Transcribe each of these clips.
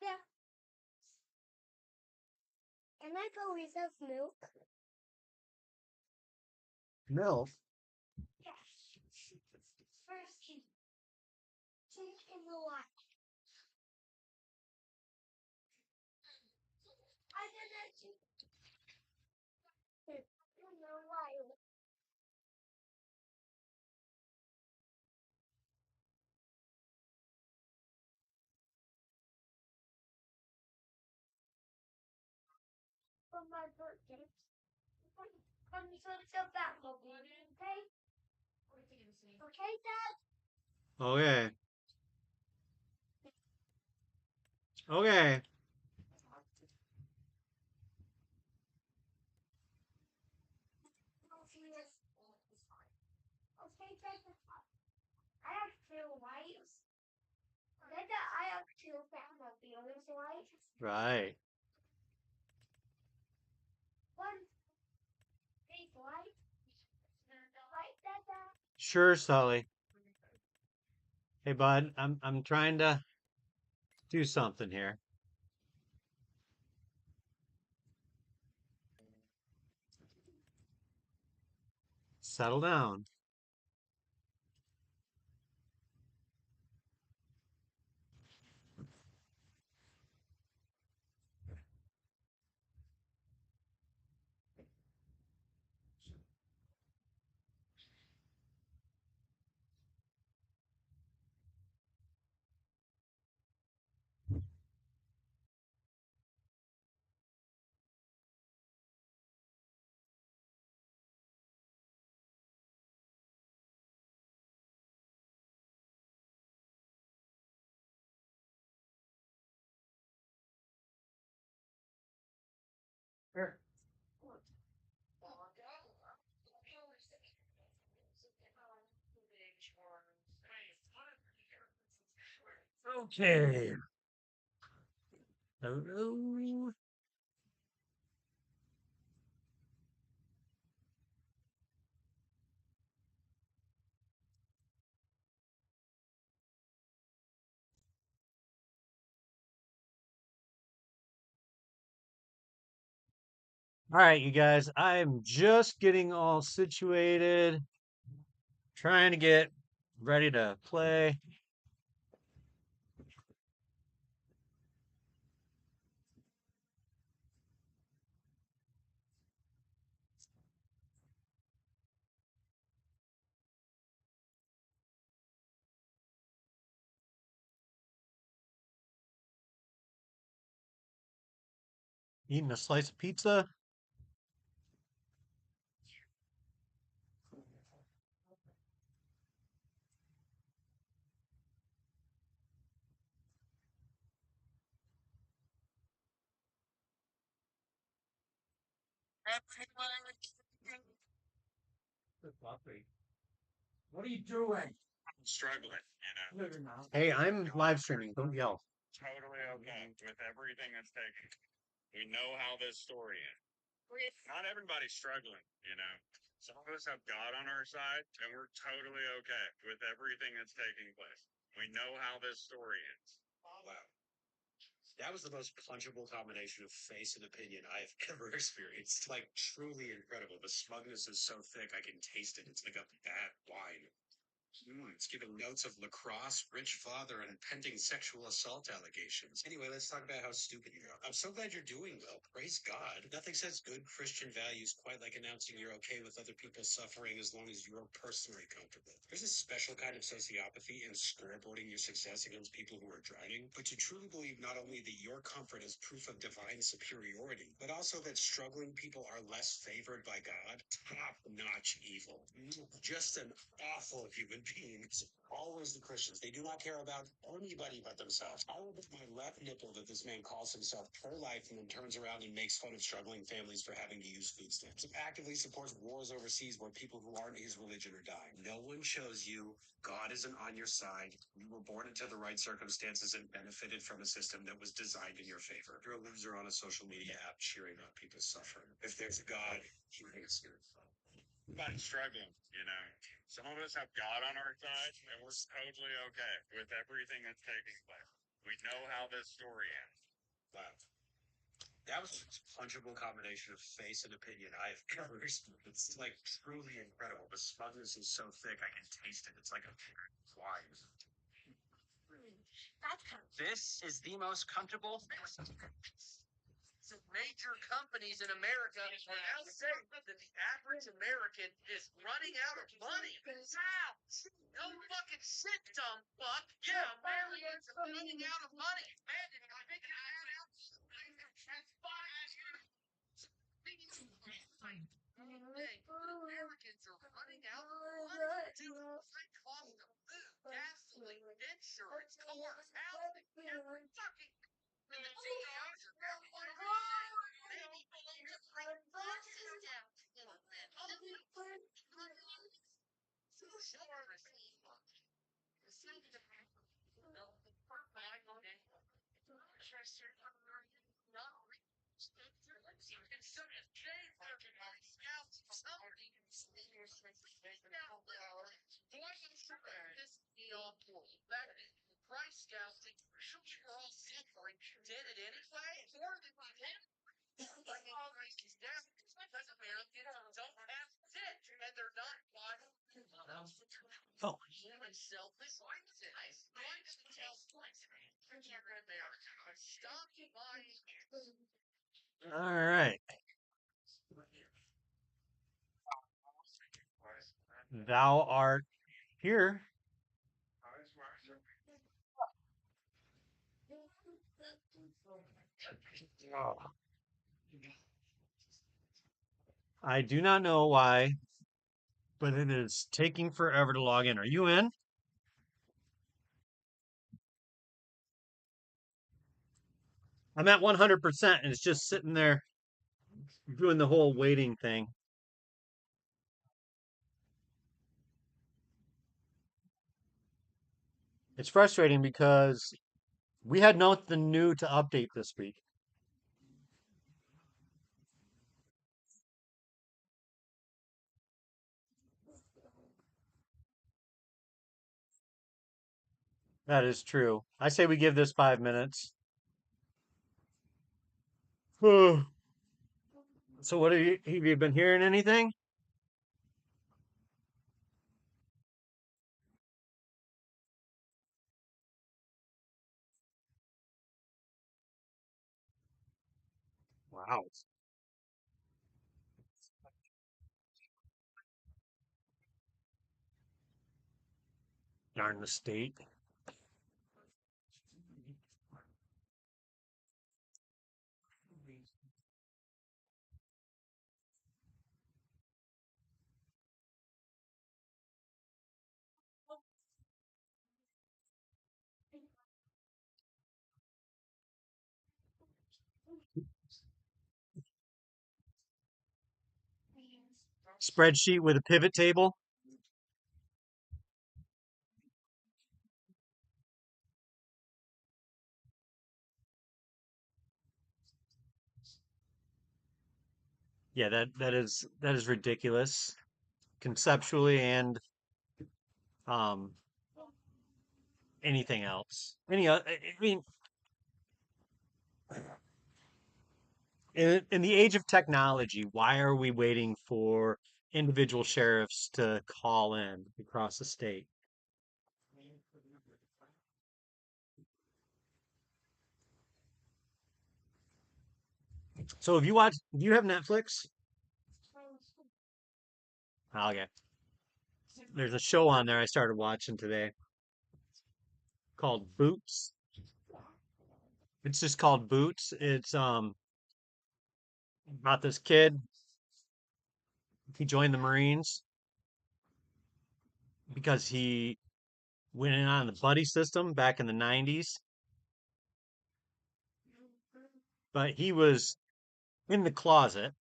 Yeah. Can I go with have milk? Milk? Yes. First, take in the light. I didn't in the light. For my birthday. Come to that movie, okay? Okay, Dad? Okay. Okay. Okay, Dad. I have two lights. Dad, I have two Batmobiles, right? Right. One big light. The light, Dad. Sure, Sully. Hey, bud, I'm trying to do something here. Settle down. Here. Okay. Hello. All right, you guys, I'm just getting all situated, trying to get ready to play. Eating a slice of pizza. What are you doing? Struggling, No, you're not. Hey, I'm live streaming. Don't yell. totally okay with everything that's taken. We know how this story ends. Not everybody's struggling. Some of us have God on our side, and we're totally okay with everything that's taking place. We know how this story ends. Wow. That was the most punchable combination of face and opinion I have ever experienced. Like, truly incredible. The smugness is so thick, I can taste it. It's like a bad wine. It's giving notes of lacrosse, rich father, and pending sexual assault allegations. Anyway, let's talk about how stupid you are. I'm so glad you're doing well. Praise God. Nothing says good Christian values quite like announcing you're okay with other people's suffering as long as you're personally comfortable. There's a special kind of sociopathy in scoreboarding your success against people who are drowning, but to truly believe not only that your comfort is proof of divine superiority, but also that struggling people are less favored by God. Top-notch evil. Just an awful human beings. Always the Christians. They do not care about anybody but themselves. I will bet my left nipple that this man calls himself pro-life and then turns around and makes fun of struggling families for having to use food stamps. He actively supports wars overseas where people who aren't his religion are dying. No one shows you God isn't on your side. You were born into the right circumstances and benefited from a system that was designed in your favor. You're a loser on a social media app cheering on people suffering. If there's a God, he hates you. Everybody's struggling, you know. Some of us have God on our side, and we're totally okay with everything that's taking place. We know how this story ends. Wow. That was the most punchable combination of face and opinion I have ever experienced. Like, truly incredible. The smugness is so thick, I can taste it. It's like a wine. This is the most comfortable. Major companies in America are now saying that the average American is running out of money. Wow! No fucking shit, dumb fuck. Yeah, Americans are running out of money. Man, I think I had out. That's Americans are running out of money. Dude, high cost of food, gasoline, insurance, cars, housing, every fucking and the CEOs are maybe believe the prices down a little bit. Price gouging. Sure, we're all suffering. Did it anyway? More than we did. Prices down because Americans don't have debt and they're not buying. Oh. Human selfish mindset. Why does it tell here in America? Stop buying. All right. Thou art here. Oh. I do not know why, but it is taking forever to log in. Are you in? I'm at 100% and it's just sitting there doing the whole waiting thing. It's frustrating because we had nothing new to update this week. That is true. I say we give this 5 minutes. So what have you been hearing anything? Wow. Darn the state. Spreadsheet with a pivot table. Yeah, that is ridiculous. conceptually and um anything else. I mean, in the age of technology, why are we waiting for individual sheriffs to call in across the state? So if you watch, do you have Netflix? Oh, okay. There's a show on there I started watching today called Boots. It's just called Boots. It's about this kid. He joined the Marines because he went in on the buddy system back in the 90s, but he was in the closet,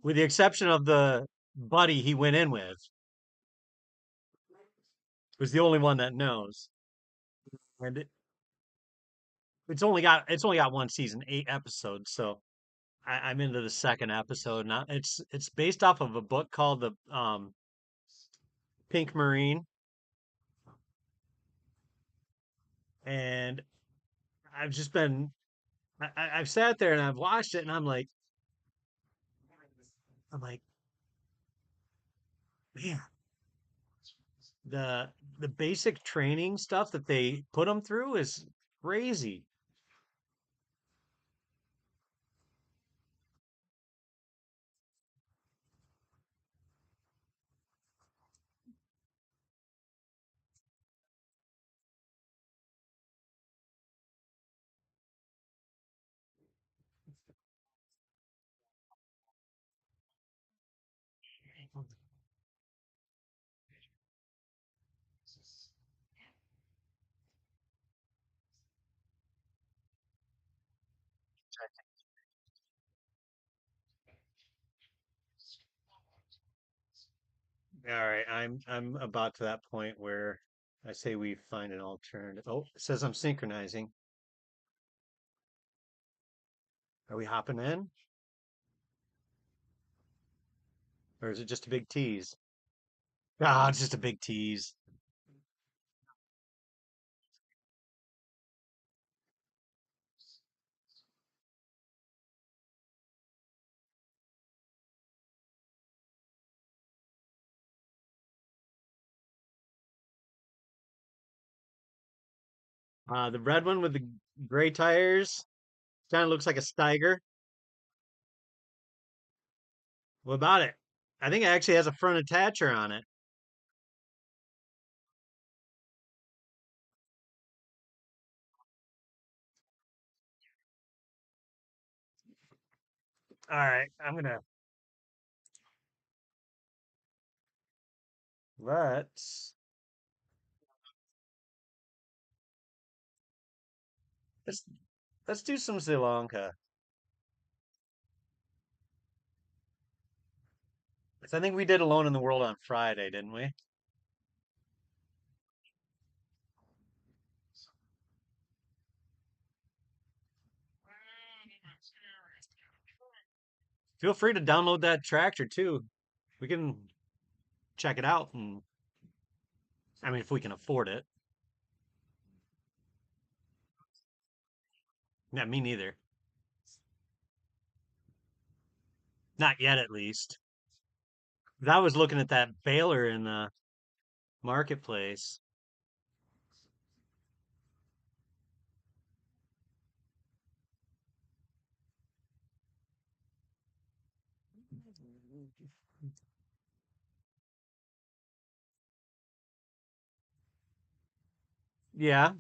with the exception of the buddy he went in with, was the only one that knows. And it's only got one season, 8 episodes, so I'm into the second episode now. It's based off of a book called the Pink Marine, and I've just been I've sat there and I've watched it, and I'm like, man, the the basic training stuff that they put them through is crazy. All right, I'm about to that point where I say we find an alternative. Oh, it says I'm synchronizing. Are we hopping in, or is it just a big tease? Ah, it's just a big tease. The red one with the gray tires kind of looks like a Steiger. What about it? I think it actually has a front attacher on it. All right, let's let's let's do some Sri Lanka. 'Cause I think we did Alone in the World on Friday, didn't we? Feel free to download that tractor too. We can check it out, and I mean, if we can afford it. Yeah, me neither. Not yet, at least. 'Cause I was looking at that baler in the marketplace. Yeah.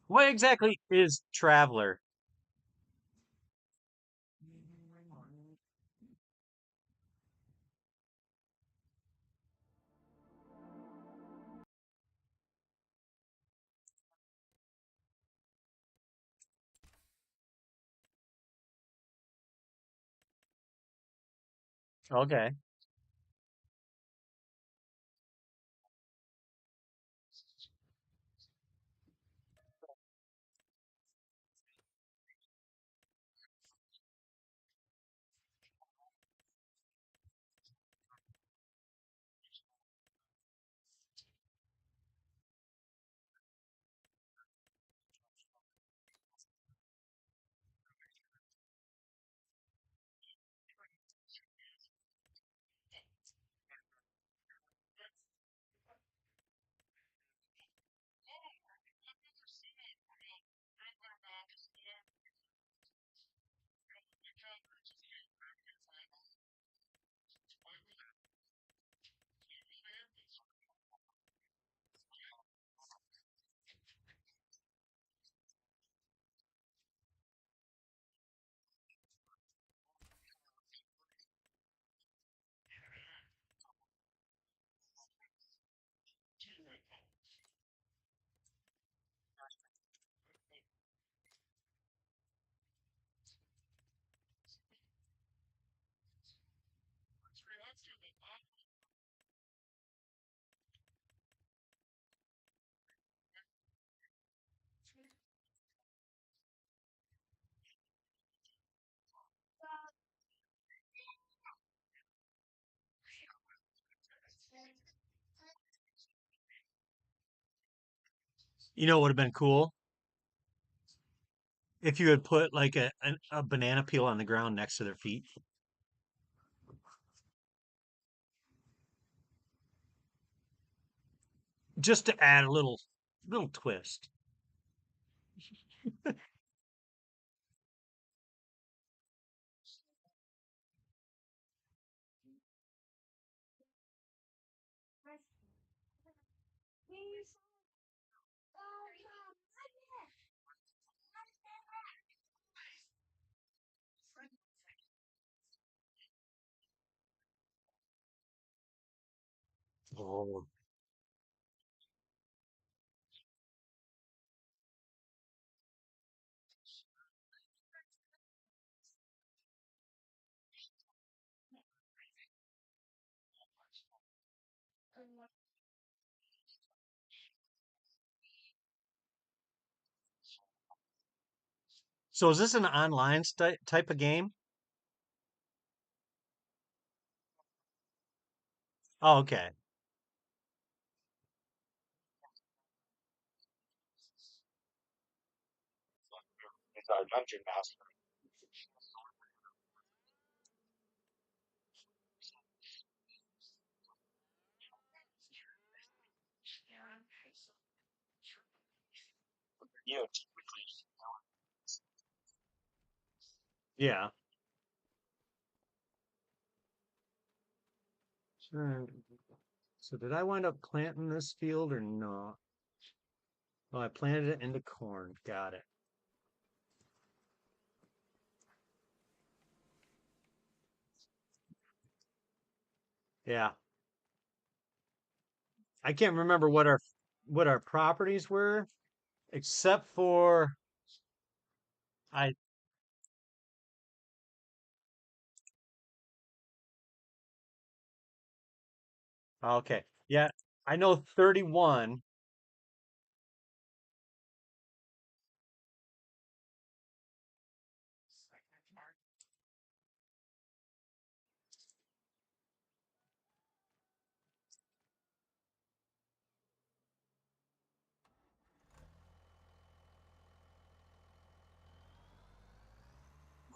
What exactly is Traveler? Okay. You know what would have been cool if you had put like a banana peel on the ground next to their feet, just to add a little twist. Oh, so is this an online type of game? Oh, okay. It's our dungeon master. You. Yeah. Sure. So did I wind up planting this field or not? Oh, I planted it into corn. Got it. Yeah. I can't remember what our properties were, except for I okay. Yeah, I know 31.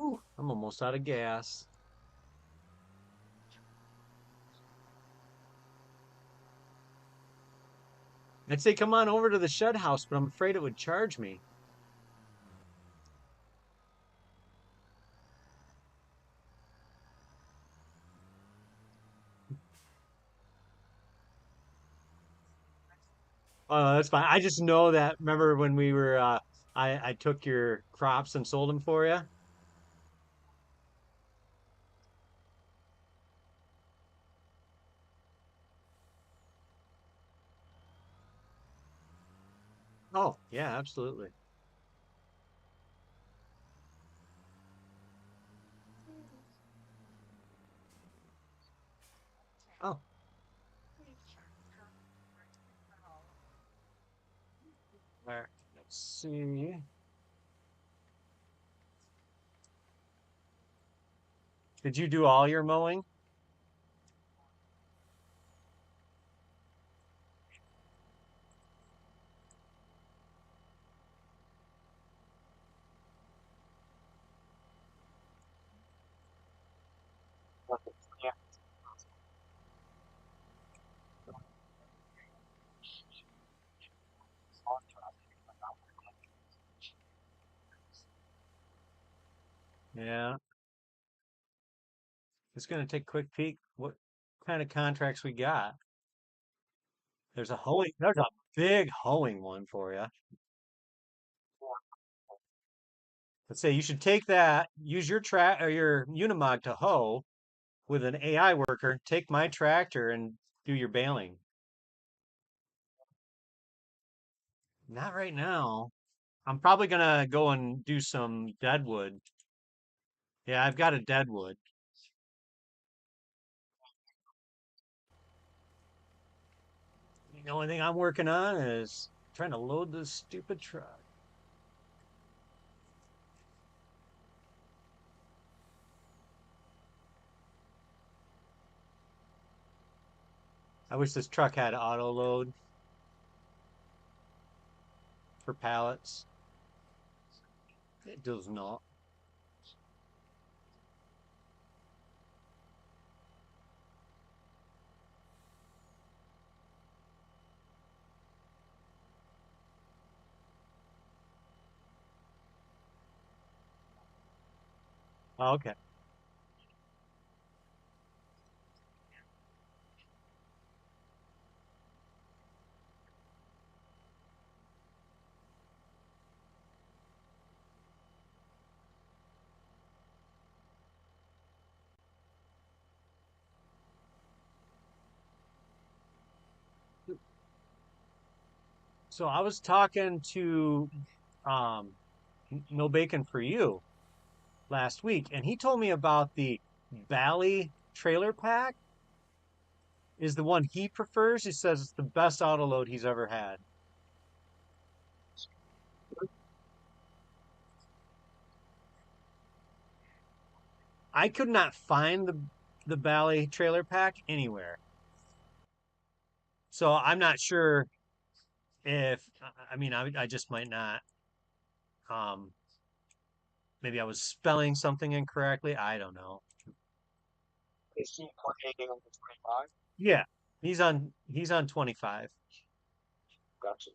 Ooh, I'm almost out of gas. I'd say come on over to the shed house, but I'm afraid it would charge me. Oh, that's fine. I just know that. Remember when we were I took your crops and sold them for you? Oh, yeah, absolutely. Oh, all right. Let's see. Did you do all your mowing? Yeah. Yeah. It's gonna take a quick peek. What kind of contracts we got? There's a big hoeing one for you. Let's say you should take that, use your track or your Unimog to hoe with an AI worker, take my tractor and do your baling. Not right now. I'm probably gonna go and do some deadwood. Yeah, I've got a deadwood. The only thing I'm working on is trying to load this stupid truck. I wish this truck had auto load. for pallets. It does not. Okay. So I was talking to um, No Bacon for You last week, and he told me about the Bally trailer pack is the one he prefers. He says it's the best auto load he's ever had. I could not find the Bally trailer pack anywhere. So I'm not sure if I mean I just might not um maybe I was spelling something incorrectly. I don't know. Is he playing on the 25? Yeah, he's on 25. Gotcha.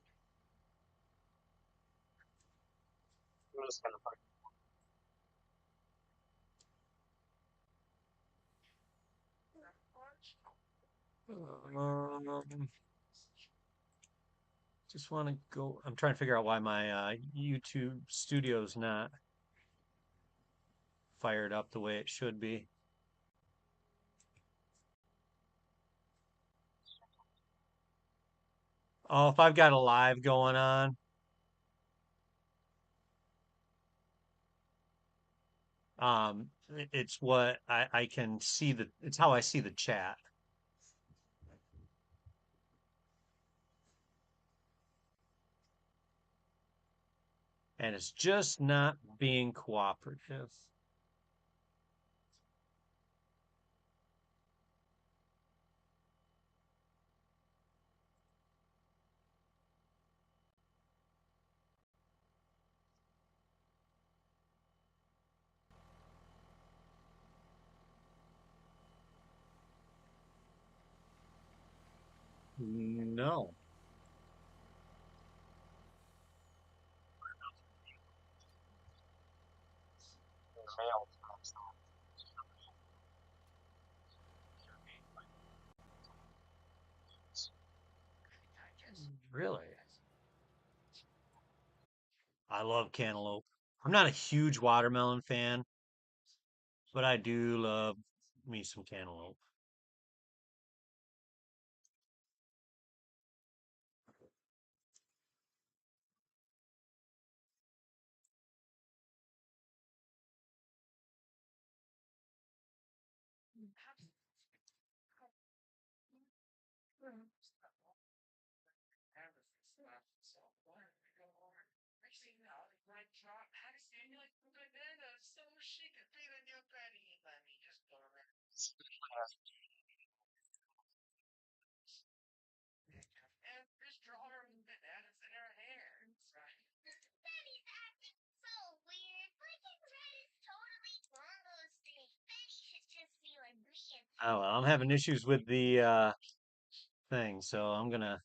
I'm just gonna play. Um, just want to go. I'm trying to figure out why my YouTube studio's not fired up the way it should be. Oh, if I've got a live going on, it's what I can see it's how I see the chat. And it's just not being cooperative. No. Mail. Really? I love cantaloupe. I'm not a huge watermelon fan, but I do love me some cantaloupe. Daddy's acting so weird. Like his head is totally on those things. Betty should just be like me and Oh well, I'm having issues with the thing, so I'm gonna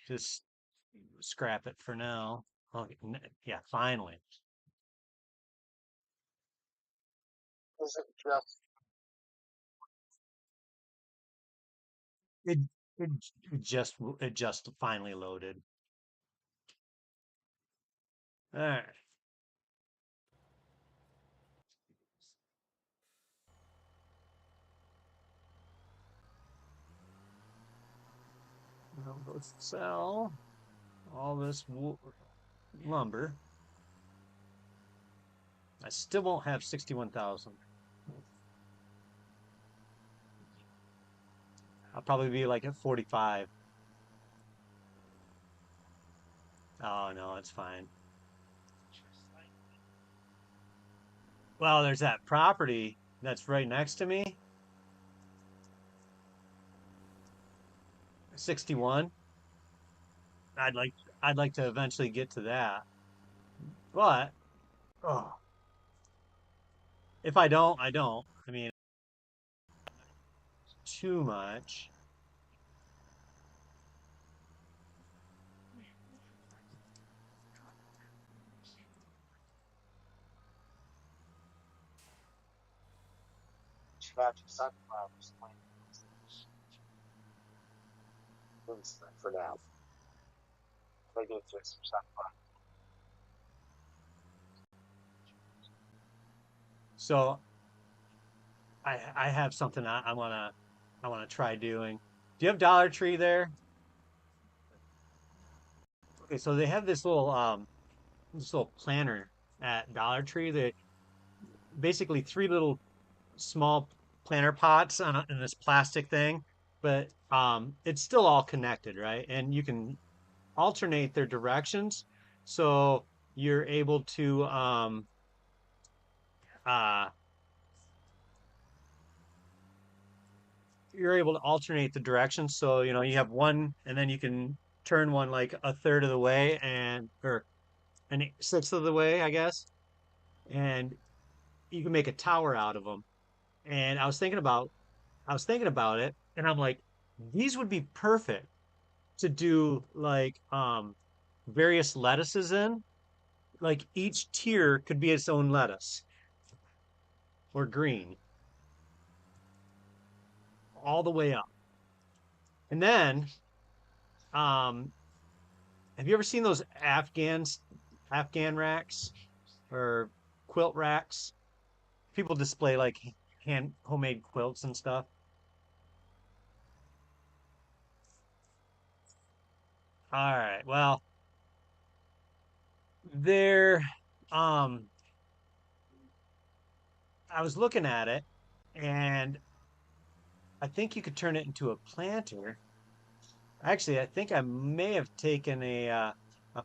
just scrap it for now. Okay, yeah, finally. Is it just It it, it just finally loaded. All right. Now let's sell all this lumber. I still won't have 61,000. I'll probably be like at 45. Oh no, it's fine. Well, there's that property that's right next to me. 61. I'd like I'd like to eventually get to that. But oh, if I don't, I don't. I mean, too much. For now. So I have something I wanna try doing. Do you have Dollar Tree there? Okay, so they have this little planner at Dollar Tree. They basically three little small planter pots in this plastic thing, but it's still all connected, right? And you can alternate their directions, so you're able to uh, alternate the directions. So you have one, and then you can turn one like a third of the way, and or sixth of the way, I guess, and you can make a tower out of them. And I was thinking about it, and I'm like, these would be perfect to do like various lettuces in. Like each tier could be its own lettuce or green all the way up. And then um have you ever seen those Afghan racks or quilt racks? People display like hand homemade quilts and stuff. All right. Well, they're um I was looking at it, and I think you could turn it into a planter. Actually, I think I may have taken a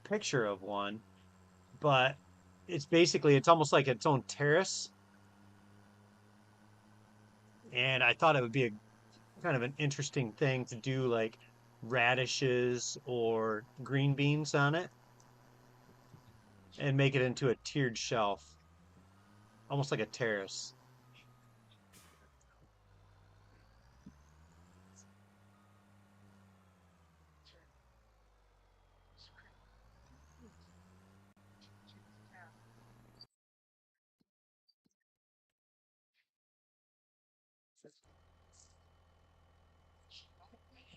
picture of one, but it's almost like its own terrace, and I thought it would be a kind of an interesting thing to do like radishes or green beans on it and make it into a tiered shelf, almost like a terrace.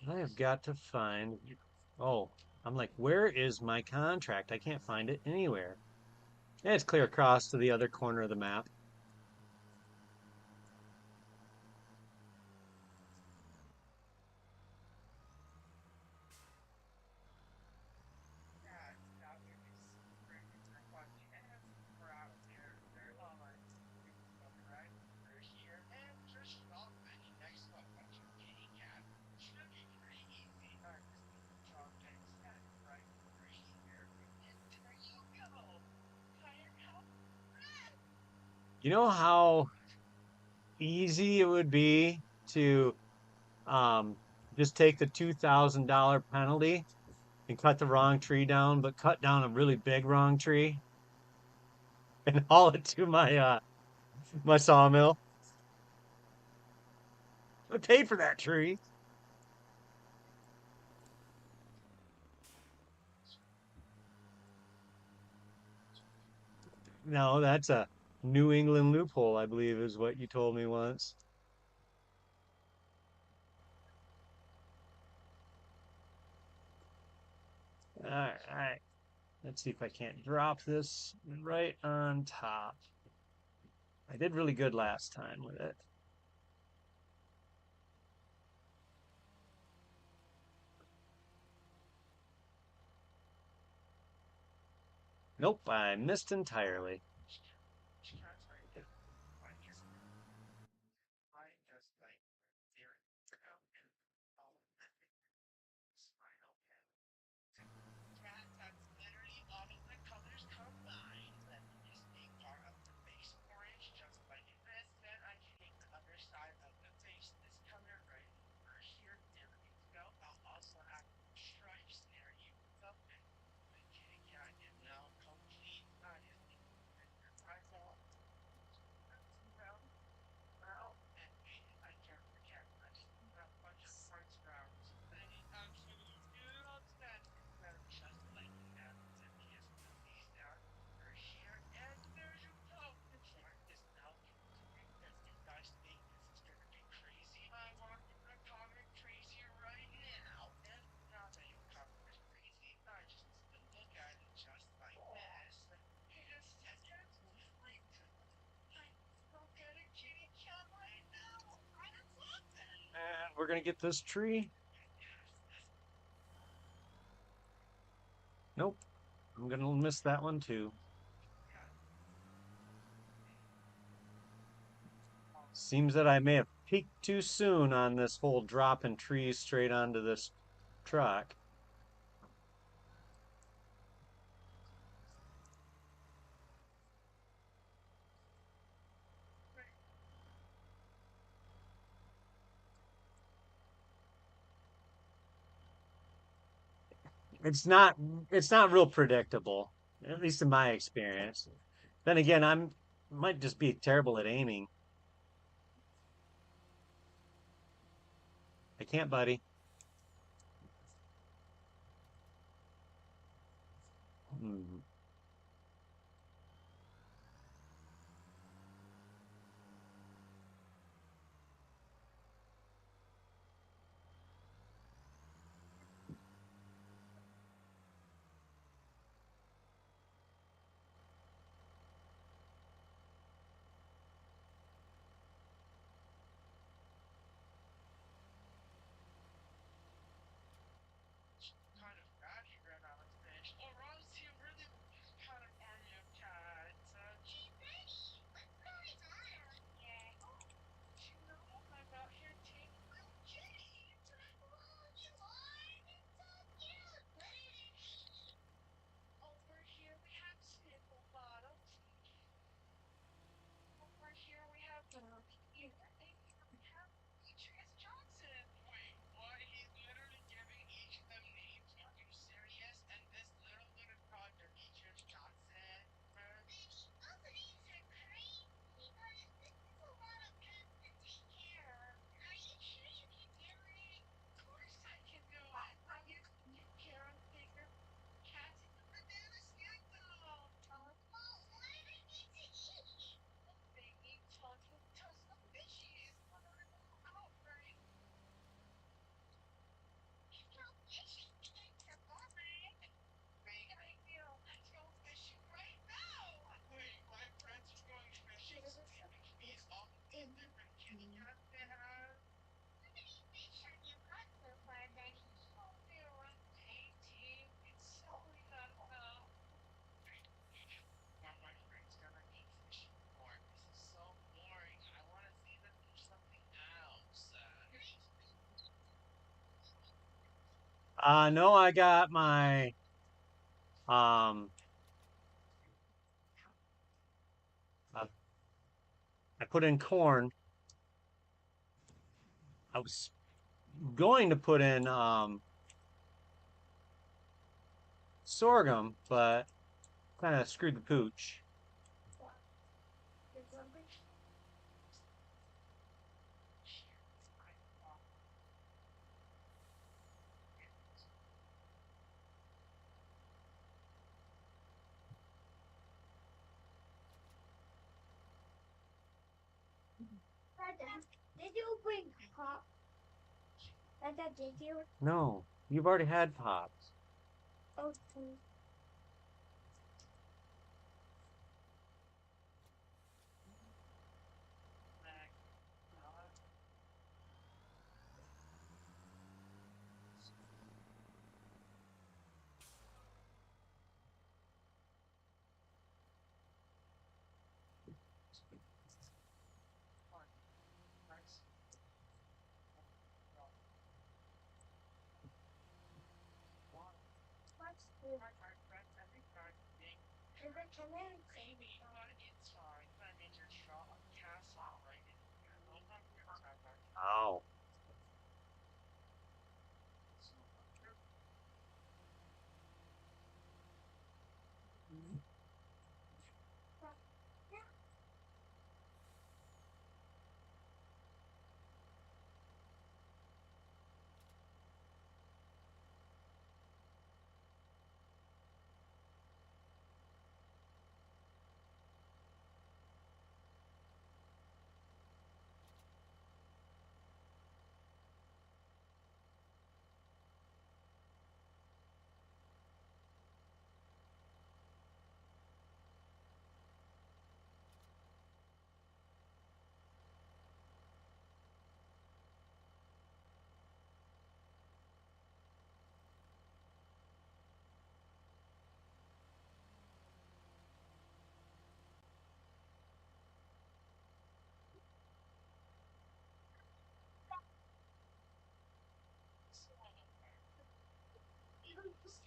I have got to find. Oh, I'm like, where is my contract? I can't find it anywhere. Yeah, it's clear across to the other corner of the map. You know how easy it would be to um, just take the $2,000 penalty and cut the wrong tree down, but cut down a really big wrong tree and haul it to my sawmill. I paid for that tree. No, that's a New England loophole, I believe, is what you told me once. All right. Let's see if I can't drop this right on top. I did really good last time with it. Nope, I missed entirely. we're gonna get this tree. Nope. I'm gonna miss that one too. Seems that I may have peaked too soon on this whole dropping trees straight onto this truck. It's not it's not real predictable, at least in my experience. Then again, I'm might just be terrible at aiming. I can't, buddy. Hmm. Kind of bad he ran out of fish. Or else he really had an army of cats. Hey, Betty, what's going on here? You know, I'm out here taming little kitties. Oh, you are? That's so cute. What do they eat? Over here we have sniffle bottles. Over here we have here, and here we have Beatrice Johnson. Wait, what? He's literally giving each of them names. Are you serious? And this little one is called Demetrius Johnson? Betty, both of these are crazy, but this is a lot of pets to take care of. Are you sure you can do it? Of course I can do it. I used to take care of bigger cats in the banana stand though. Well, what do they need to eat? They eat tons of fishies. Outbreak. Let's go fishing. It's a bummer. Great idea. Let's go fishing right now. Wait, my friends are going fishing. These all these different kitty cats they have. How many fish have you caught so far, Betty? Only around 18. It's so not enough. What my friends gonna be fishing for? This is so boring. I want to see them do something else. No, I got my um I, I put in corn. I was going to put in sorghum, but kind of screwed the pooch. Dada, did you bring pop? Dada, did you? No, you've already had pops. Okay. What's the Maybe, but it's fine. I made your straw a castle right in here. No hunger attack. Ow.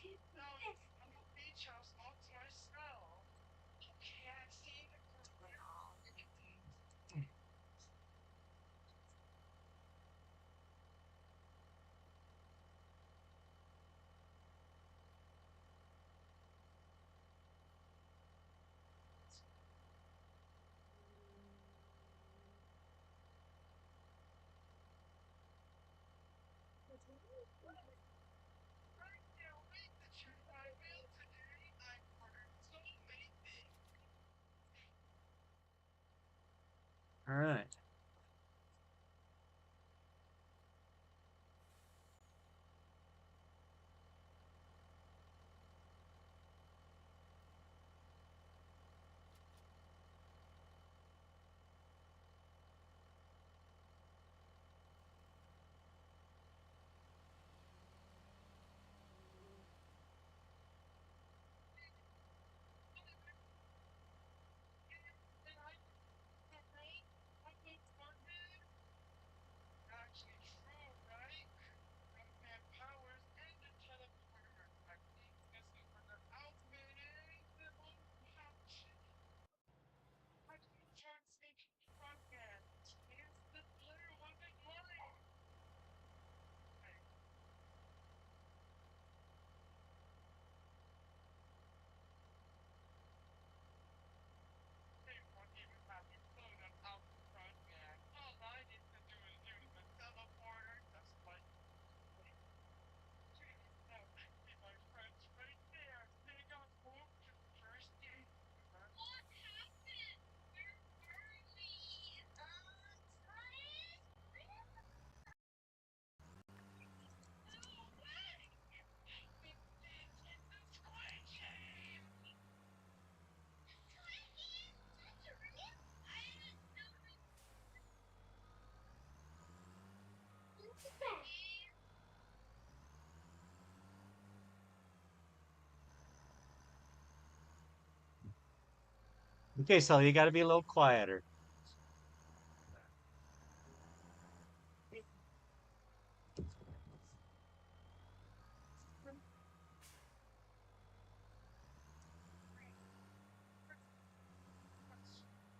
Now I'm a beach house all to myself. You can't see the ground. I can't wait to check my mail today. I ordered so many things. All right. And I think Monday. Actually true, right? Batman powers and a teleporter. I think this is where the outfitting the pouch. I can't speak frogman. Here's the glitter one big line. They won't even have a clone on out frogman. All I need to do is use the teleporter. That's like now see my friends right there. They got moved to the first day. What happened? Where were we? No way! We did in the Squid Game! Squid Game? That's real? I didn't know it. Okay, so you got to be a little quieter.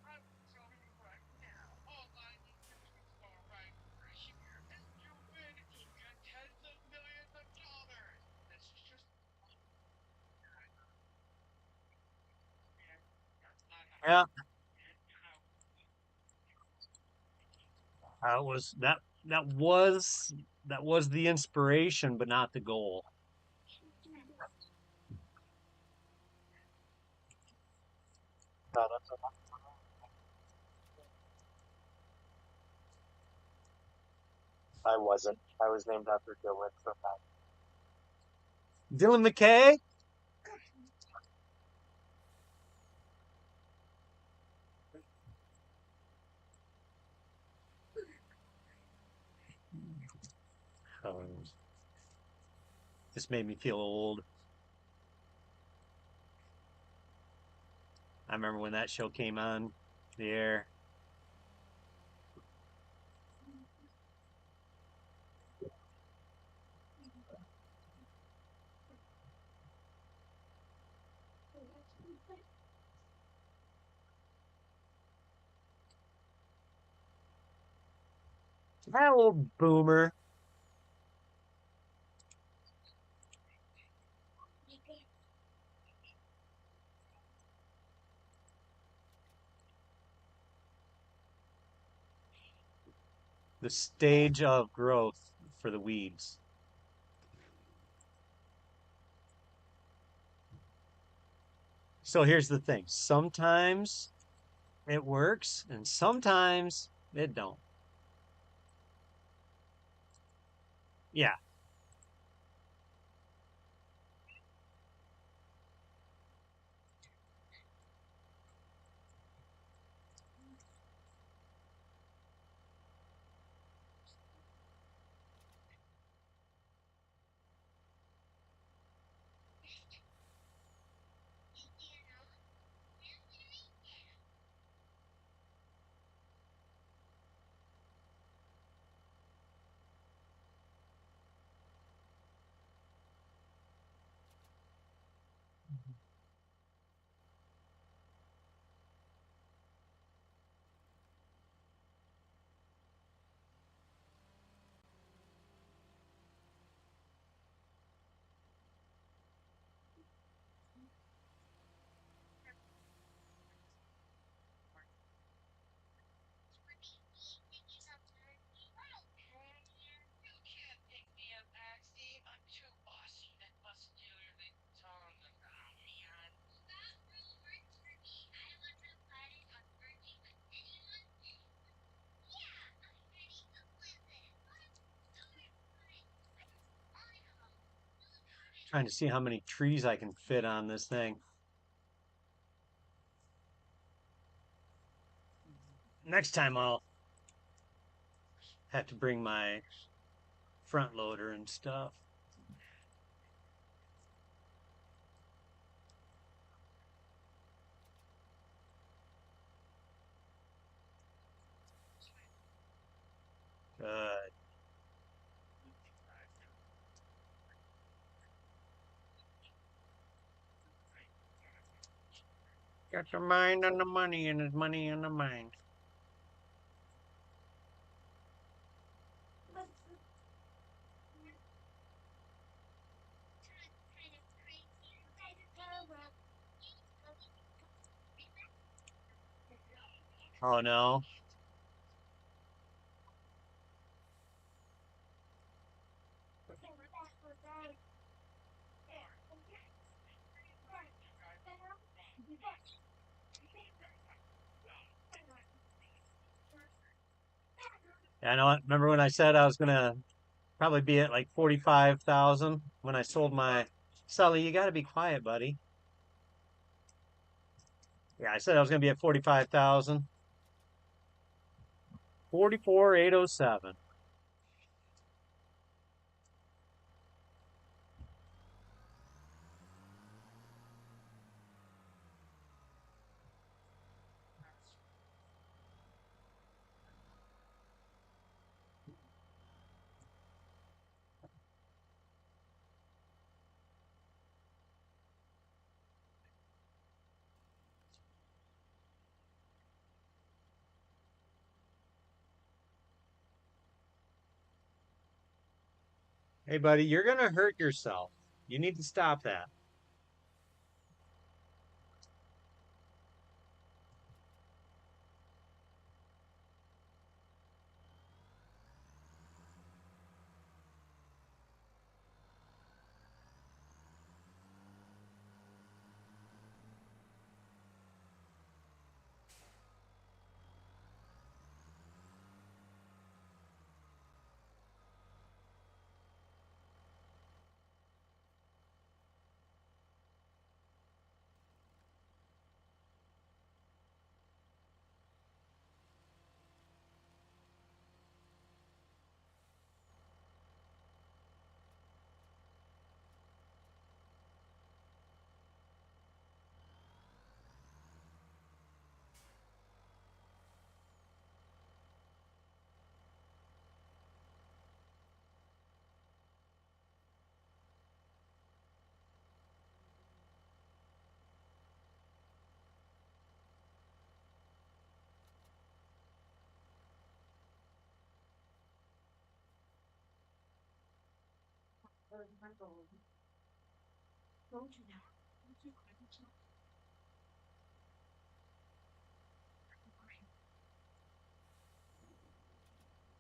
I will tell you right now. All I need to do is go right over here, and you win even tens of millions of dollars. This is just Yeah, that was that was the inspiration, but not the goal. I wasn't. I was named after Dylan from that. Dylan McKay. Um, this made me feel old. I remember when that show came on the air. That old boomer. The stage of growth for the weeds. So here's the thing. Sometimes it works and sometimes it don't. Yeah. Trying to see how many trees I can fit on this thing. Next time I'll have to bring my front loader and stuff. Good. Got your mind on the money and his money on the mind. Oh no. Yeah, I know. Remember when I said I was gonna probably be at like 45,000 when I sold my Sully? You got to be quiet, buddy. Yeah, I said I was gonna be at 45,000. 44,807. Hey, buddy, you're gonna hurt yourself. You need to stop that.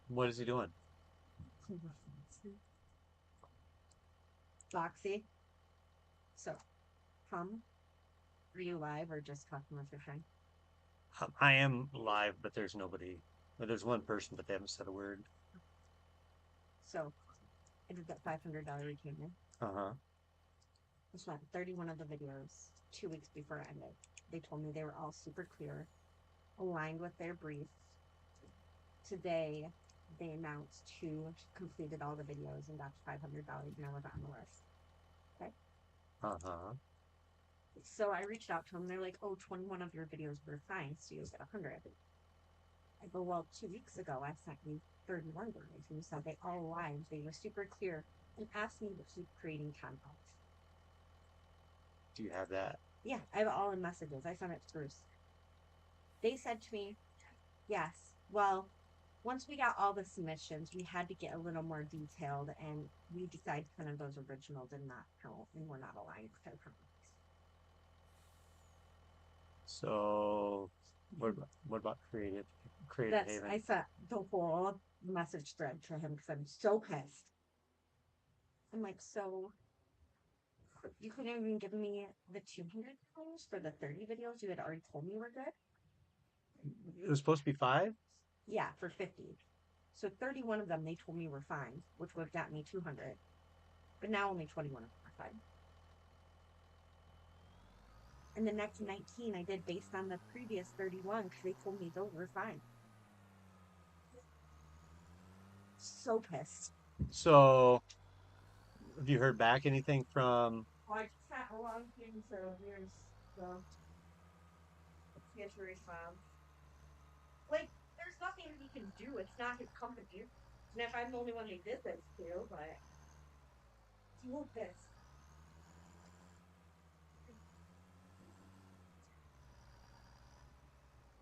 What is he doing? Foxy. So, are you live or just talking with your friend? I am live, but there's nobody. Well, there's one person, but they haven't said a word. So, I did that $500 retainer. Uh-huh. I shot 31 of the videos 2 weeks before it ended. They told me they were all super clear, aligned with their brief. Today, they announced who completed all the videos and got $500 and I was on the list. Okay. Uh-huh. So I reached out to them. They're like, oh, 21 of your videos were fine, so you'll get 100. I go, well, 2 weeks ago, I sent you 31 videos. And you said they all aligned. They were super clear and asked me to keep creating content. Do you have that? Yeah, I have it all in messages. I sent it to Bruce. They said to me, yes, well, once we got all the submissions, we had to get a little more detailed and we decided kind of those original did not count and were not aligned with our comments. So, what about Creative Haven? I sent the whole message thread to him because I'm so pissed. I'm like, so you couldn't even give me the $200 for the 30 videos you had already told me were good? It was supposed to be 5? Yeah, for 50. So 31 of them they told me were fine, which would have got me 200. But now only 21 of them are fun. And the next 19 I did based on the previous 31 because they told me those were fine. So pissed. So, have you heard back anything from? Well, I just sat along things, so there's the history response. Like, there's nothing he can do. It's not his company. And if I'm the only one they did this to, but it's a little pissed.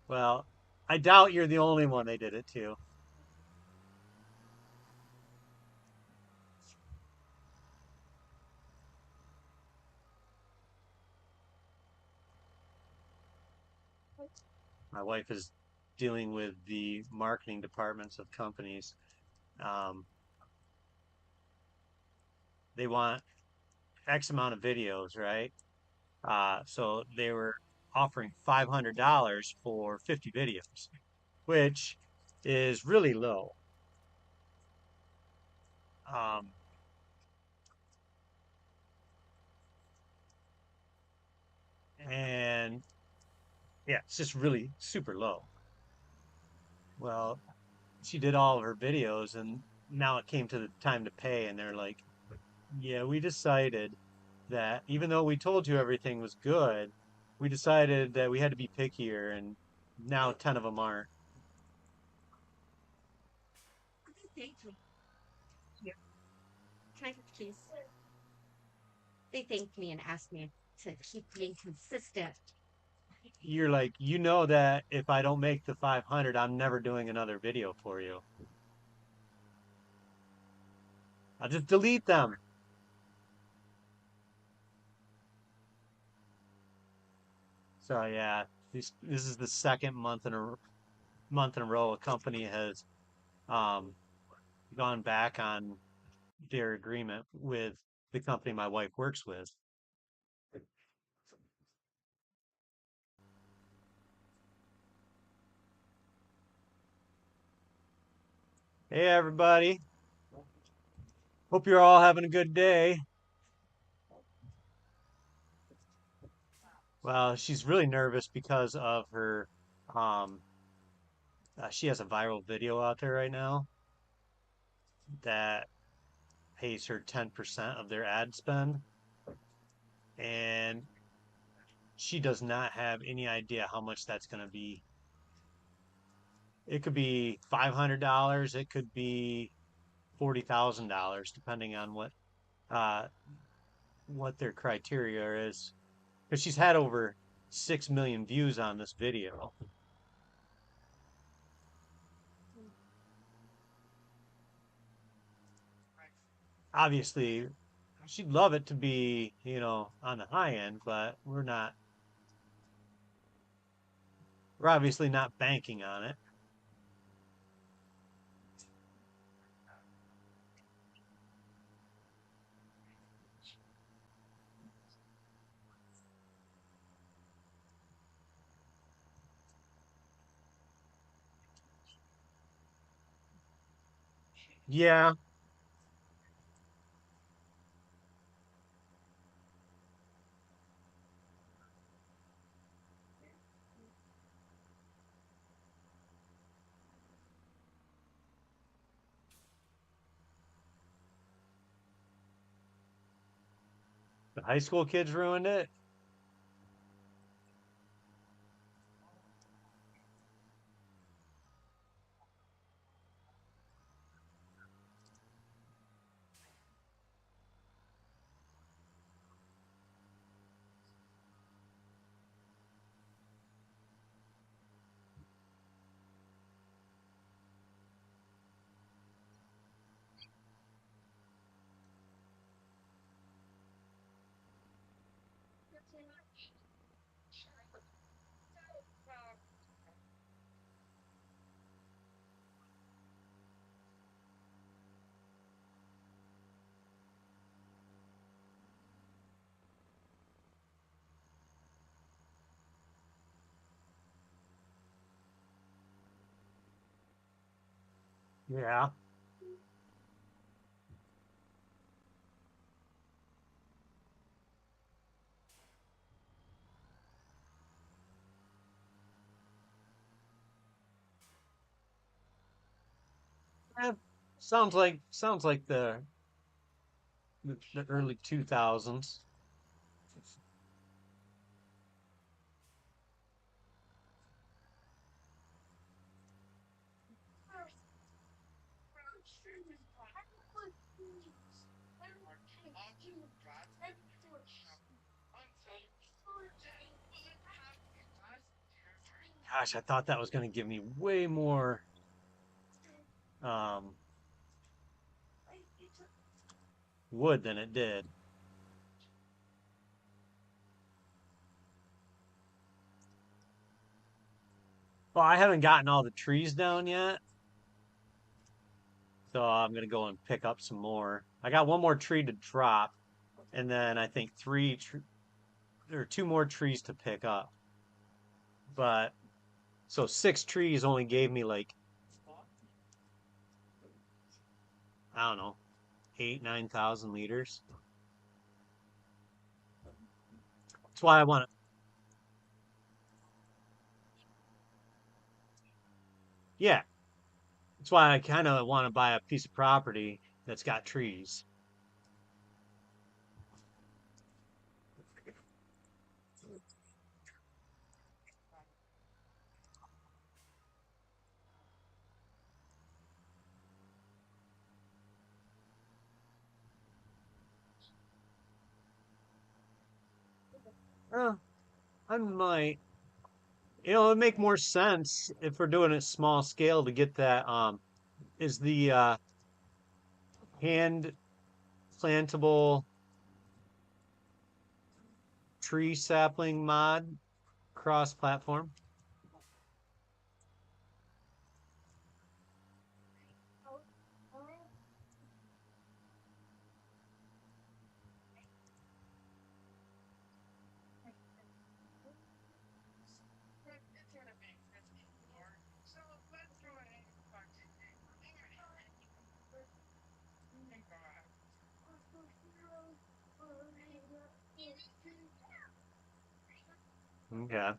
Well, I doubt you're the only one they did it to. My wife is dealing with the marketing departments of companies. Um, they want X amount of videos, right? So they were offering $500 for 50 videos, which is really low. Um, and yeah, it's just really super low. Well, she did all of her videos, and now it came to the time to pay, and they're like, yeah, we decided that even though we told you everything was good, we decided that we had to be pickier, and now 10 of them aren't. They thanked me. Here, can I have the keys? They thanked me and asked me to keep being consistent. You're like, you know that if I don't make the 500, I'm never doing another video for you. I'll just delete them. So yeah, this is the second month in a row a company has um, gone back on their agreement with the company my wife works with. Hey everybody, hope you're all having a good day. Well, she's really nervous because of her. Um, she has a viral video out there right now that pays her 10% of their ad spend, and she does not have any idea how much that's going to be. It could be $500. It could be $40,000, depending on uh, what their criteria is. Because she's had over 6 million views on this video. Obviously, she'd love it to be, on the high end, but we're not. We're obviously not banking on it. Yeah, the high school kids ruined it. Yeah. Eh, sounds like the early 2000s. There are two options of glass in the shop. Unsafe. Then will it have glass tear? Gosh, I thought that was going to give me way more um, wood than it did. Well, I haven't gotten all the trees down yet, so I'm going to go and pick up some more. I got one more tree to drop, and then I think there are two more trees to pick up. But so six trees only gave me like, I don't know, 8, 9,000 liters. That's why I want to, yeah, that's why I kind of want to buy a piece of property that's got trees. Uh, I might, it'd make more sense if we're doing it small scale to get that. Is the hand plantable tree sapling mod cross platform? But it's gonna be expensive more. So let's go ahead and start today. Thank God. Okay.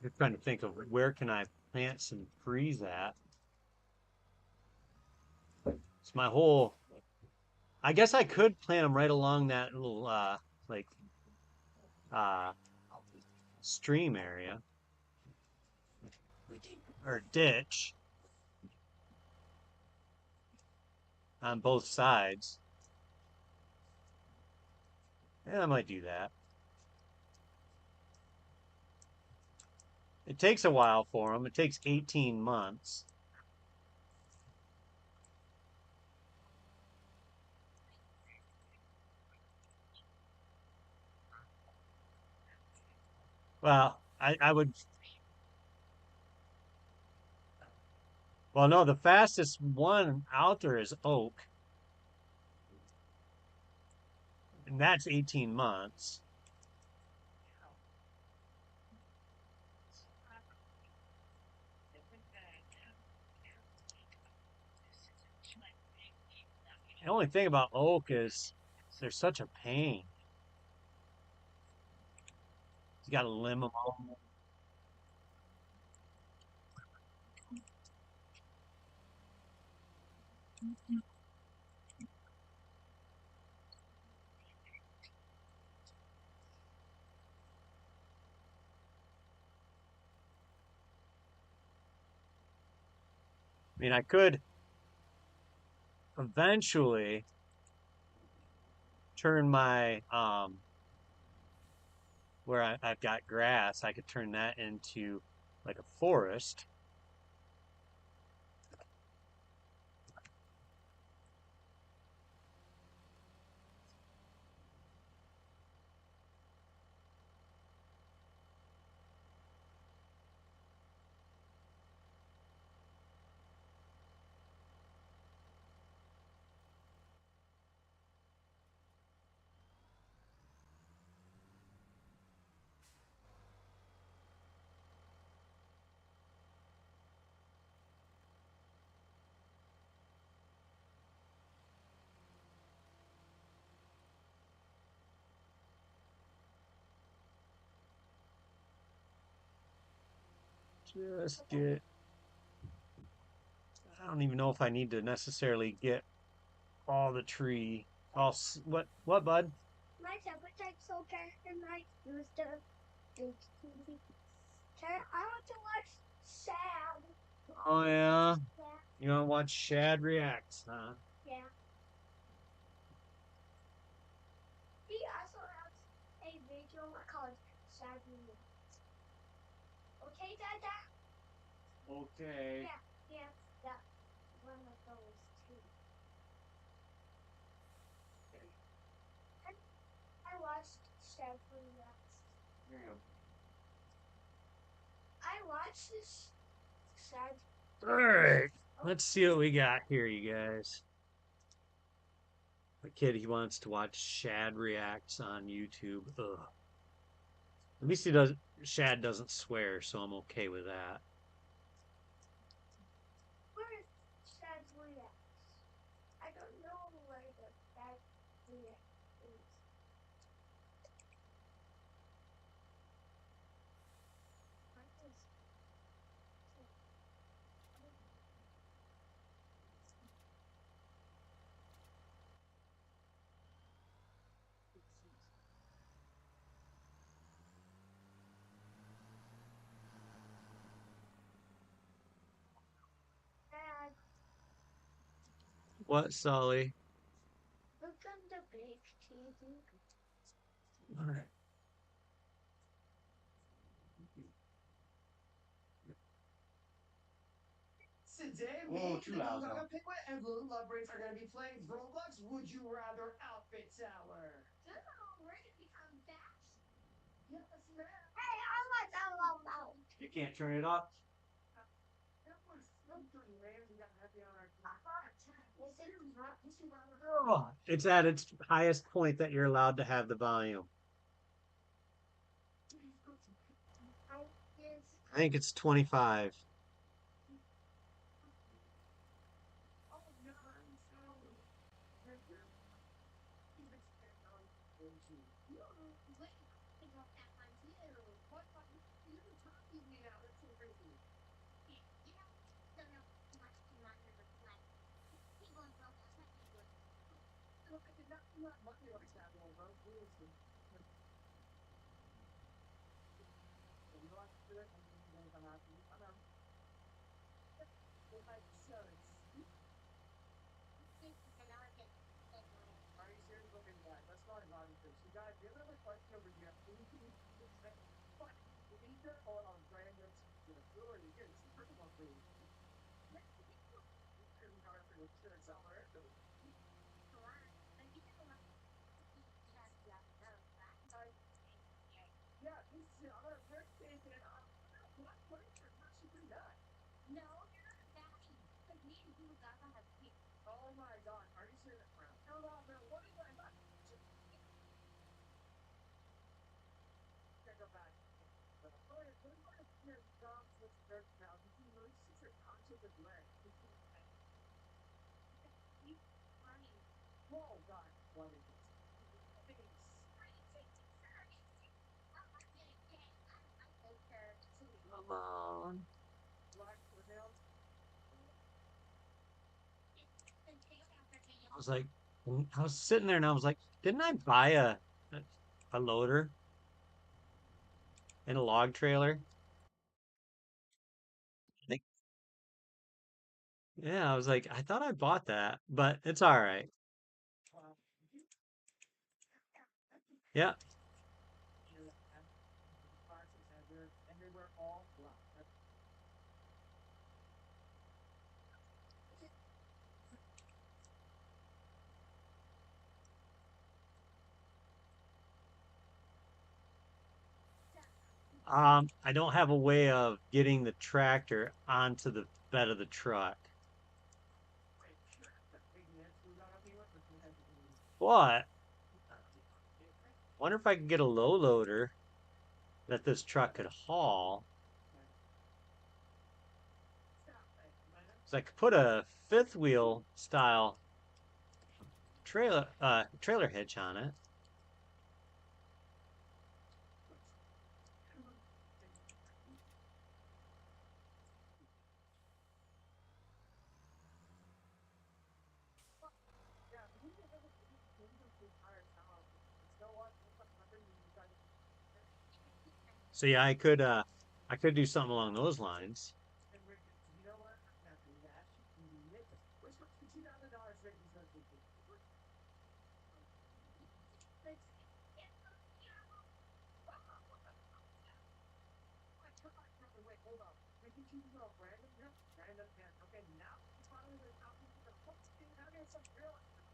Just trying to think of where can I plant some trees at. It's my whole. I guess I could plant them right along that little like uh stream area or ditch on both sides. Yeah, I might do that. It takes a while for them. It takes 18 months. Well, I would. Well, no, the fastest one out there is oak, and that's 18 months. The only thing about oak is they're such a pain. You got to limb them all. I mean, I could eventually turn my where I've got grass, I could turn that into like a forest. Just get. I don't even know if I need to necessarily get all the tree. What, bud? My appetite's okay, and I use the big TV. I want to watch Sad. Oh yeah. Yeah. You want to watch Shad reacts, huh? Yeah. He also has a video called Sad React. Okay, Dada? Okay. Yeah, yeah, that one of those too. And I watched Sad Reacts. I watched this Sad. All right. Let's see what we got here, you guys. My kid, he wants to watch Shad reacts on YouTube. Ugh. At least Shad doesn't swear, so I'm okay with that. Where is Sad Reacts? I don't know where the Sad React is. Dad, What, Sully? look on the big TV. All right. Today, Whoa, too loud, Gaga though. Penguin and Blue Lovebirds are going to be playing Roblox Would You Rather Outfit Tower. No, we're gonna become fast. Yes, ma'am. Hey, I want that loud. You can't turn it up. That was something, man. We got happy on our Is it not too loud? Oh, it's at its highest point that you're allowed to have the volume. I think it's 25. Oh, no, I'm sorry. What you're talking me now? That's so crazy. Look, I did not do that money like that, bro. You know what? Do it. I'm going to come out. I'm out. If I show it. Are you serious? Okay, guys, let's start about this. You guys, the other question over here. But you need to hold on brand new to the floor. You get it. First of all, please. Yeah, this is it. I'm gonna break this and what flavor? Not super nut. No, you're not fatty. Because me and you Gaga have pink. Oh my god, are you serious? No, no, no. What is that? Go back. What is your jobs with dirt now? Did you notice your conscious of leg? Whoa, God, what is this? Come on. I was like, I was sitting there and I was like, didn't I buy a loader and a log trailer? I think, yeah, I was like, I thought I bought that, but it's all right. Yeah. And they were all black. I don't have a way of getting the tractor onto the bed of the truck. What? Wonder if I could get a low loader that this truck could haul. So I could put a fifth wheel style trailer hitch on it. So yeah, I could do something along those lines.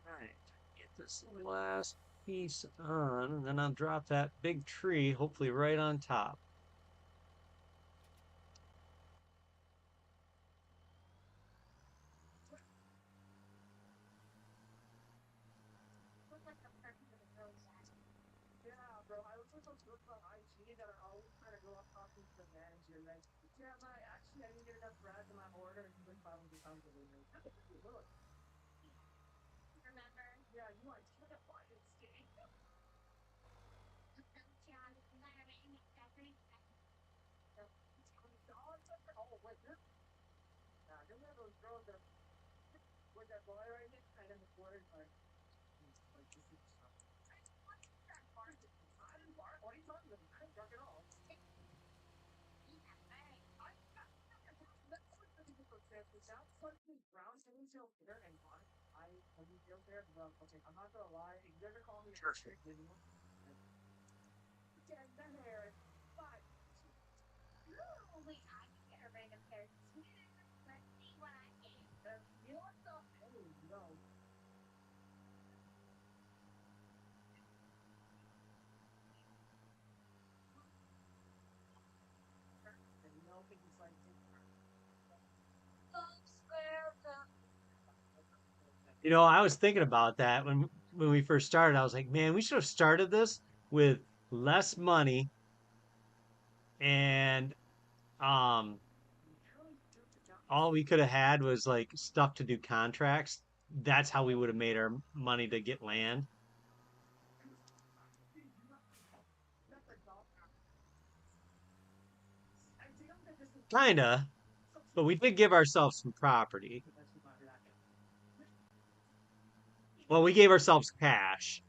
Right. Get this last piece on, and then I'll drop that big tree, hopefully right on top. Look like a person with a rose at. Remember? John, you gotta make me separate. Wait, I can get a random pair of scissors. Let's see what I get. You know, I was thinking about that when we first started. I was like, man, we should have started this with less money and um all we could have had was like stuff to do contracts. That's how we would have made our money to get land. Kinda, but we did give ourselves some property. Well, we gave ourselves cash.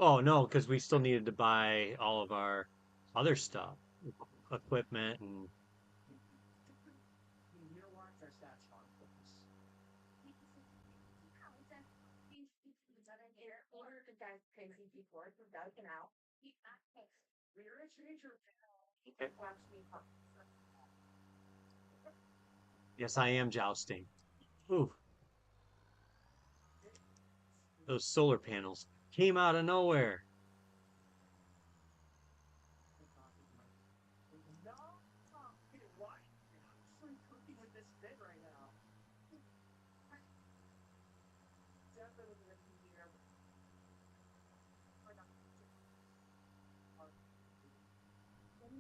Oh no, because we still needed to buy all of our other stuff, equipment and yes, I am jousting. Ooh, those solar panels came out of nowhere.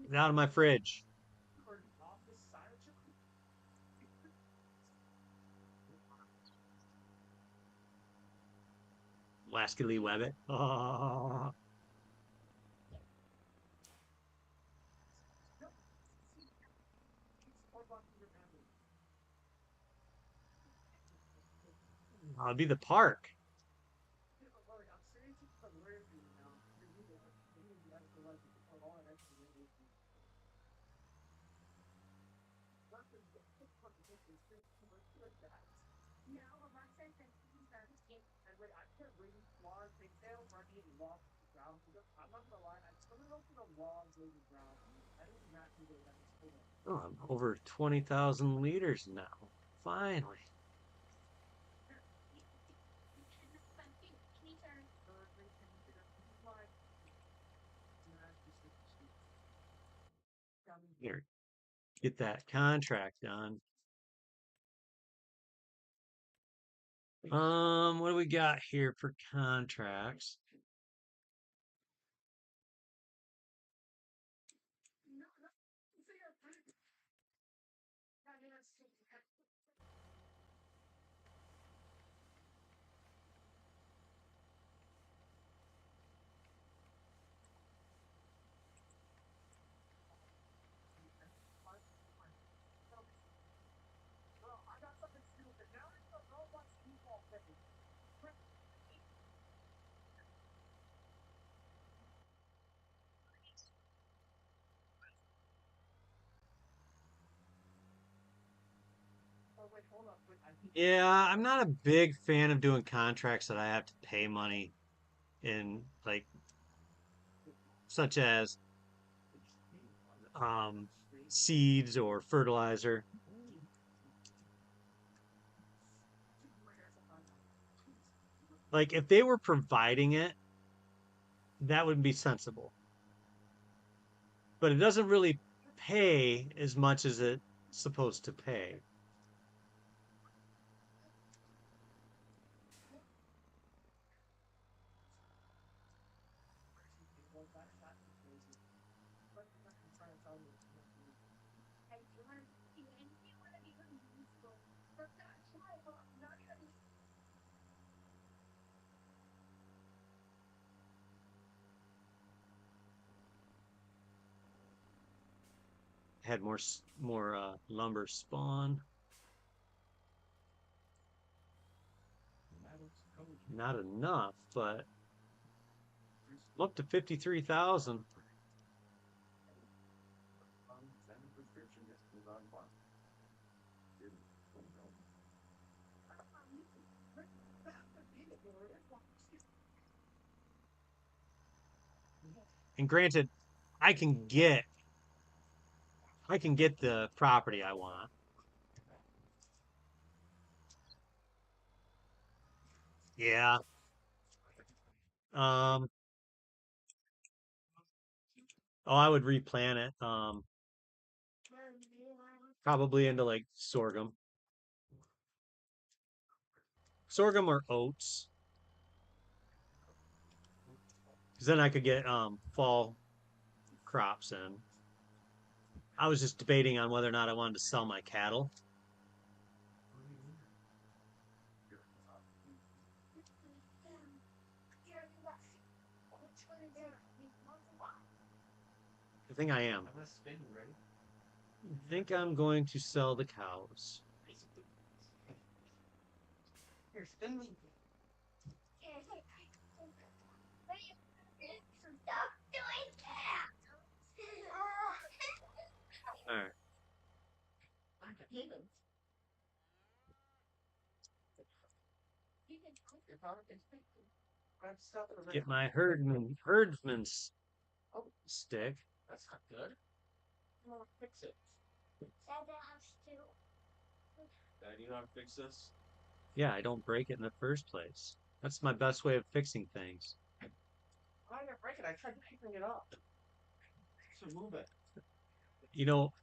Get out of my fridge. Lascally Webbit. Oh. I'll be the park. Oh, I'm over 20,000 liters now. Finally. Here, get that contract done. What do we got here for contracts? Yeah, I'm not a big fan of doing contracts that I have to pay money in, like, such as um, seeds or fertilizer. Like, if they were providing it, that would be sensible. But it doesn't really pay as much as it's supposed to pay. Had more lumber spawn. Not enough, but I'm up to 53,000. And granted, I can get I can get the property I want. Yeah. Um, oh, I would replant it. Probably into like sorghum or oats, because then I could get fall crops in. I was just debating on whether or not I wanted to sell my cattle. I think I am. I think I'm going to sell the cows. Stop doing that. All right. Get my herdsman stick. Dada has to. Yeah, I don't break it in the first place. That's my best way of fixing things. You know,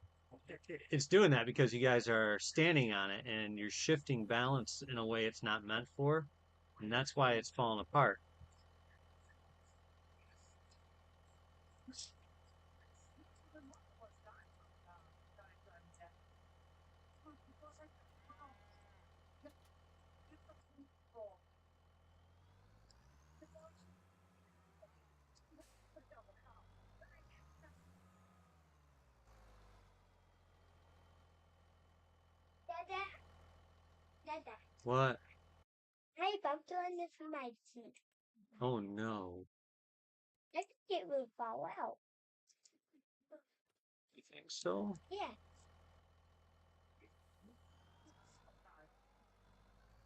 it's doing that because you guys are standing on it and you're shifting balance in a way it's not meant for, and that's why it's falling apart. Dada, Dada. What? I bumped on this my teeth. Oh no. I think it will fall out. You think so? Yeah.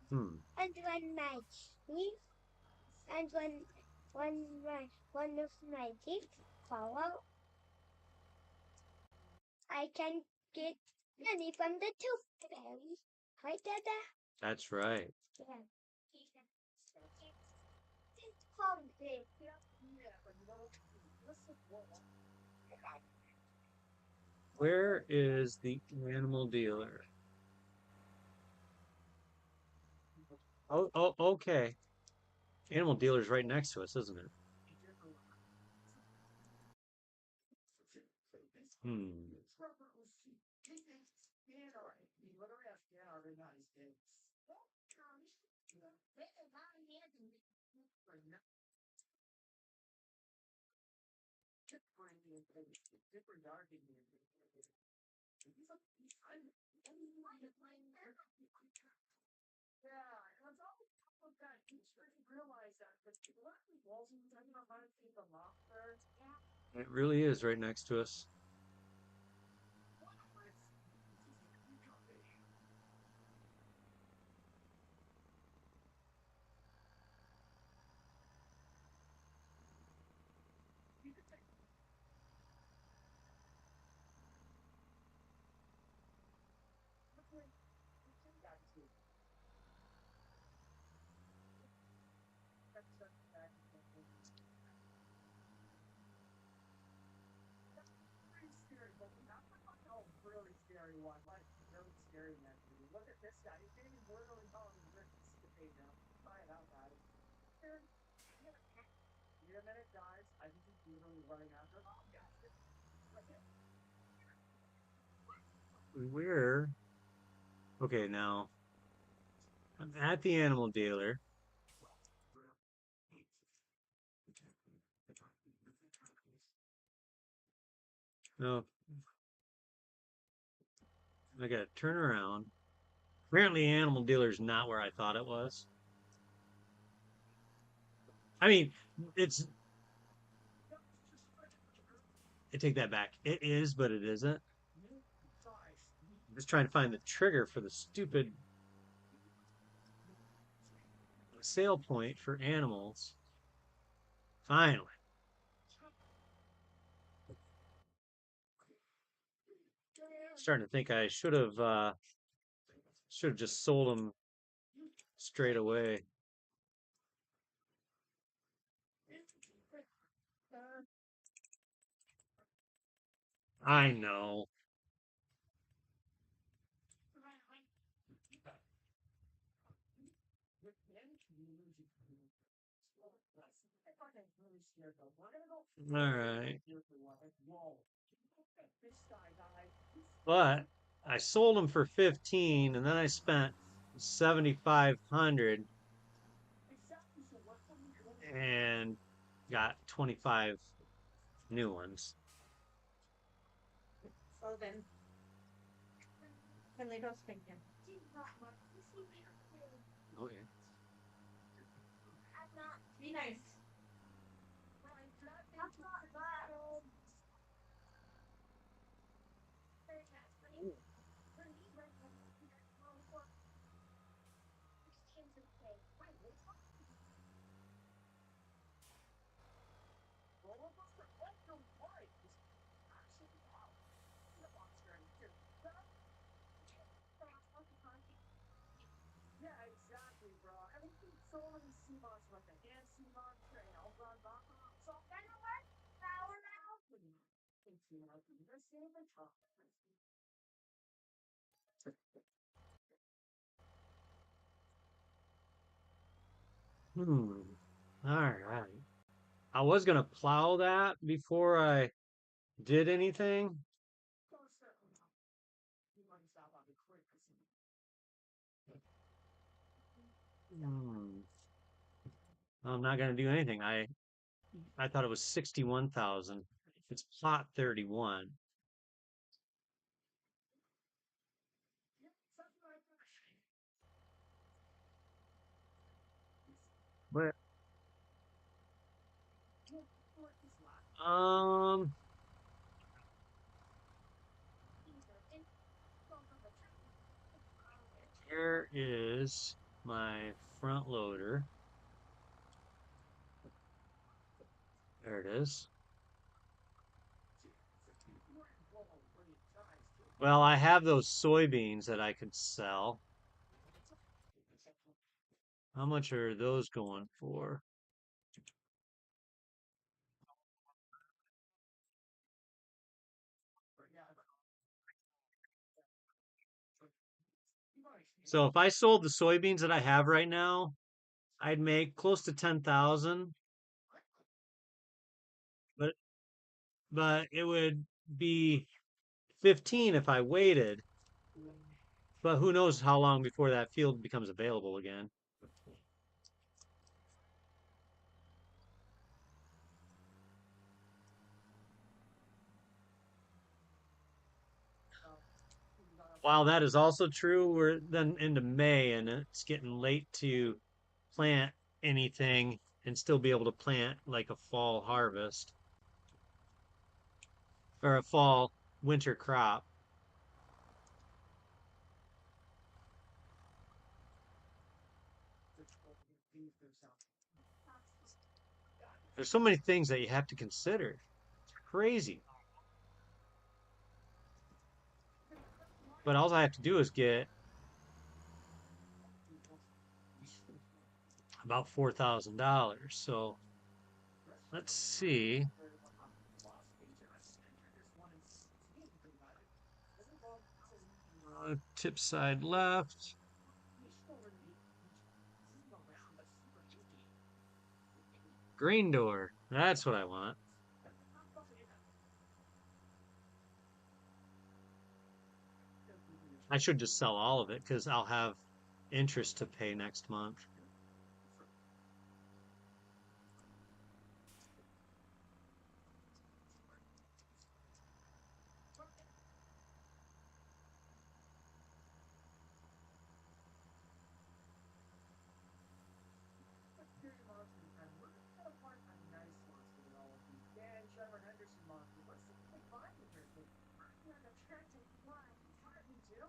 Hmm. And when my teeth, and when my one of my teeth fall out, I can get money from the tooth fairy. Right, Dada? That's right. Yeah. It's called big. Where is the animal dealer? Oh, okay. Animal dealer's right next to us, isn't it? Hmm. It really is right next to us. this guy. He's getting literally calling me to pay now. Try it out, guys. Need a minute, guys. I think he's literally running after. Oh, guys. Where? Okay, now I'm at the animal dealer. No, I gotta turn around. Apparently, animal dealer is not where I thought it was. I mean, it's. I take that back. It is, but it isn't. I'm just trying to find the trigger for the stupid sale point for animals. Finally. Starting to think I should have just sold them straight away. I know. All right. But I sold them for 15 and then I spent 7,500 and got 25 new ones. So then, Toledo's thinking. Okay. Be nice. Yeah, exactly, bro. Everything's so many sea moss like the hand sea moss trail, blah, blah, blah. So, All right. I was gonna plow that before I did anything. Hmm. I'm not gonna do anything. I thought it was 61,000. It's plot 31. But um, here is my front loader. There it is. Well, I have those soybeans that I could sell. How much are those going for? So if I sold the soybeans that I have right now, I'd make close to 10,000, but it would be 15 if I waited. But who knows how long before that field becomes available again. While that is also true, we're then into May and it's getting late to plant anything and still be able to plant like a fall harvest or a fall winter crop. There's so many things that you have to consider. It's crazy. But all I have to do is get about $4,000. So let's see. Tip side left. Green door. That's what I want. I should just sell all of it because I'll have interest to pay next month. Security monster, and we're gonna find a nice monster with all of you. Dan, Trevor Henderson monster. What's the big vibe in here? I'm not attracted. Why? Partly too.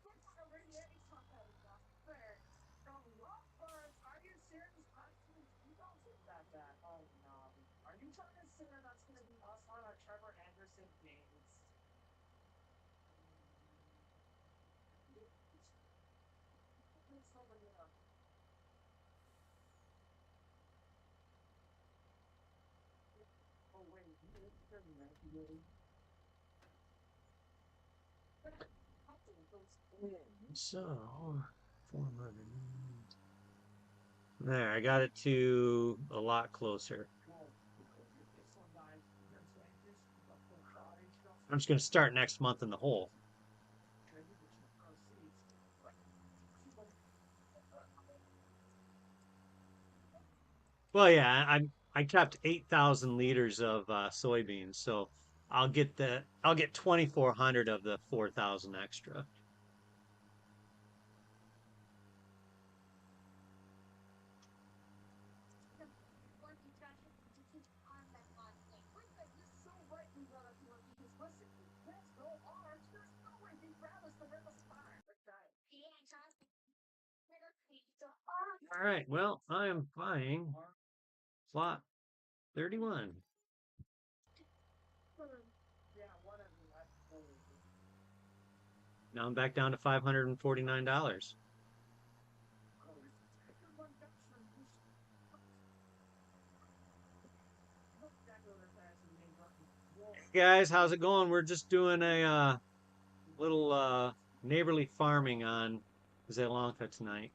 What's the radiating talk out of that? Fair. The rock bars. Are you serious? Actually, you don't think that bad. Oh no. Are you trying to say that's gonna be us on our Trevor Anderson days? Let's open it up. Oh wait, really? So, 400. There, I got it to a lot closer. I'm just going to start next month in the hole. Well, yeah, I kept 8,000 liters of soybeans, so I'll get 2,400 of the 4,000 extra. You're so right we gotta do it because listen, let's go orange. There's no way he grabbed us to rip us apart. All right, well, I am buying slot 31. Yeah, whatever. That's Now I'm back down to $549. Hey guys, how's it going? We're just doing a little neighborly farming on Zelanka tonight,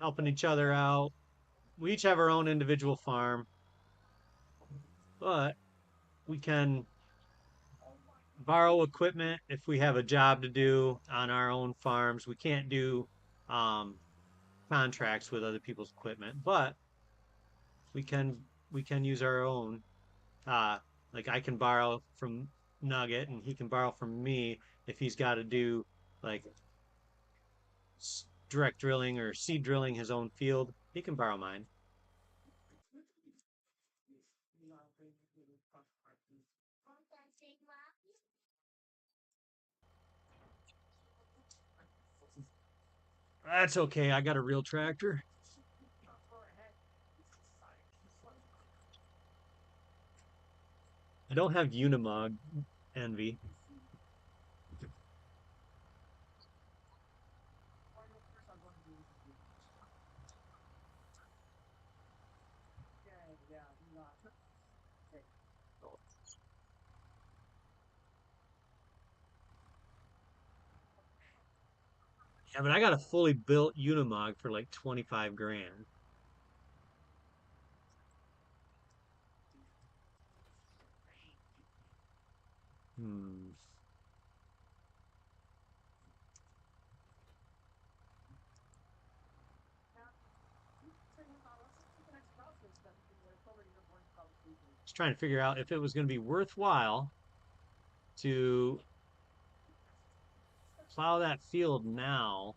helping each other out. We each have our own individual farm, but we can borrow equipment if we have a job to do on our own farms. We can't do um, contracts with other people's equipment, but we can we can use our own. Uh, like I can borrow from Nugget, and he can borrow from me if he's got to do like direct drilling or seed drilling his own field. He can borrow mine. That's okay. I got a real tractor. I don't have Unimog envy. Yeah, but I got a fully built Unimog for like 25 grand. Hmm. Just trying to figure out if it was going to be worthwhile to plow that field now,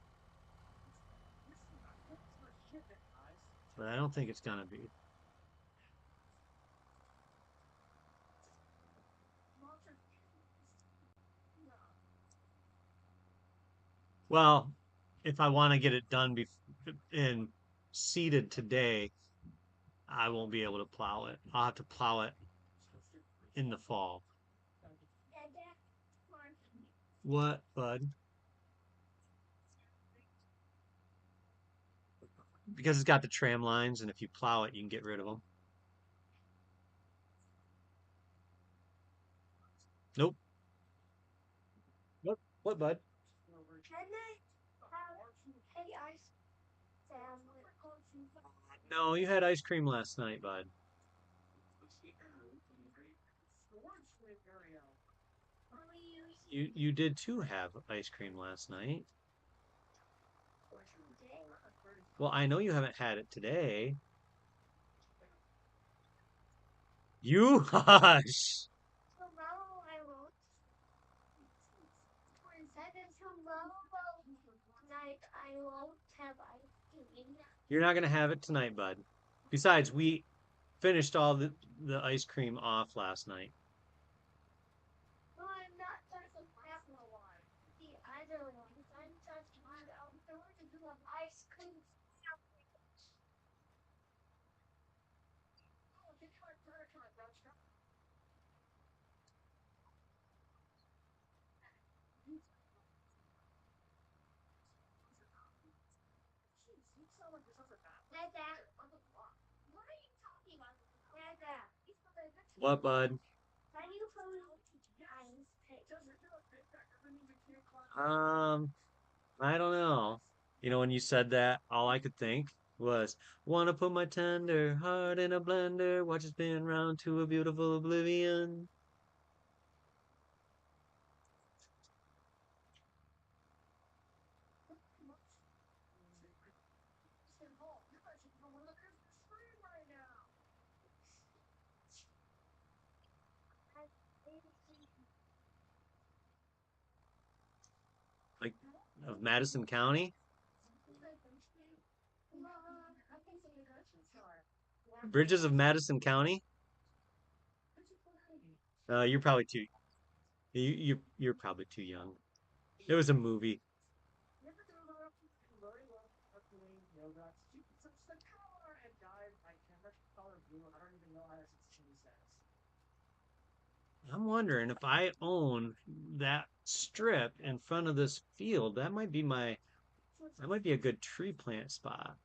but I don't think it's going to be. Well, if I want to get it done and seeded today, I won't be able to plow it. I'll have to plow it in the fall. What, bud? Because it's got the tram lines, and if you plow it, you can get rid of them. Nope. What, bud? Can I have a ice sandwich? No, you had ice cream last night, bud. You did too have ice cream last night. Well, I know you haven't had it today. You hush. Tomorrow I won't. Said that tomorrow night I won't have ice cream. You're not gonna have it tonight, bud. Besides, we finished all the ice cream off last night. No, I'm not touching that one. The other one. I'm touching the outdoors to have ice cream. Dada. What are you talking about? Dada. What, bud? Why do you put ice cream? Um, I don't know. You know, when you said that, all I could think was, wanna put my tender heart in a blender, watch it spin round to a beautiful oblivion. Like, of Madison County? Bridges of Madison County? You're probably too, you're probably too young. It was a movie. I'm wondering if I own that strip in front of this field, that might be a good tree plant spot.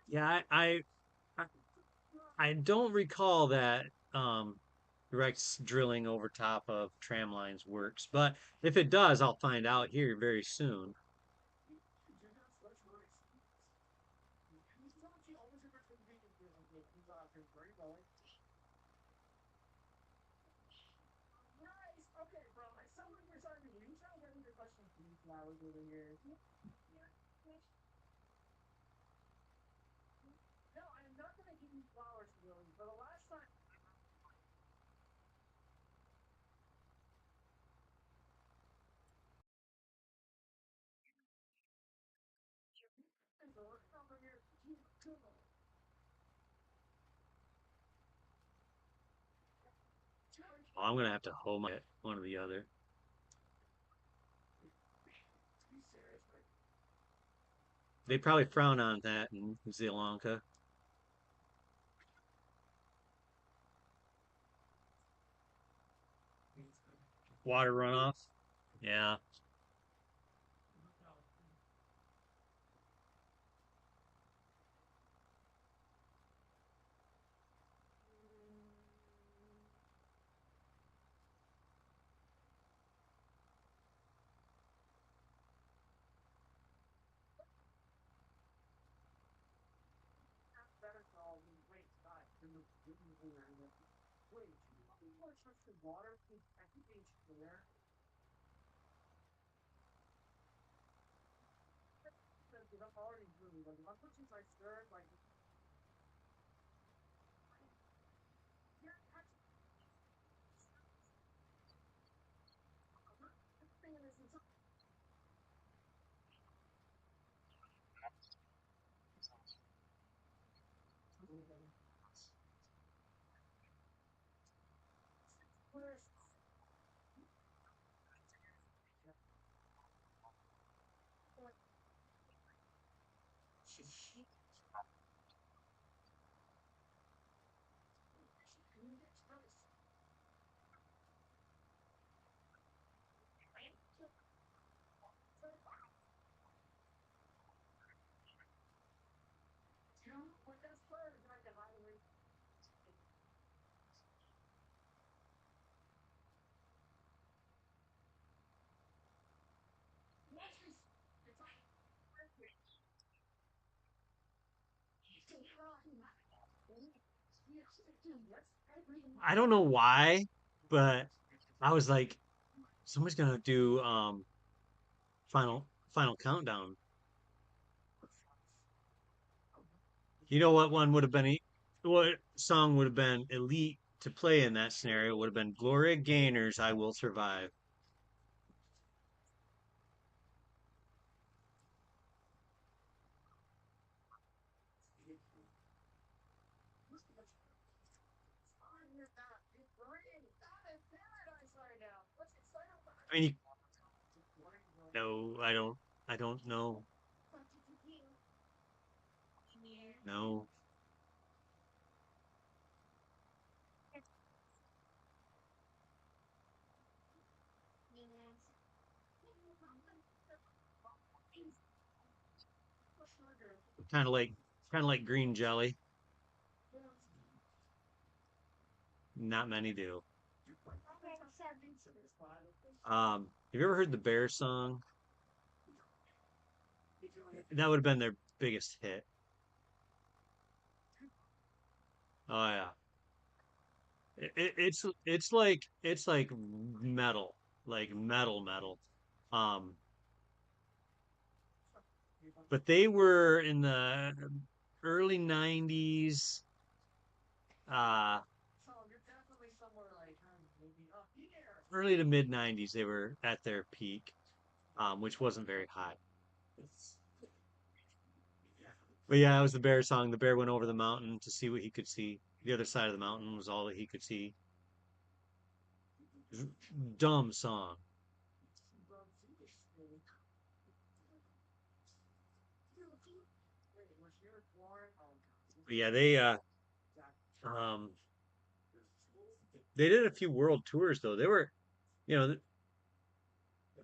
Yeah, I I don't recall that Rex drilling over top of tram lines works, but if it does, I'll find out here very soon. Oh, I'm gonna have to hoe my one or the other. They probably frown on that in Sri Lanka. Water runoff. Yeah. I don't know why, but I was like, somebody's gonna do final countdown. You know what one would have been? What song would have been elite to play in that scenario? Would have been Gloria Gaynor's "I Will Survive." I mean, no, I don't. I don't know. No. Kind of like green jelly. Not many do. Have you ever heard the Bear song? That would have been their biggest hit. Oh yeah. It's like metal, like metal. Um, but they were in the early '90s, uh, early to mid '90s. They were at their peak, which wasn't very high. But yeah, it was the bear song. The bear went over the mountain to see what he could see. The other side of the mountain was all that he could see. Dumb song. But yeah, um they did a few world tours though. They were, you know,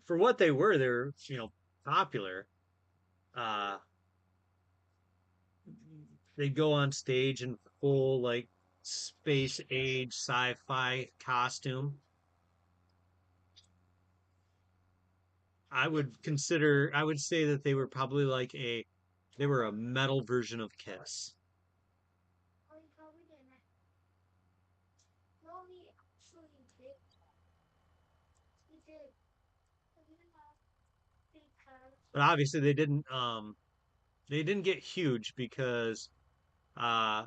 for what they were, popular. Uh they'd go on stage in full like space age sci-fi costume. I would say that they were probably they were a metal version of Kiss. But obviously they didn't get huge because uh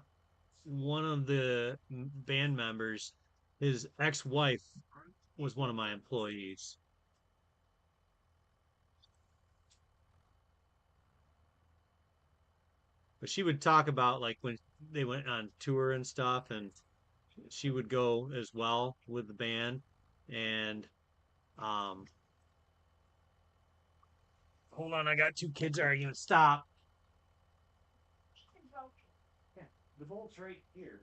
one of the band members, his ex-wife was one of my employees. But she would talk about like when they went on tour and stuff, and she would go as well with the band. And um, hold on, I got two kids arguing. Stop. Yeah, the bolt's right here.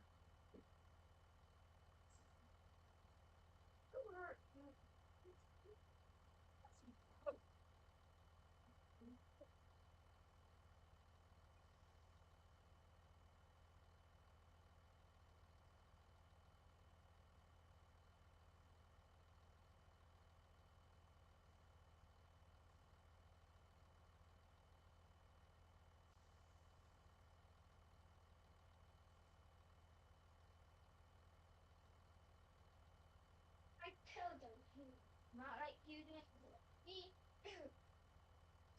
I killed him. Not like you did me. You did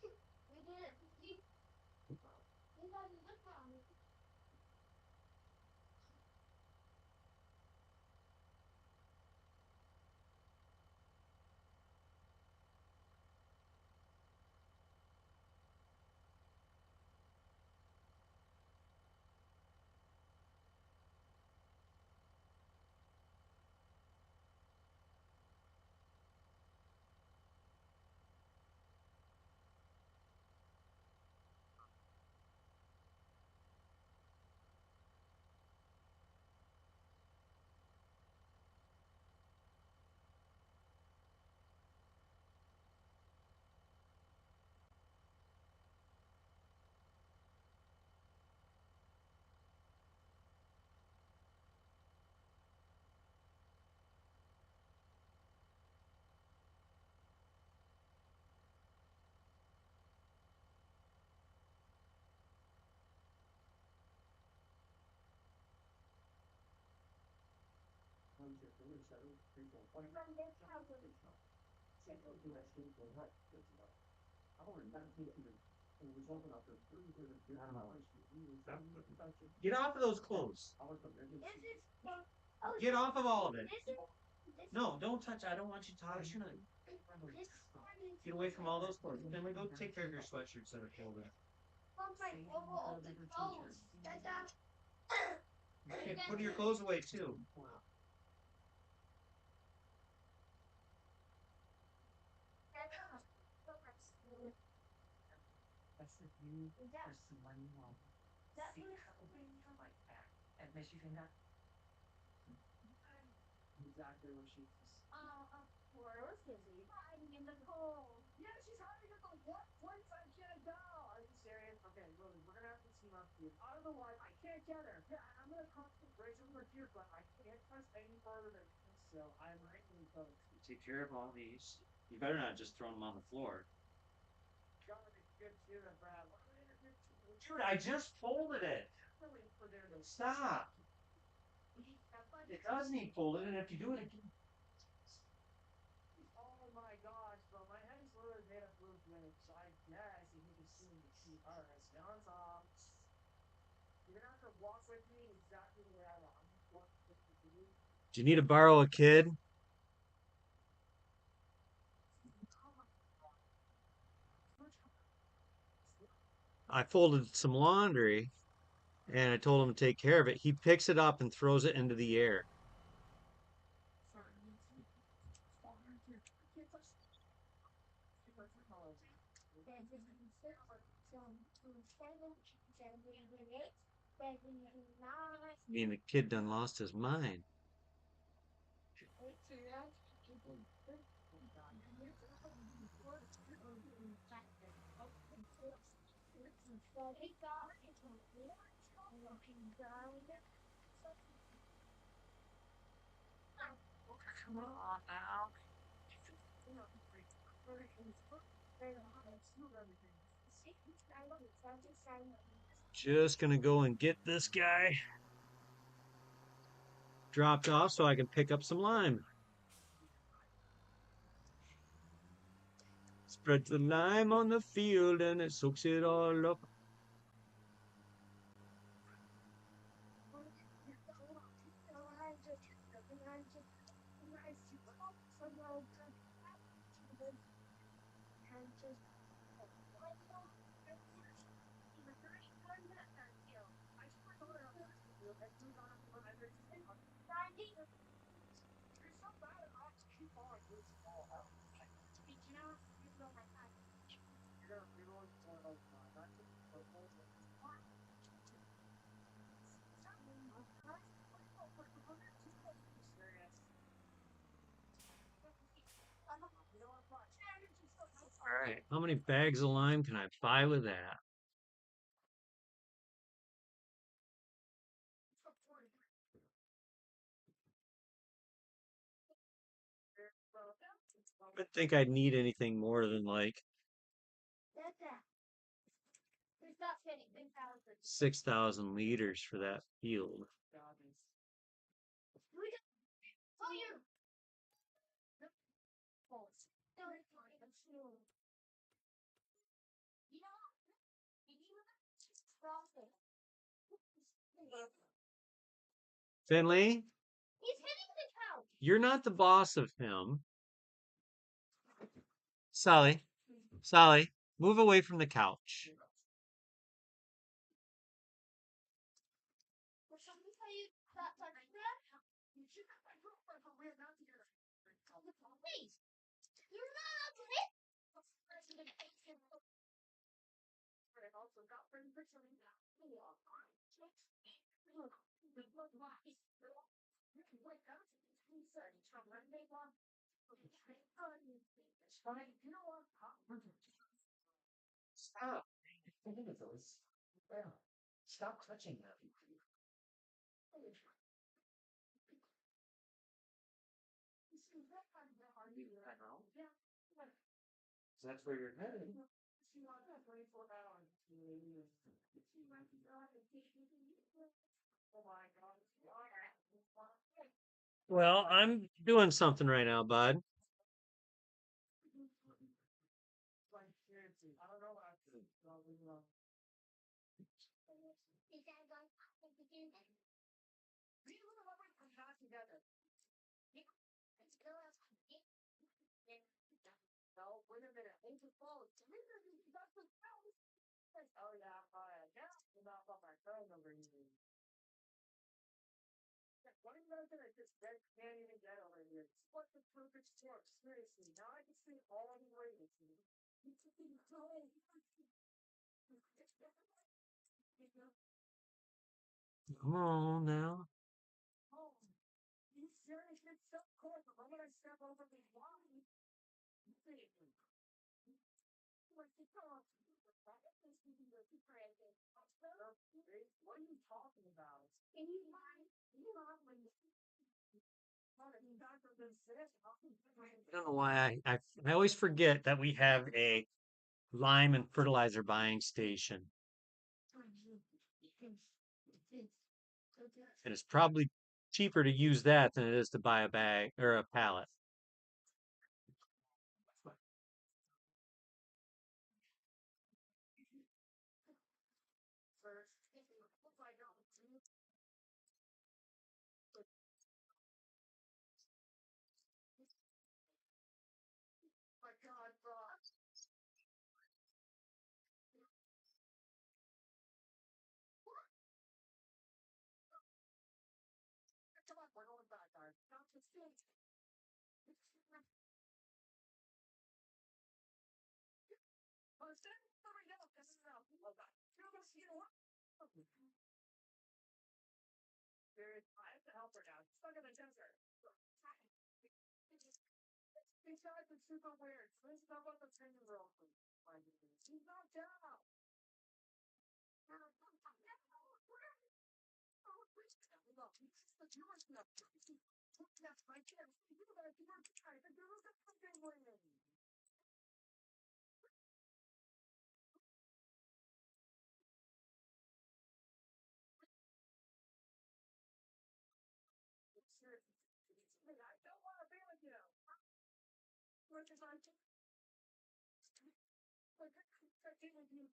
you guys look at me. Get off of those clothes. Get off of all of it. No, don't touch. I don't want you touching it. Get away from all those clothes. Then we go take care of your sweatshirts that are folded. Okay, put your clothes away too. In the cold. Yeah, she's hiding at the what place I can't go. Are you serious? Okay, Lily, we're gonna have to team up here. I don't know why I can't get her. Yeah, I'm gonna cross the bridge over here, but I can't press any further than this, so I'm right in the boat. Take care of all these. You better not just throw them on the floor. Gotta be good shooter, Brad. Dude, I just folded it. Stop. It does need folded, and if you do it again. Oh my gosh, bro. My head is literally made of blue flakes, so I guess you need to see me see. Alright, John's off. You're gonna have to walk with me exactly the way I want. Do you need to borrow a kid? I folded some laundry and I told him to take care of it. He picks it up and throws it into the air. I mean, the kid done lost his mind. Just gonna go and get this guy dropped off so I can pick up some lime. Spread the lime on the field and it soaks it all up. All right, how many bags of lime can I buy with that? I don't think I'd need anything more than like 6,000 liters for that field. Finley, you're not the boss of him. Sally, Sally, move away from the couch. Stop. Stop touching them. That's where you're headed. Well, I'm doing something right now, bud. Like, seriously, I don't know what I could. Is that going to begin? We would have already come back together. Let's go out. No, wait a minute. Hold the phone. That's the phone. Oh, yeah, fine. Now, I'm not on my phone number here. What are you guys gonna just can't even get over here? It's what the perfect storm. Seriously, now I can see all the ways. Come on now. Oh, you serious? It's so cool. The moment I step over the line, you see it. What's the call? What are you talking about? Can you mind? You know, when you I don't know why I always forget that we have a lime and fertilizer buying station, and it's probably cheaper to use that than it is to buy a bag or a pallet. My God, Brock. Come on, we're going back, guys. Not to see. Understand? Hurry up, this is out. Oh, God. You're gonna see what? Dude, I have to help her now. She's stuck in the desert. These guys are super weird. So this is not what the 10-year-old is. She's not down. That's my kid. You guys are trying to do the fucking way. I don't want to be with you. What is I do? Like, I can't with you.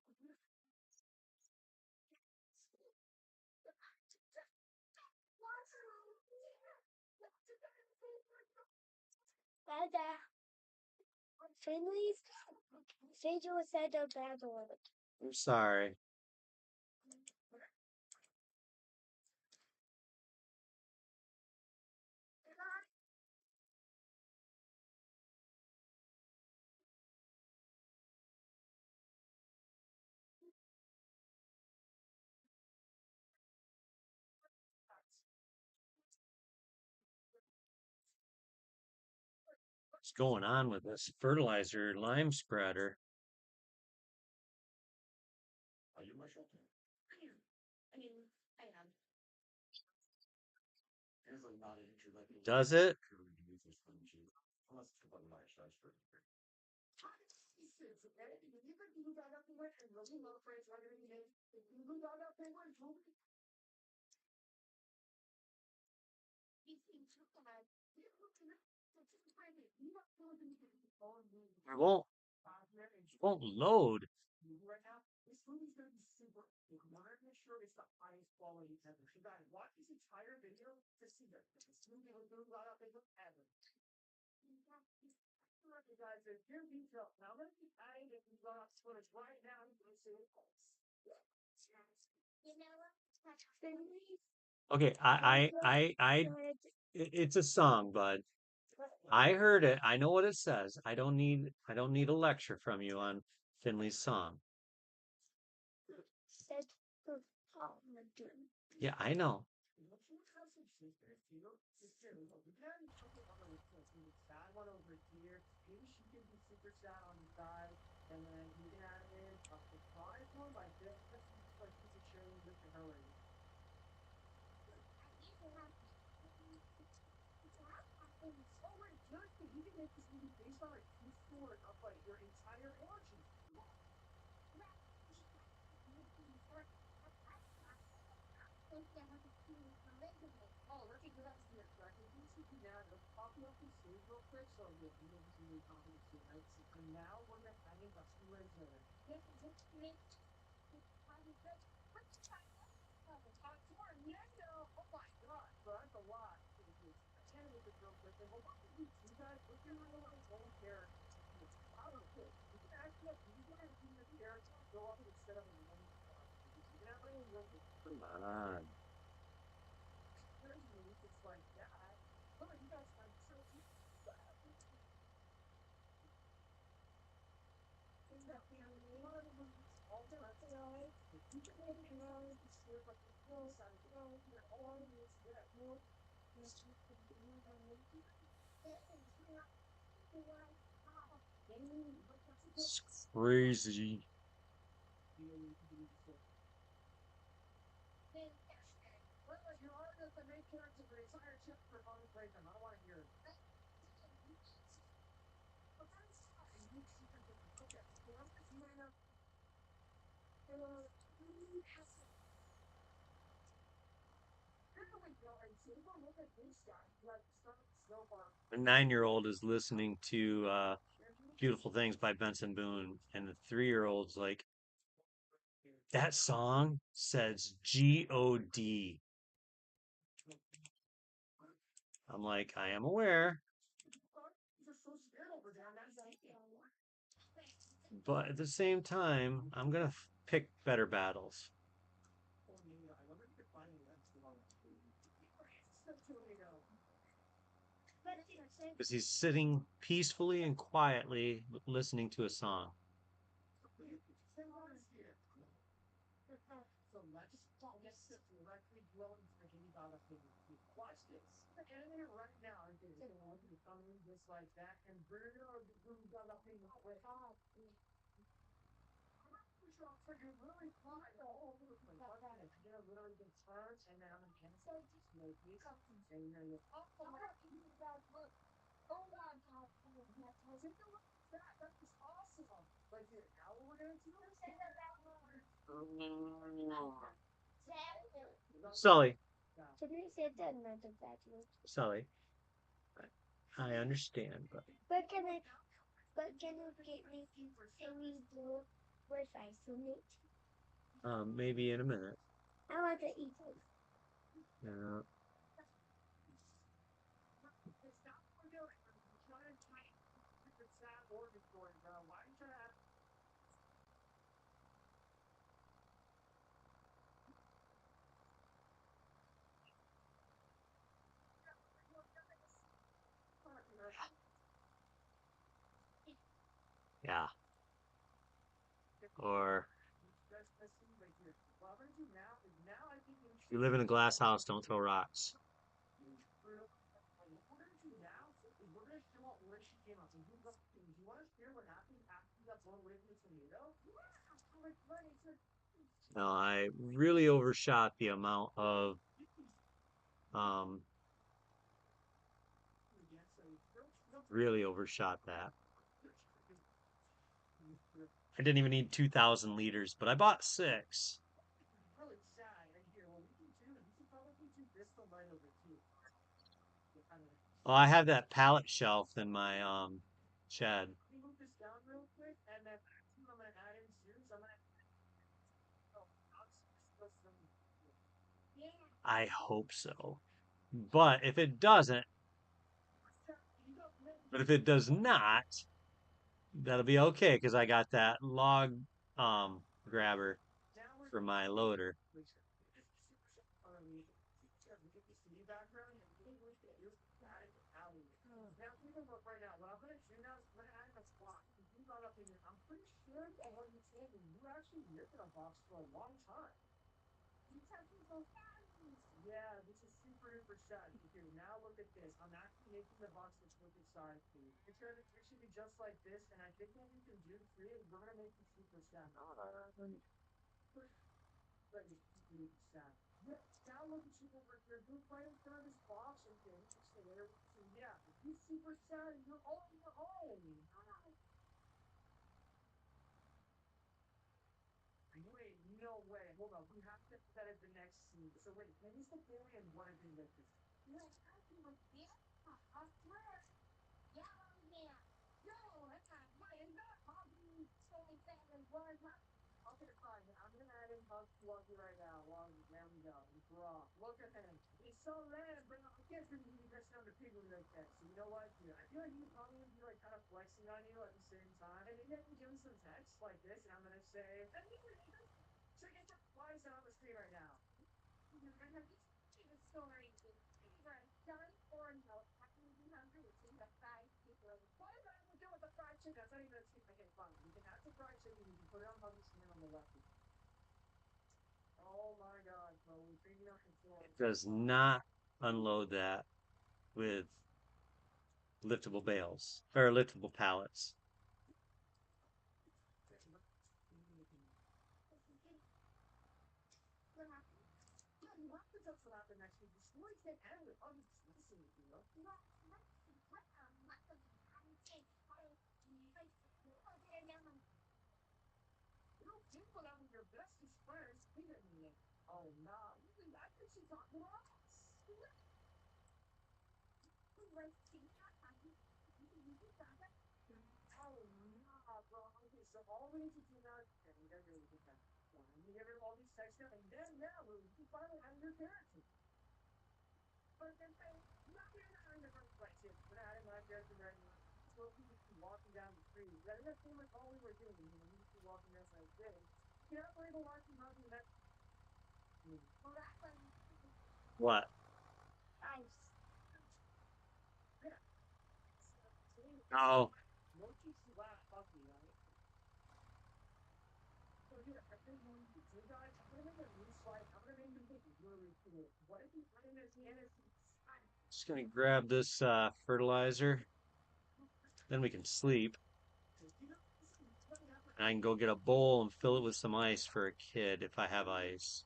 Dada. Finley's Sage said a bad word. I'm sorry. What's going on with this fertilizer lime spreader? Are you Marshall? I mean, I am. Here's a not an issue like Does it? unless it's about my size for you could do that up there and really love French right in if you do that up there and told me It won't load. right now, this movie's gonna be super. If you want to make sure it's the highest quality ever. You guys watch this entire video to see that this movie will do right up ever. You guys, there's your detail. Now I'm gonna keep adding it in the footage right now. You can see it. You know what? Finley Okay, it's a song, bud. I heard it. I know what it says. I don't need a lecture from you on Finley's song. said her comedy. Yeah, I know. Sad one over here. Maybe she can be super sad on the side, and then you can add in a surprise one like this. This is just like she's sharing with her. Oh wait, seriously, you can make this movie based on a true story of like your entire origin. Oh, let's do that here. Now, let's copy up the stage real quick so we can really copy the two notes. And now we're gonna add in the two words there. This is just me. What's the time? Top four, yeah, no. Oh my god, bro, that's a lot. Animate this real quick. And what did you do, guys? Look at your little old character. Wow, cool. You can actually have these guys in your character go up instead of a main star. You can have a little Come on. there's me, it's like that. Oh, you guys are so It's crazy. well, you are the main character for the entire chapter of Honest Breakup. I don't want to hear it. But that's fine. You secret different. Okay, so I'm just gonna there we go. And so we're gonna look at this guy. Like so far. A 9-year-old is listening to Beautiful Things by Benson Boone, and the 3-year-old's like, that song says God. I'm like, I am aware, You're so scared over there. That's but at the same time, I'm gonna pick better battles I wonder if you could find that. because he's sitting peacefully and quietly listening to a song. So let's directly drill into the game God of things. Watch this. The enemy right now is coming just like that, and we're gonna do God of things with God. So you really fly all over the place. Watch this. You're gonna literally get turned, and then I'm gonna cancel it. Just make it. And you're gonna get. Oh my god. Oh my god. Take a look at that. That is awesome. Like here, now what we're gonna do? Say the bad word. Sully, Can you say that another bad word? Sully, I understand, but But can I? But can you get me any blue with ice in it? maybe in a minute. I want to eat it. Uh, It's not what we're doing. We're trying to find the sad origin story, bro. Why are you trying to have yeah. Or what I'm gonna do now is now I think if you live in a glass house, don't throw rocks. what we're gonna do now is we're gonna show out where she came up. And you want to hear what happened after you got blown away from the tornado? No, I really overshot the amount of um really overshot that. I didn't even need 2,000 liters, but I bought 6. Really sad. And here, what we can do is we can probably do this the light over too. Oh, I have that pallet shelf in my shed. Let me move this down real quick, and then I'm gonna add in too. So I'm gonna. Oh, Yeah. I hope so. But if it doesn't, but if it does not, that'll be okay because I got that log grabber for my loader. background and really get your static out of it. Now, even look right now, what I'm going to do now is I'm going to add a spot. You got up in here. I'm pretty sure that what you're saying is you actually lived in a box for a long time. Yeah, this is super duper sad. Okay, now look at this. I'm actually making the box that's wicked side for you. It's gonna it should be just like this, and I think what we can do for you is we're gonna make it super sad. But it's super duper sad. Yeah, now look at you over here. You're right in front of this box and things. So there, so yeah, you're super sad and you're all on your own. Wait, no way. Hold on. We have to set it the next scene. So wait, maybe it's the boy and one of you like this. I swear. Yeah, yeah. Yo, that's not right. Is that Huggy? Only family one, huh? Okay, fine. I'm gonna add in Hug to Lucky right now. Well, there we go. He's raw. Look at him. He's so mad, bro. I can't believe he dressed down the piglet like that. So you know what, dude? I feel like he's probably gonna be like kind of flexing on you at the same time. And then you can give him some text like this, and I'm gonna say, and you check it. Why is that on the screen right now? You're gonna be the story. Either done or no. After you be hungry, it's in the fried chicken. What does that have to do with the fried chicken? That's not even a chicken. Okay, fine. You can have the fried chicken. You can put it on Huggy's hand on the left. Oh my God, bro. We're figuring out control. It does not unload that with liftable bales or liftable pallets. What happened? Yeah, you have to just what happened next week. The stories get end with Huggy's missing, you know? What? What? What the? I'm saying, oh, okay, never mind. You don't think when I'm with your bestest friends, beating me. Oh, nah. I think she's talking to us. Who was singing that song? You got that? Oh, nah, bro. Okay, so all we need to do now is we gotta do is that. We get rid of all these texts now, and then now we can finally have your character. But then, not in the first place. Yes, we're not in my character right now. So we just be walking down the street. That seemed like all we were doing. You know, we just be walking down like this. You're not able to watch the movie that. Well, that one. What? Ice. Oh, Mochi's the last puppy, right? So here, I think one of you guys, I'm gonna make a new slide. I'm gonna make this really cool. What if you put in this innocent? just gonna grab this fertilizer. Then we can sleep. And I can go get a bowl and fill it with some ice for a kid if I have ice.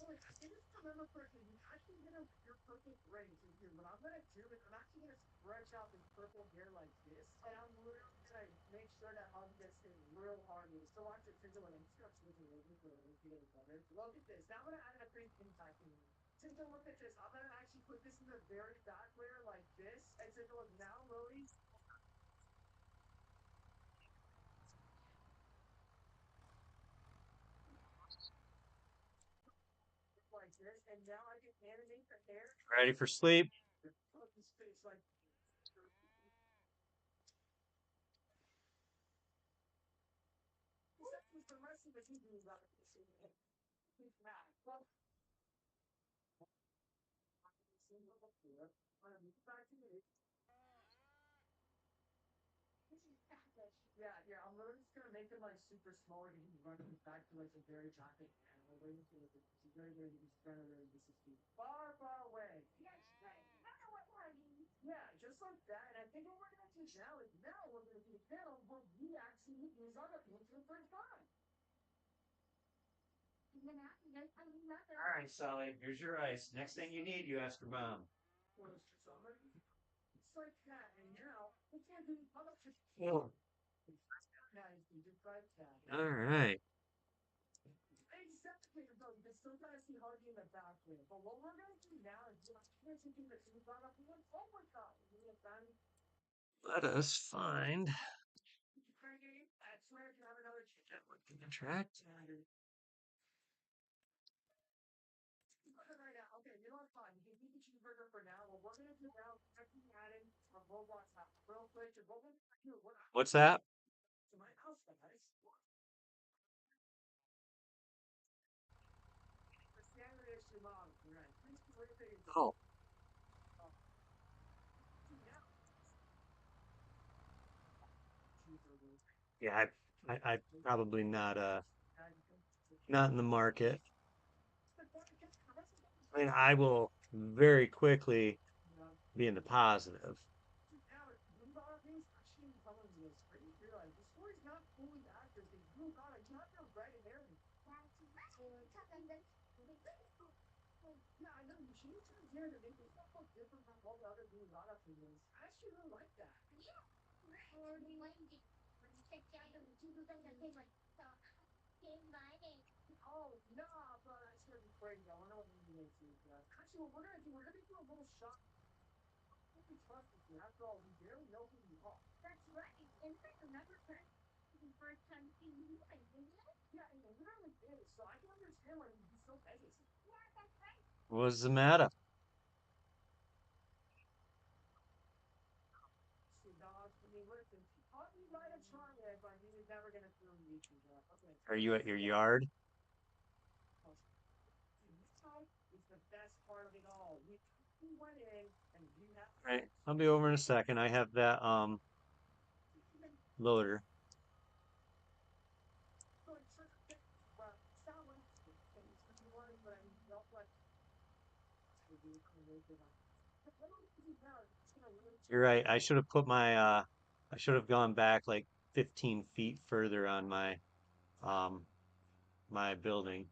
I just remember correctly, you actually get your perfect range in here. What I'm gonna do is I'm actually gonna stretch out this purple hair like this, and I'm literally gonna make sure that Hug gets hit real hard. So watch it, Tinker, when I'm just looking at it, better. Look at this. Now I'm gonna add a pretty pin type in here. Tinker, look at this. I'm gonna actually put this in the very back layer like this, and Tinker, look now, Lily. Like this, and now I can animate the hair. Ready for sleep? Hug's face like. The rest of the TV about this. He's mad. Well, yeah, yeah. I'm literally just gonna make him like super small and he's running back to like a very chocolate animal. Waiting for it. He's very, very disappear. Far, far away. Yes, right. I know what one means. Yeah, just like that. And I think what we're gonna do now is we're gonna do a panel where we actually use other people for the first time. And then after that, I mean, nothing. All right, Sally, here's your ice. Next thing you need, you ask your mom. What is for somebody? It's like that, and now we can't do other shit. Oh. Guys, we just like that. All right. Exactly, though. You can still kind of see Hardy in the back there. But what we're gonna do now is we're going to do this. We've got a one overtime. Let us find. I swear if you have another chicken. Contract. Right now, okay, you know what's fine. You can keep the cheeseburger for now. What we're gonna do now is actually add in a robot top real quick. And what we're gonna do, What's that? to my house, guys. The standard issue model, right? Oh. Yeah, I probably not in the market. I mean, I will very quickly be in the positive. The story's not fully accurate. You got it. You have your red hair. Yeah, I know. You changed your hair to make yourself look different from all the other Bugatti figures. I actually really like that. Yeah. Or we might get when you check out the two things that they like say my name. Oh, nah, bro, that's gonna be crazy. I wonder what movie makes you. Actually, what we're gonna do, we're gonna do a little shot. We trust you. After all, we barely know who you are. That's right. And I remember first the first time seeing you, didn't it? Yeah, and it literally is. So I can understand why you'd be so hesitant. Yeah, that's right. What's the matter? See, dog, I mean, listen, you might have tried it, but he was never gonna throw you to that. Okay. Are you at your yard? It's the best part of it all. We went in and you have Right. I'll be over in a second. I have that loader. You're right. I should have put my I should have gone back like 15 feet further on my um my building.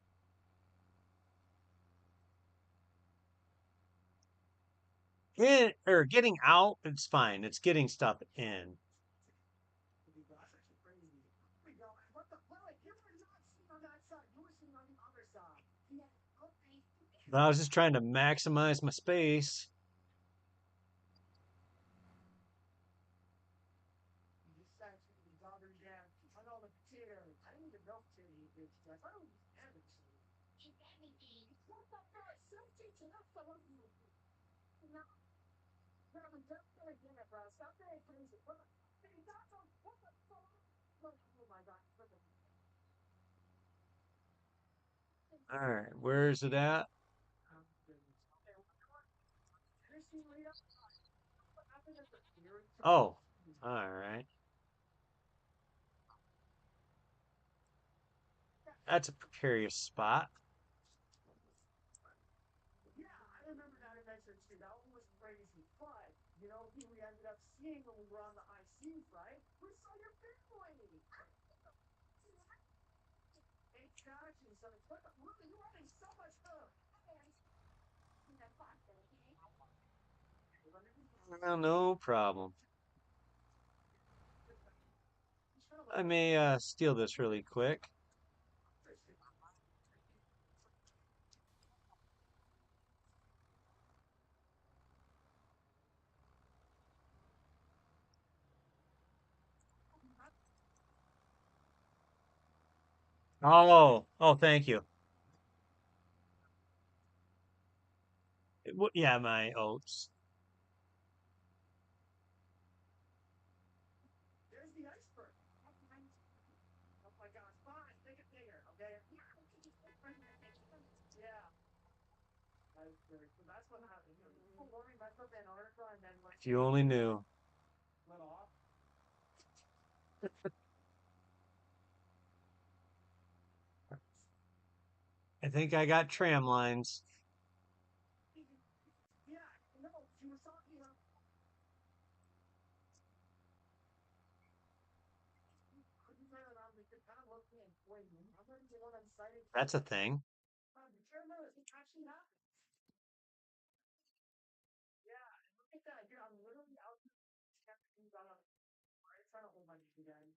In or getting out, it's fine. It's getting stuff in. What the hell? You were not sitting on that side. You were sitting on the other side. Yeah. Okay. But I was just trying to maximize my space. You just sat to the daughter down on all the potatoes. I didn't even know potato is. I thought it was cabbage. It's everything. What the fuck? Some teacher, that's so ugly. No. No, I'm just gonna get it, bro. Stop being crazy. What the? Hey, that's what the fuck? Look, oh my god. Look at All right, where's it at? Oh, all right. That's a precarious spot. yeah, I remember that adventure too. That one was crazy. But, you know who we ended up seeing when we were on the high seas, right? We saw your family. Exactly. So it's what the look, you're having so much fun. Well, no problem. I may steal this really quick. Oh, thank you. Yeah, my oats. There's the iceberg. Oh my gosh, fine, take it bigger, okay? Yeah. Iceberg. So that's what happened. You know, people warning about stuff Antarctica and then like If you only knew. let off. I think I got tram lines. Yeah, no, she was talking about That's a thing. actually happened. Yeah, and look at that. Here, I'm literally out here trying to hold my together.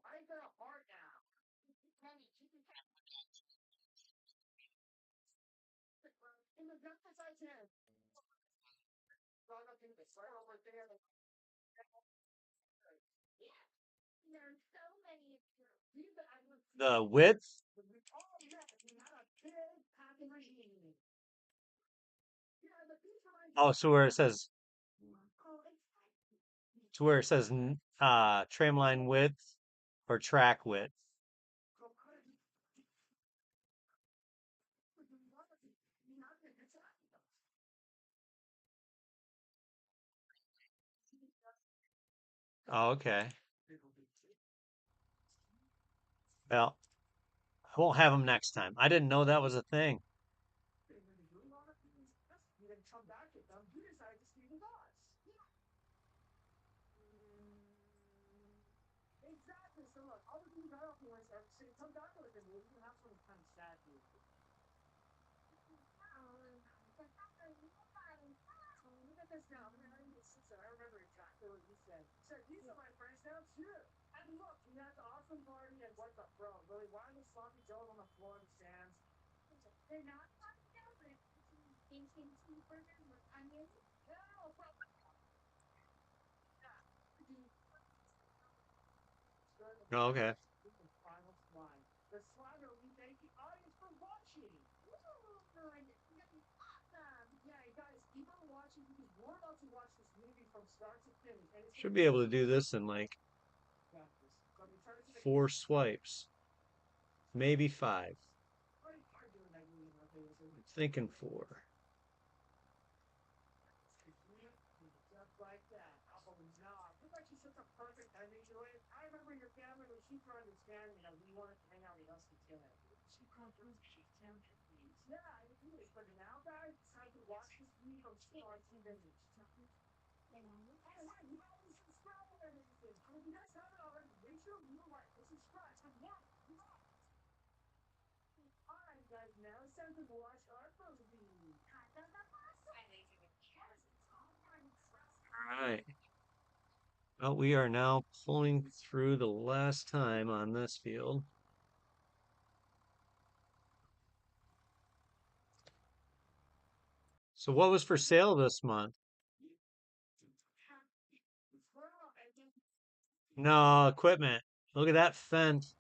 I got a heart now. In the depth as I can. So I'm gonna take this right over there. There's so many of you. The width? Oh, yeah, we had a big packing regime. Yeah, the beach reminds Oh, so where it says to where it says tram line width or track width. Oh, okay. Well, I won't have them next time. I didn't know that was a thing. You didn't come back with them. You decided to stay with us. Exactly. So look, all the things I don't want to say, come back with them. We're gonna have some kind of sad news. Look at this now. I'm gonna your sister. I remember exactly what you said. You said these are my friends now too. And look, we have to offer Welcome party and what the bro? Really? Why are the sloppy joes on the floor and stands? They're not talking about it. Instant cheeseburger with onions. No, bro. Oh, okay. Final slide. The slide will be thank the audience for watching. Awesome. Yeah, guys, keep on watching because we're about to watch this movie from start to finish. And it's Should be able to do this in like so we turn to the 4 swipes, maybe 5. I'm thinking 4. Just like that. Oh no. Look like she's such a perfect ending to it. I remember your family when she could understand, we wanted to hang out with us together. She called us yeah, I agree. But now, guys, it's time to watch this movie from start to finish. And you always subscribe and everything. I mean, if you guys haven't already, make sure you like and subscribe. Alright, guys, now it's time to watch our movie. All right. Well, we are now pulling through the last time on this field. So what was for sale this month? No, equipment. Look at that fence.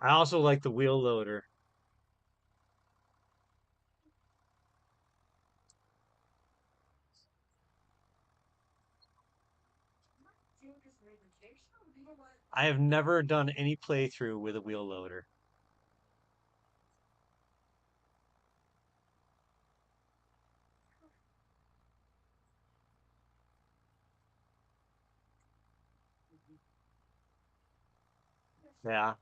I also like the wheel loader. I have never done any playthrough with a wheel loader. Yeah.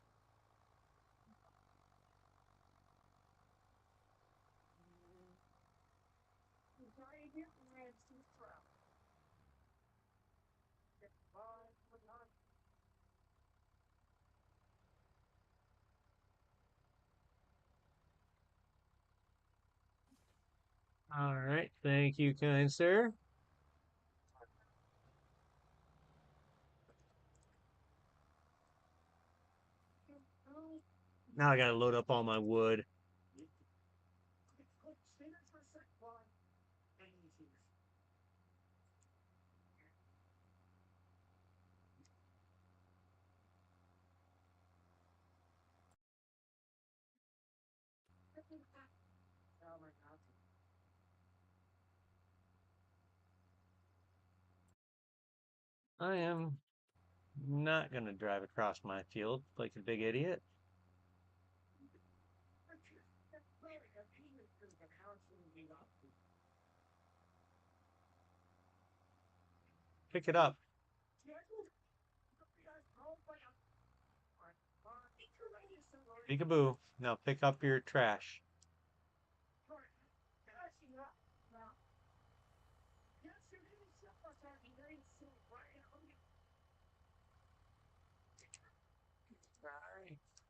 All right. Thank you, kind sir. Now I got to load up all my wood. I am not going to drive across my field like a big idiot. Pick it up. Peekaboo. Now pick up your trash.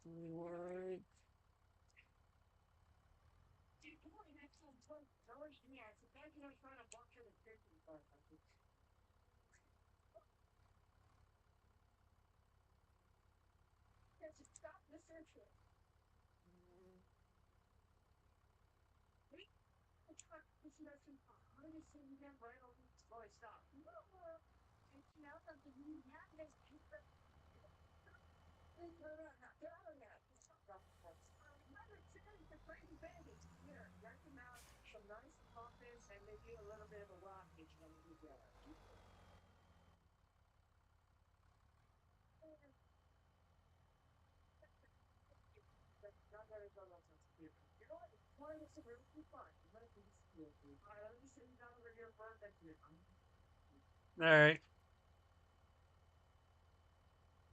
Alright. Some nice muffins and maybe a little bit of a rock each one together. You know what? One of this is really fun. I'm gonna do this here. Alright, let me sit you down over here for a bit. All right.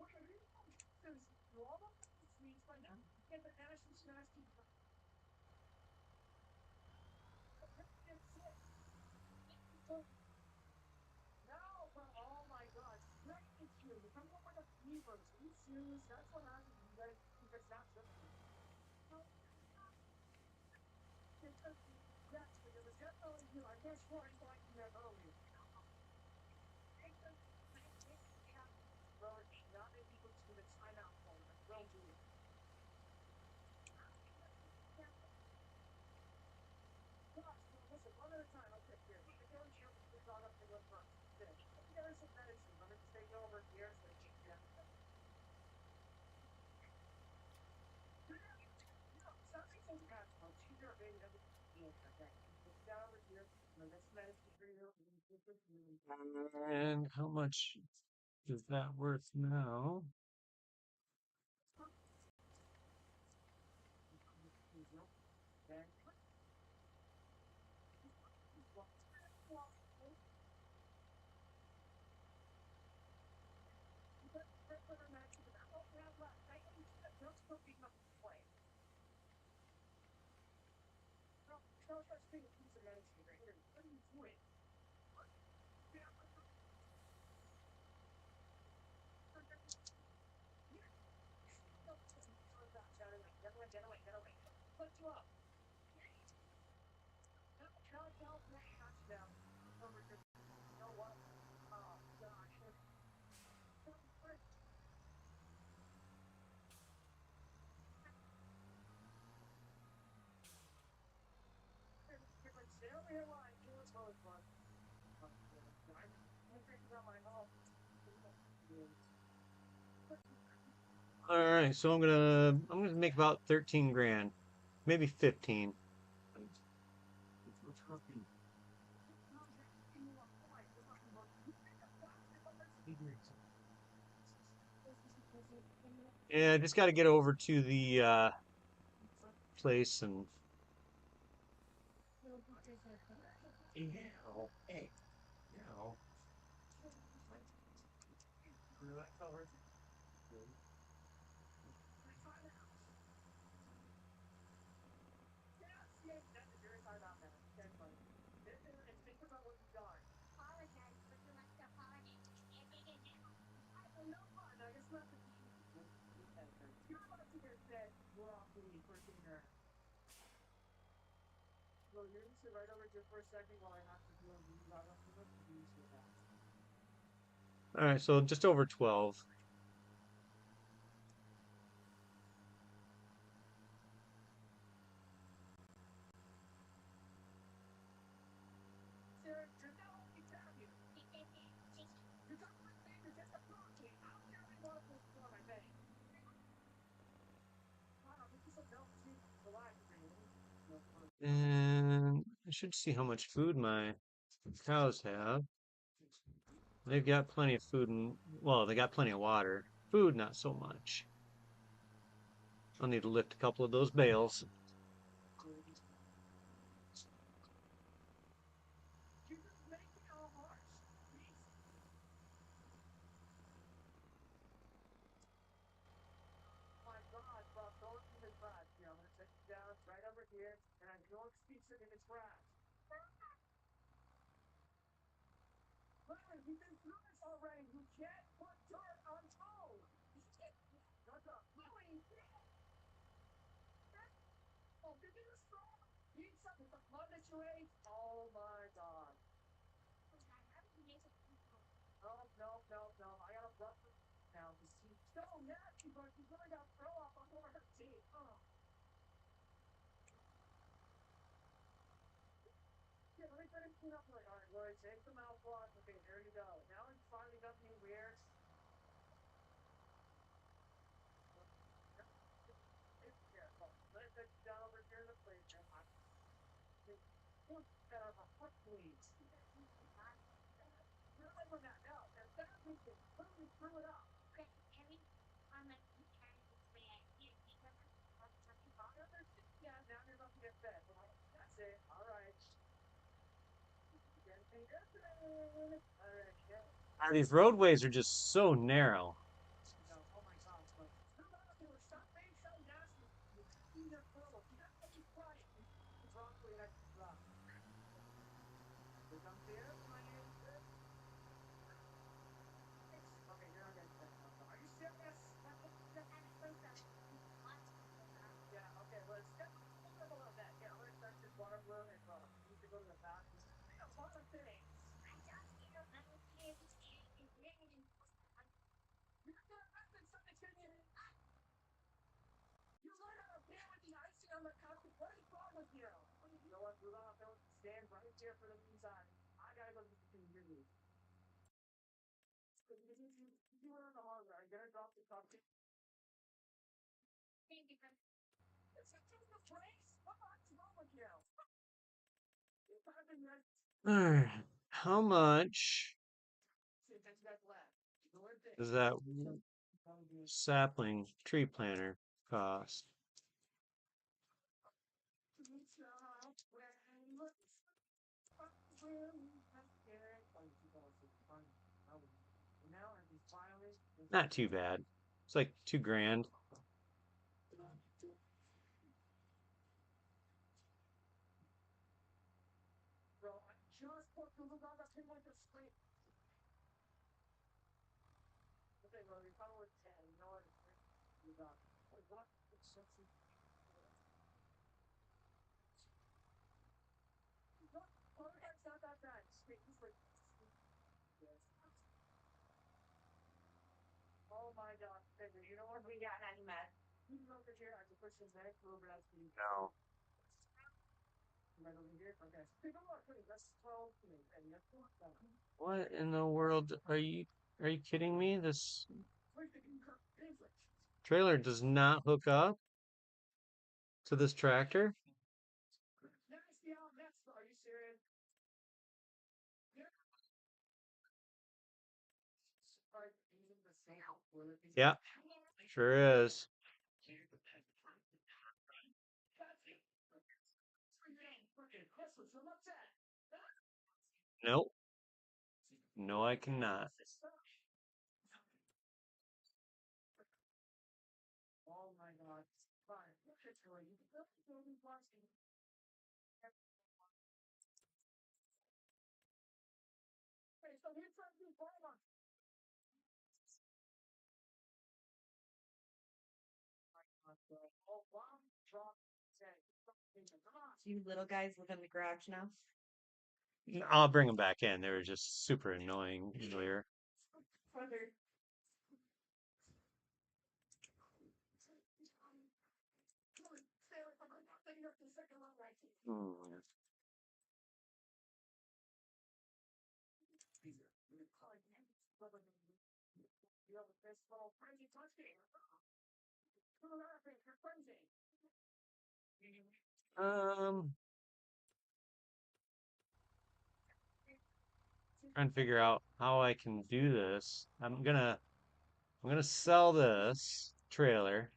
Okay, there's normal sweets, but now get the national snacks. No, but oh my gosh, look at you. You're coming up with a fever. Eat shoes. That's what happens. You guys not just Yes, because it's definitely you. I guess what I thought you meant earlier. Well, not many people do the timeout phone. I will do it. Gosh, well, listen, one at a time. Okay, here. Let me go and share the dog up the left first. There. There's some medicine. Let me just take you over here so that you can get it. No, something so bad. Well, she's your baby. Doesn't feel okay. Let's get over here. This medicine for you. And how much is that worth now? No such thing as piece of medicine right here. What are you doing? Get away, get away. Put you up. No, touch them. Over here. You know what? Oh, gosh. Stay over here while I do it both one. I'm thinking about my home. All right, so I'm gonna make about 13 grand, maybe 15. Yeah, I just got to get over to the place and. Yes, that's a very hard on that. That's funny. And think about what you've done. Apologize. Would you like to apologize for standing in now? No fun. I guess not the you're about to get fed broccoli for dinner. Well, you're gonna sit right over here for a second while I knock the door and leave out of the room. You see that. All right, so just over 12. Sarah, you're not only down here. You got my name, you're just a broccoli. I'll carry one of those for my bank. Wow, this is a no too. Relax, baby. And I should see how much food my cows have. They've got plenty of food and, well, they got plenty of water. Food, not so much. I'll need to lift a couple of those bales. You just make me all harsh. Please. My God, Bob, don't even bad. You know, I'm gonna take you down right over here, and I don't speak it in its grass. Larry, we've been through this already. You can't put dirt on toes. Shut up. Louie! Oh, did you stop? Eat something with the blood that you ate? Oh my God. No. I gotta brush it now. The teeth so nasty, but she's really got throw up all over her teeth. Oh. Yeah, let me try to clean up. Like, all right, Lloyd, take the mouthwash. Okay, there you go. Now it's finally got me weird. Yeah, well, let it take you down over here in the plate. That are hot please. Remember that now. If that we can totally screw it up. Okay, Harry, on the carry this way. Here, take them. Yeah, now you're about to get fed. That's it. All right. All right, yeah. These roadways are just so narrow. No, oh my God. But stop being so nasty. You're eating their clothes. You have to be quiet. The broccoli and I can drop. Here comes the airplane. Okay, you're not getting fed. No. Are you serious? Yeah, okay, let's get water below that. Yeah, I'm gonna start this water You got nothing, something in it. You learn how to play with the icing on the cupcake. What is wrong with you? You know what? Move on. Don't stand right here for the meantime. I gotta go to the community. You were in the hardware. I'm gonna drop the cupcake. Thank you for It's a different place. What's wrong with you? You're having that. Alright. How much See, that's left. The word thing. does that sapling tree planter cost? Not too bad. It's like $2,000. Bro, I just put the look on the pin like a screen. Okay, well, we probably 10. You know what? You got what? It's sexy. Oh, that's not that bad. Straight, he's like, yes. Oh my god, baby, you know what? Have we gotten any meth? You know the chair, I can push his neck over that speed. No. Right over here? Okay. Take a look, please. That's 12 to me. And that's What in the world are you kidding me? This trailer does not hook up to this tractor? Nasty out, next. Are you serious? Are using the same word? Yeah, sure is. Nope. No, I cannot. Oh my god. Fine. Okay, so here's something for us. Oh, wow. Drop. Come on. You little guys live in the garage now? I'll bring them back in. They were just super annoying earlier. Brother. Hmm. Um, trying to figure out how I can do this. I'm gonna sell this trailer.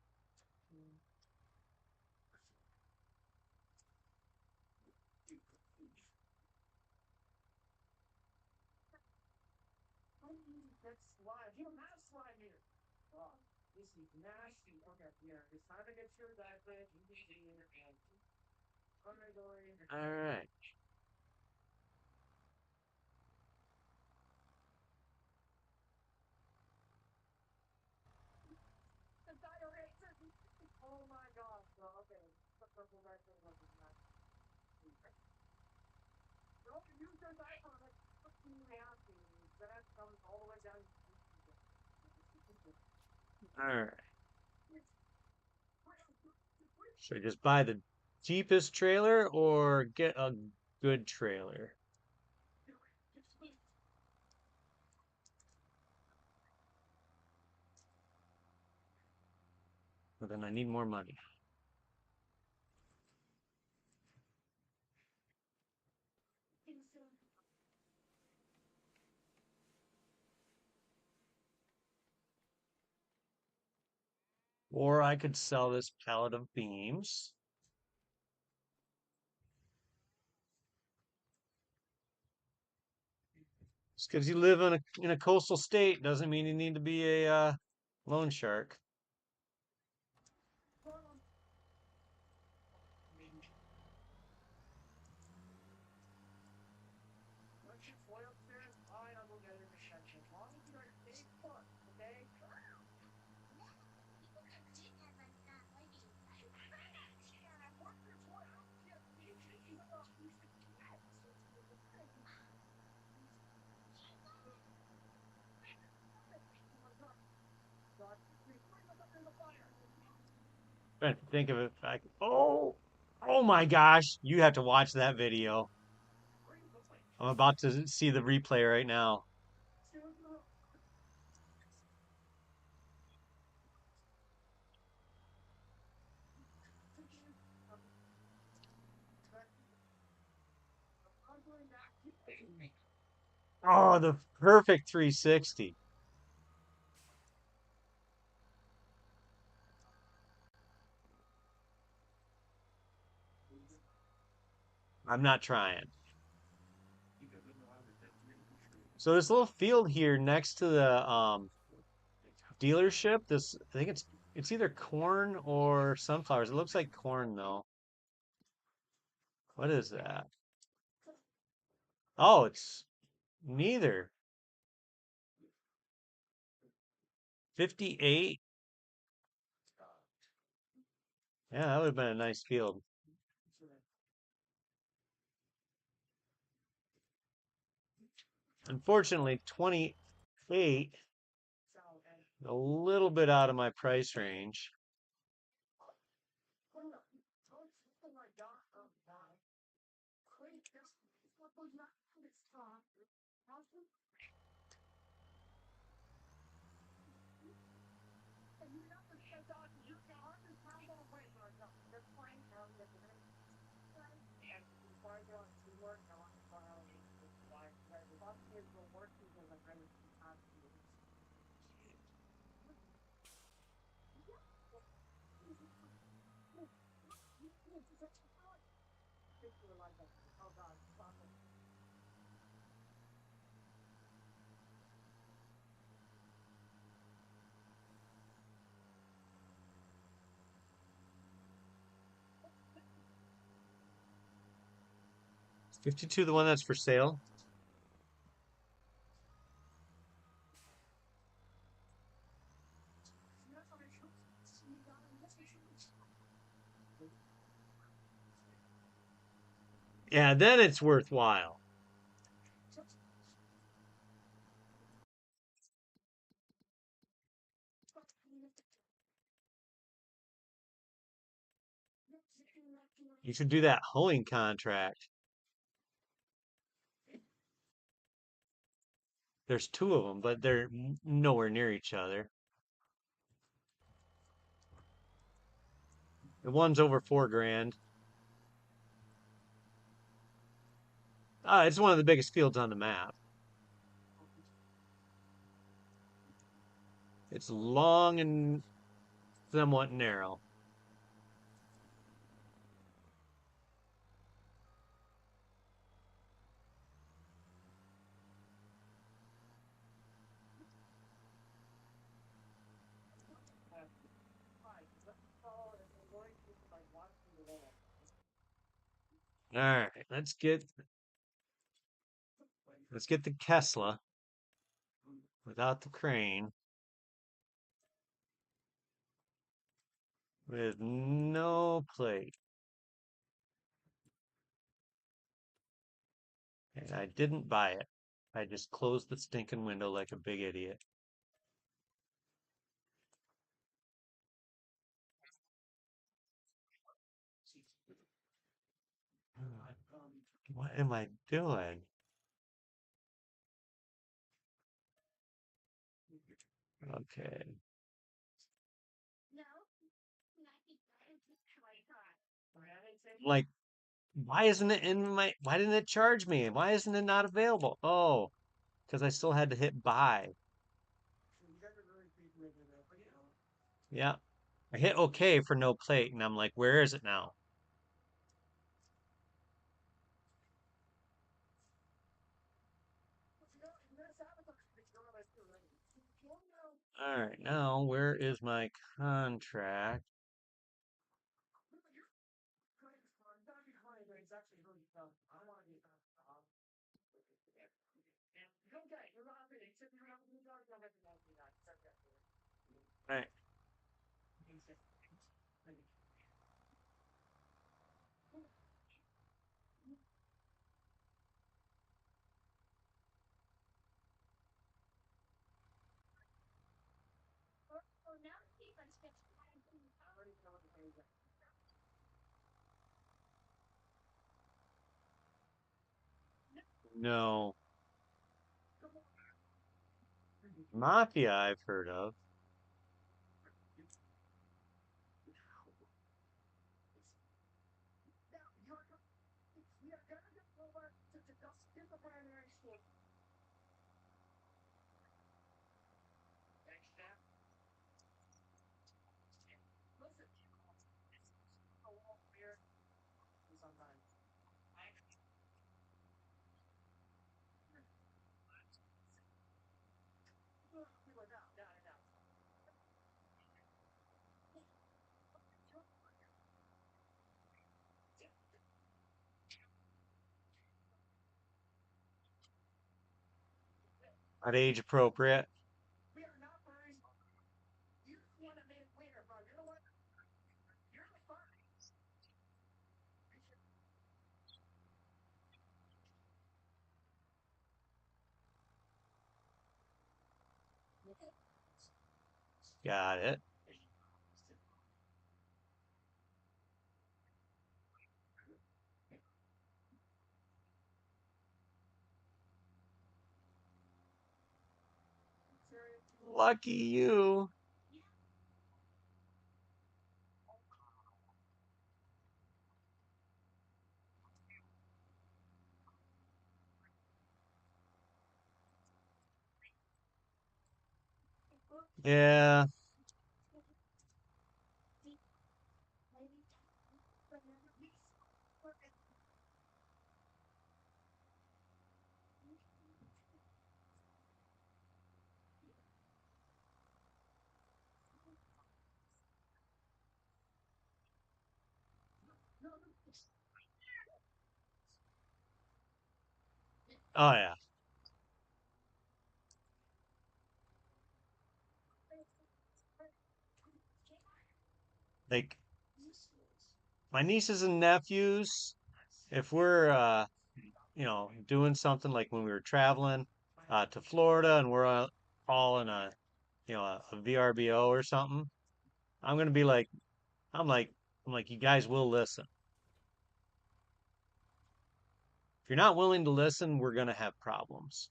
That's slime. You don't have slime here. Oh, this is nasty. Okay, yeah. It's time to get your diaphragm. You need to in your hand. All right. The diarrhea. Oh my god. So, okay. The purple diaphragm was not. Don't use your diaphragm. It's fucking nasty. That comes all the way down. All right. Should I just buy the cheapest trailer or get a good trailer? Well, then I need more money. Or I could sell this pallet of beams. Just because you live in a coastal state doesn't mean you need to be a loan shark. Once you fly upstairs, I will get it in a second. As long as you are stay put, okay? Trying to think of it. If I could, oh my gosh! You have to watch that video. I'm about to see the replay right now. Oh, the perfect 360. I'm not trying. So this little field here next to the dealership, this I think it's either corn or sunflowers. It looks like corn though. What is that? Oh, it's neither. 58. Yeah, that would have been a nice field. Unfortunately, 28, a little bit out of my price range. Is 52 the one that's for sale? Yeah, then it's worthwhile. You should do that hoeing contract. There's two of them, but they're nowhere near each other. The one's over 4 grand. It's one of the biggest fields on the map. It's long and somewhat narrow. All right, let's get the Tesla without the crane with no plate. And I didn't buy it. I just closed the stinking window like a big idiot. What am I doing? Okay. Like, why isn't it in my, why didn't it charge me? Why isn't it not available? Oh, because I still had to hit buy. Yeah. I hit OK for no plate, and I'm like, where is it now? All right, now where is my contract? All right. No. Mafia I've heard of. Now, we are gonna go over to get the primary school. Thanks, Jeff. Listen, a little weird sometimes. I people no, no, no, no. At age appropriate. We are not worried. You want to make winner, bro. You're the one. You're the first. Got it. Lucky you. Yeah. Oh yeah. Like my nieces and nephews, if we're doing something like when we were traveling to Florida and we're all in a VRBO or something, I'm gonna be like, I'm like, I'm like, you guys will listen. If you're not willing to listen, we're gonna have problems.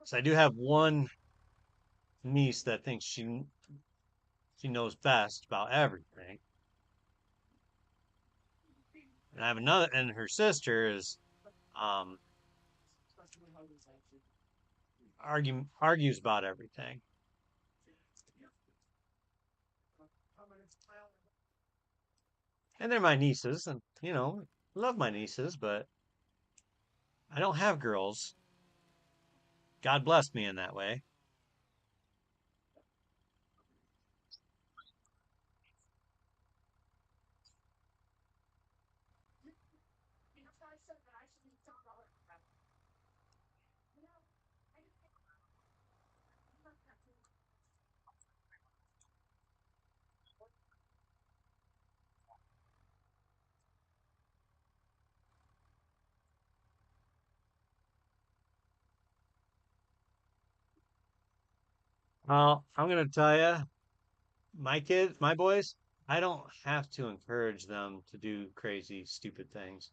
So I do have one niece that thinks she knows best about everything, and I have another, and her sister is um argues about everything. And they're my nieces, and love my nieces, but I don't have girls. God blessed me in that way. You know, I said that I should be talking about it. You know, I just think Well, I'm gonna tell you, my kids, my boys, I don't have to encourage them to do crazy, stupid things.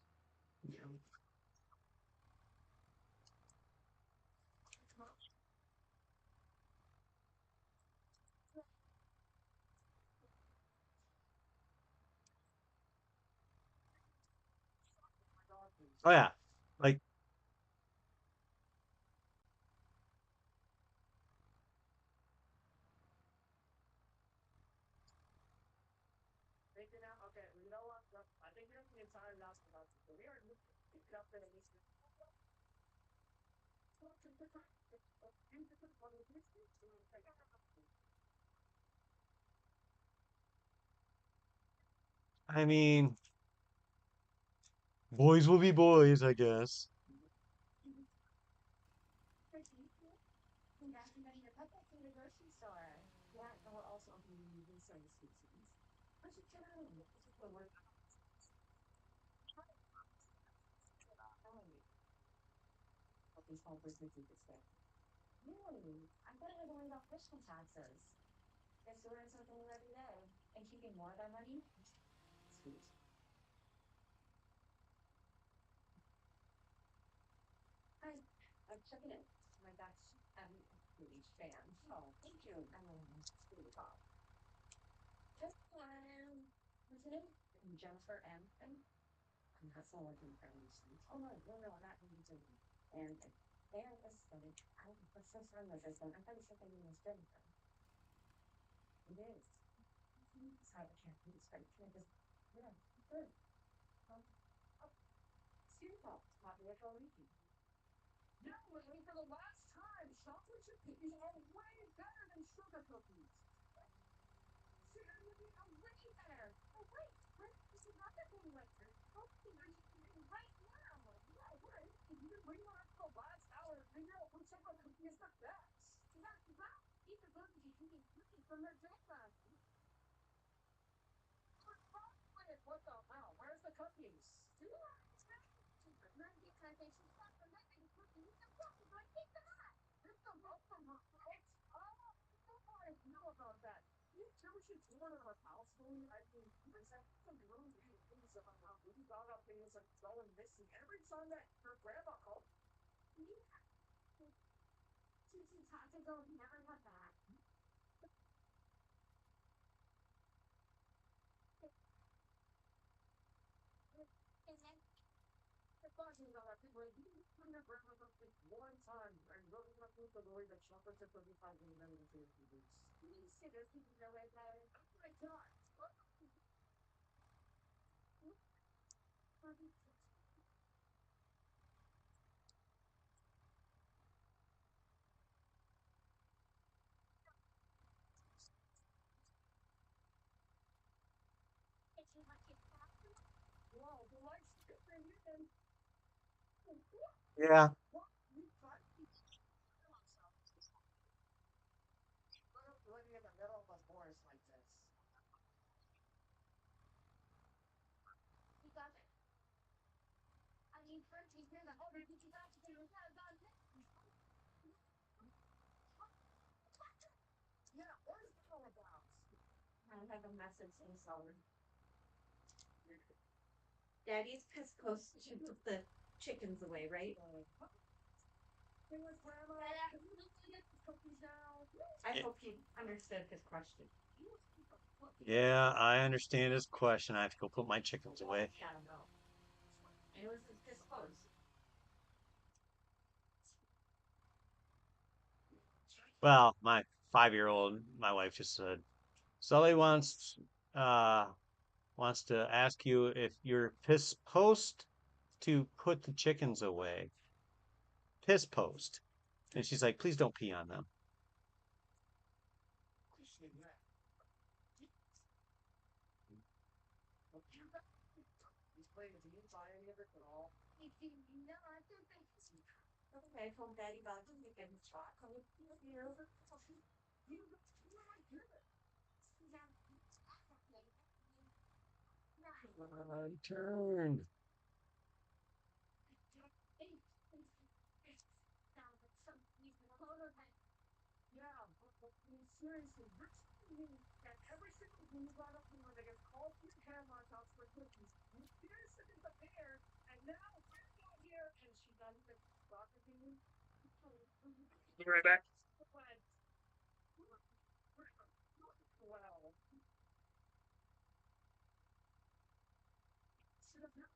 Oh yeah, like thinking out. Okay, well, you know what? I think you're the entire announcement about this. We are picking up in this. I mean, boys will be boys, I guess. Documenting your pet in the grocery store. Yeah, and we're also opening new service species. I should try it. But we're telling what these whole businesses expect. Really? I thought I had to worry about fishing taxes. Guess you learn something new every day. and keeping more of that money. Sweet. Hi, I'm checking in. My gosh, I'm a huge fan. Oh, thank you. Pretty top. Just what's her name? Jennifer M. I'm not so looking for any. Oh no, no, no, not me. And there is study. I what's so strong with this one? I'm pretty sure they was Jennifer. It is. Sorry, I can't read. Sorry, can I just yeah, good. Um, oh, Super. Not the actual reading. Now, Lily, for the last time, chocolate chip cookies are way better than sugar cookies. Sugar cookies are way better. Oh, wait. Where is the other thing later? Okay, you're eating right now. Yeah, right. If you can bring one up to the last hour to figure out which chocolate cookie is the best. That's right. These are going to be eating cookies from their grandma. Wait, what the hell? Where's the cookies? Not because they should stop the making cookies. The cookies like pick them up. Pick them up from her house? Oh, I know about that. You tell me she's going to her house for me. I mean, there's that some really weird things about how really got up things like going missing every time that her grandma called. Yeah. Since had to go, never got back. And then the buzzing about that people you bring your grandma up like one time and really not with the way that chocolate chip cookie pie will never do it. You sit there thinking the way about it. Oh my god. Wow, the lights different in. Yeah. What? You tried to living in the middle of a forest like this. You got it. I mean, first he's in the order that you got to do it. Yeah, what is that all about? I have a message in solar. Daddy's pissed post took the chickens away, right? I hope he understood his question. Yeah, I understand his question. I have to go put my chickens away. Yeah, no. It was his clothes. Well, my 5-year-old, my wife just said, Sully uh wants to ask you if you're supposed to put the chickens away. Piss post. And she's like, please don't pee on them. He's playing the game by any of it at all. No, I don't think so. Okay, I told Daddy about the chicken chocolate. Turn. Yeah, but I mean, seriously, you're telling me that every single time you got up here, they get called to your grandma's house for cookies. You fierce it in the bear, and now I'm not here, and she doesn't even talk to me. Be right back. Well, should have not.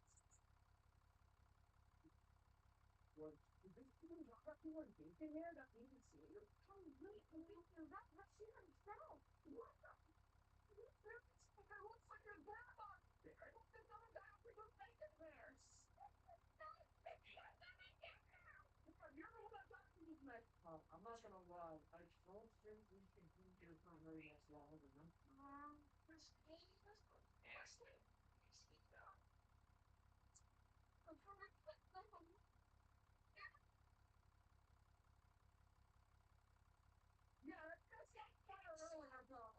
What? You think you can talk about you were dating there? That means it's you. Oh, wait, that's here. No. What the? It looks like your grandma. I don't think I'm down for your bacon there. You're the one that got me tonight. I'm not gonna lie. I don't think we can be here for very much longer. Yeah, that's quite earlier though.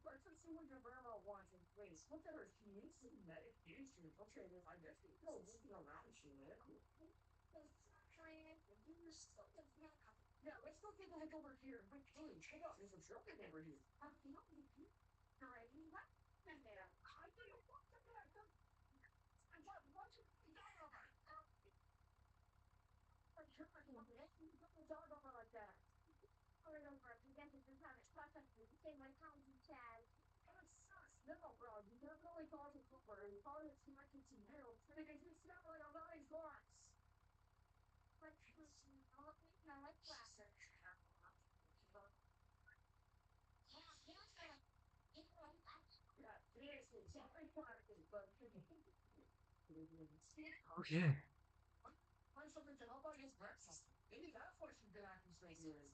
Let's just see what your grandma wants and please look at her. She needs some medication. Okay, then I guess we go looking around. She live. Yeah, let's go get the heck over here. Wait, hey, check out. There's a truck over here. Alrighty, what? And there. I do you want to get them? And what you done over? I'm sure I can get you to put the dog over like that. Or over a presented the time it's processed the same way times and says. That sucks. No, bro. You definitely called the Cooper and called it connected to you. Because you slept like a nice glass. But no, like classic. Yeah, seriously. Something practice, but Okay. find something to help out his breakfast. Maybe that's why she's been acting so weird.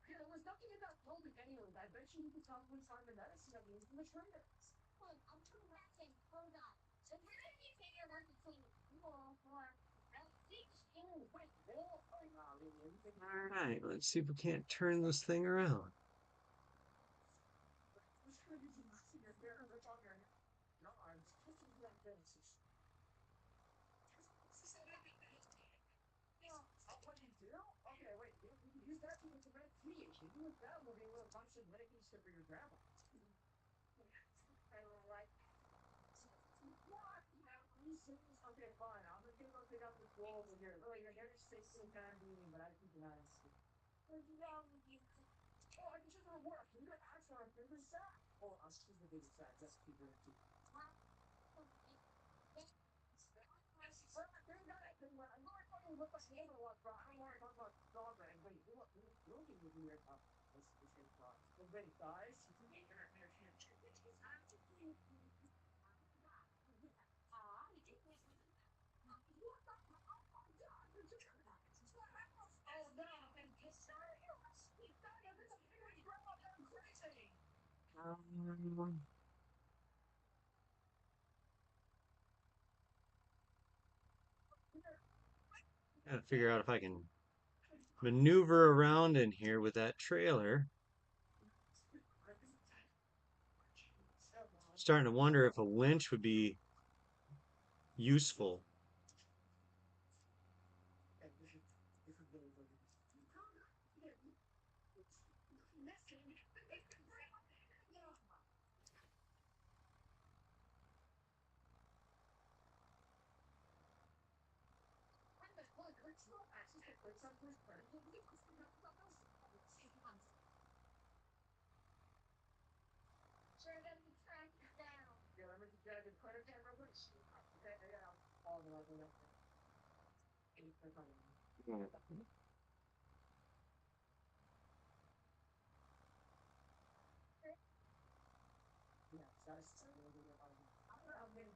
Yeah, there was nothing in that building anyway. I bet you could probably find the medicine that needs in the trainers. Hold on. Hold on. So we're going to be figuring out between wall or Oh, wait, wall? All right. Let's see if we can't turn this thing around. This could be some messy in there. That's on your head. No, I'm supposed to do that this. What do you do? Okay, wait. You can use that to get the red key. If you use that, we'll be able to find some leggings for your grandma. I will like. What? Are you serious? Okay, fine. I'm just gonna go pick up this wall over here. Really, you're here to stay some time being, but I keep an eye on you. What's wrong with you? Oh, I can just gonna work. You got ask for a bigger sack. Oh, I'm just the bigger sack. Just keep it empty. I'm not talking about the neighbor one, bro. I don't want to talk about dog right. Wait, look at you here. This is fine. Wait, guys. Oh no, I'm pissed. Crazy. Gotta figure out if I can maneuver around in here with that trailer. Starting to wonder if a winch would be useful. So we're going to be tracking down. Yeah, let me just get a credit card real quick. Okay, yeah. Oh, no, no. Yeah, that's I don't know how many.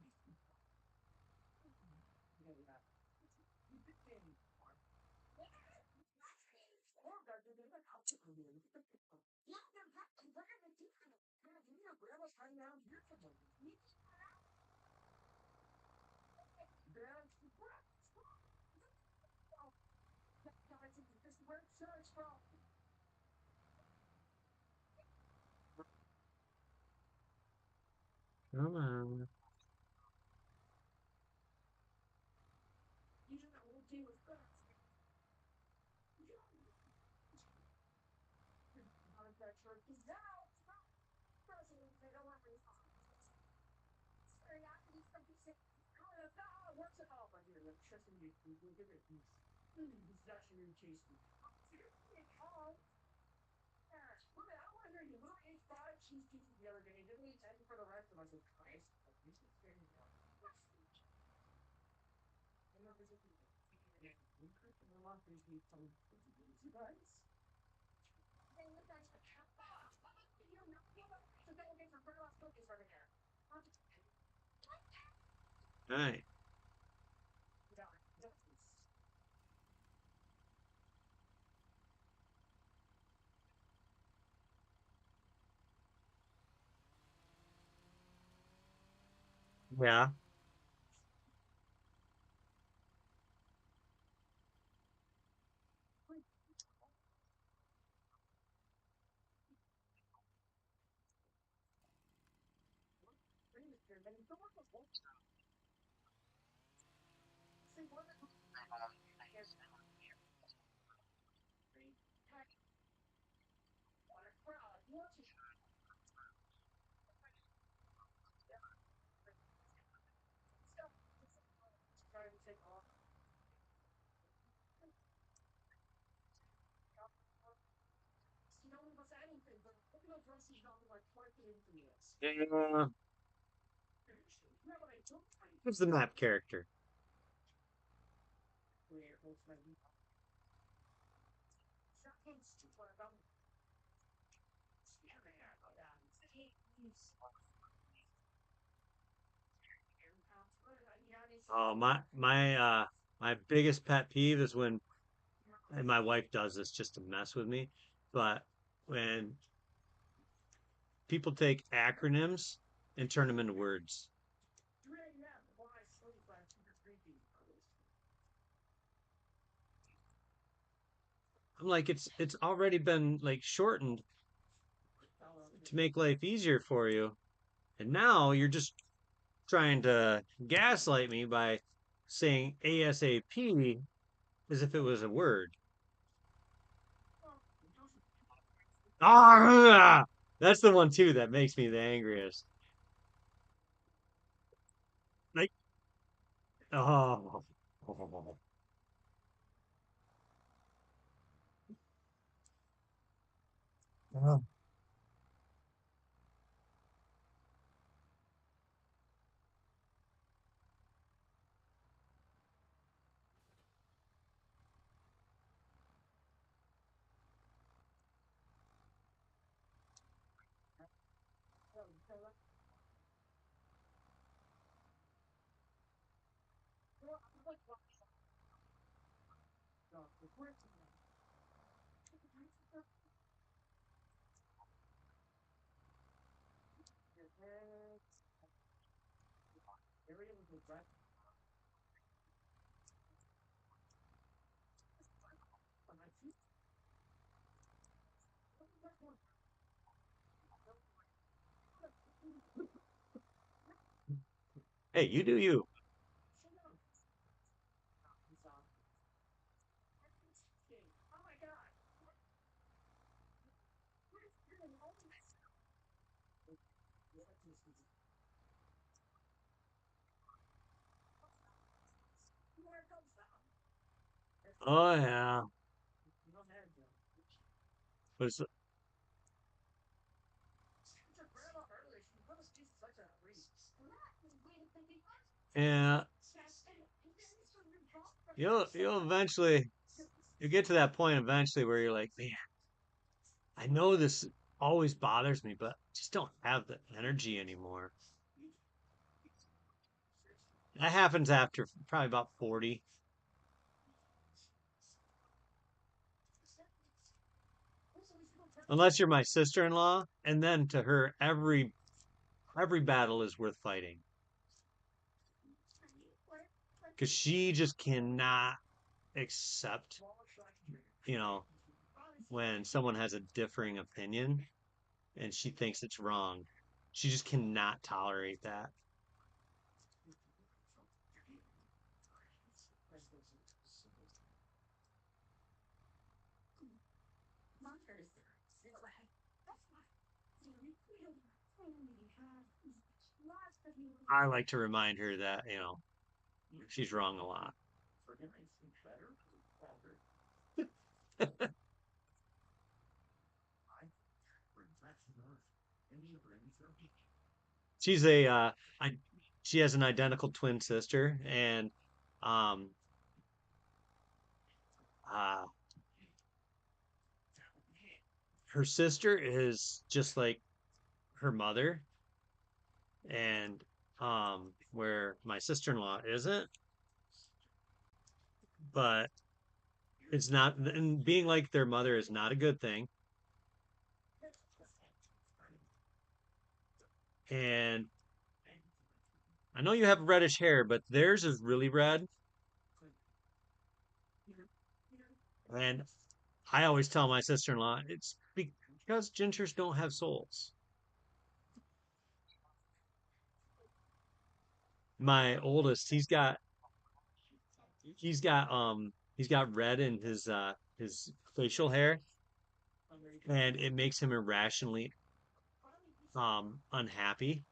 Yeah, yeah. You did say any more. Oh, God, you're gonna help you. Yeah, we're going to do it. Your grandma's hanging out here for them. Dad, what? Guys, this red shirt's from. Come on. You know, we'll deal with that. Not that shirt is now. President, they don't want me to talk. Sorry, I can do something sick. What's it all about here? Let's trust in you. We'll give it peace. This is actually really tasty. Oh, look at I want to hear you. We ate 5 cheese pieces the other day. Didn't we eat 10 for the rest of us? Christ. This is very good. I'm not visiting you. I'm not going to eat some guys. Then look at the cup. You're not to go get some grandma's cookies over here. All right. Yeah. anything, but look at those dresses not like quite the influence. Yeah, Yeah, but I don't think who's the map character? shotguns too far down. Yeah, man. Oh, my biggest pet peeve is when, and my wife does this just to mess with me, but when people take acronyms and turn them into words. I'm like, it's already been like shortened to make life easier for you, and now you're just trying to gaslight me by saying ASAP as if it was a word. Ah, that's the one too that makes me the angriest. Like, oh, hey, you do you. Oh yeah, but it's, yeah, you'll eventually you get to that point eventually where you're like, man, I know this always bothers me, but I just don't have the energy anymore. That happens after probably about 40. Unless you're my sister-in-law, and then to her every battle is worth fighting because she just cannot accept, you know, when someone has a differing opinion and she thinks it's wrong. She just cannot tolerate that. I like to remind her that, she's wrong a lot. She's a I she has an identical twin sister, and um uh her sister is just like her mother, and where my sister-in-law isn't, but it's not, and being like their mother is not a good thing. And I know you have reddish hair, but theirs is really red. And I always tell my sister-in-law it's because gingers don't have souls. My oldest, he's got red in his facial hair, and it makes him irrationally unhappy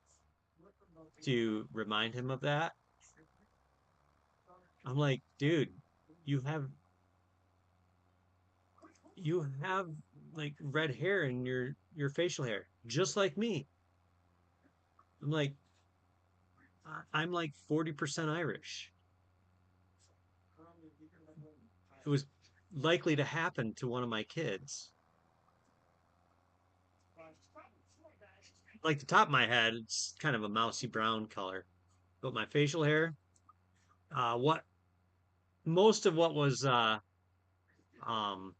to remind him of that. I'm like, dude, you have you have like red hair in your facial hair, just like me. I'm like, I'm like 40% Irish. It was likely to happen to one of my kids. Like the top of my head, it's kind of a mousy brown color, but my facial hair, what most of what was um,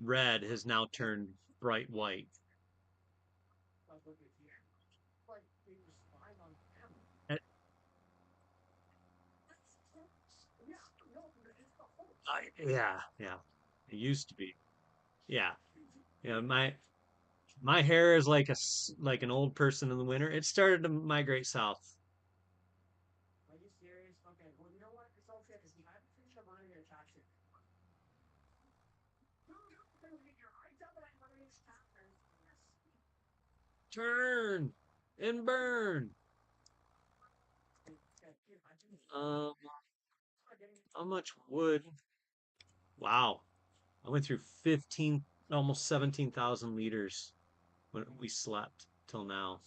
red has now turned bright white. Uh, yeah, yeah. It used to be. Yeah, yeah. My hair is like like an old person in the winter. It started to migrate south. Turn and burn. Um, how much wood? Wow, I went through 15, almost 17,000 liters when we slept till now.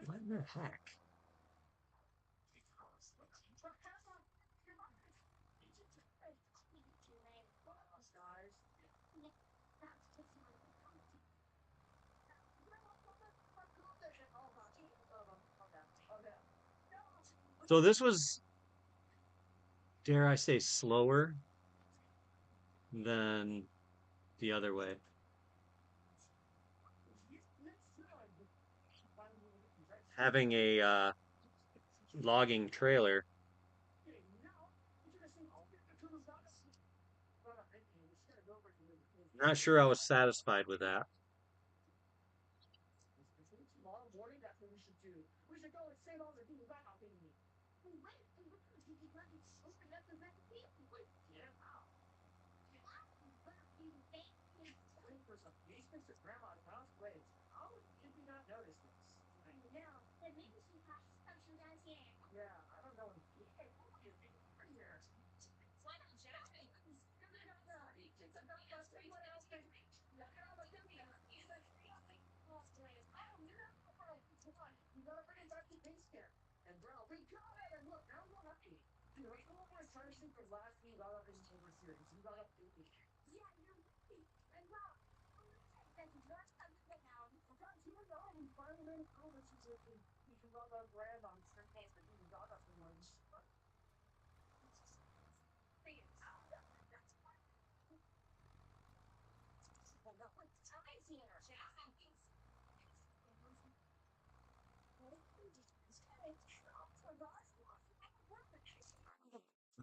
What in the heck? So this was, dare I say, slower than the other way. Having a logging trailer. Not sure I was satisfied with that.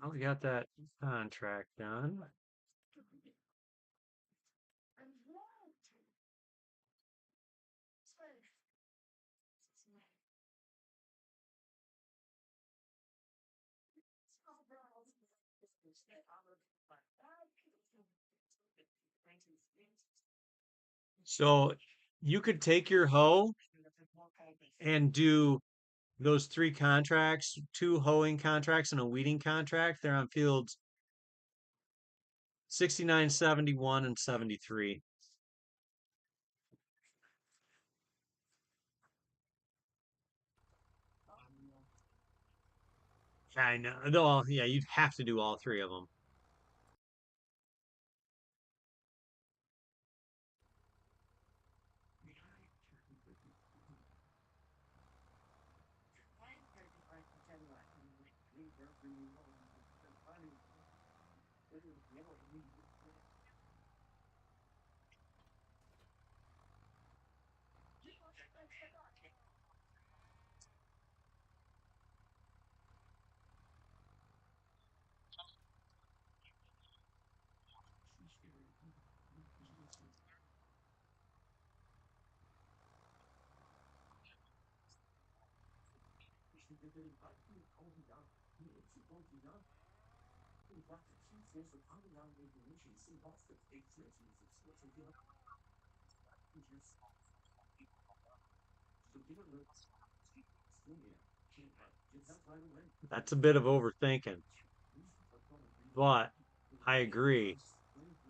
Well, we got that contract done. So you could take your hoe and do those three contracts, two hoeing contracts and a weeding contract. They're on fields 69, 71, and 73. I know. Though, yeah, you'd have to do all three of them. That's a bit of overthinking, but I agree.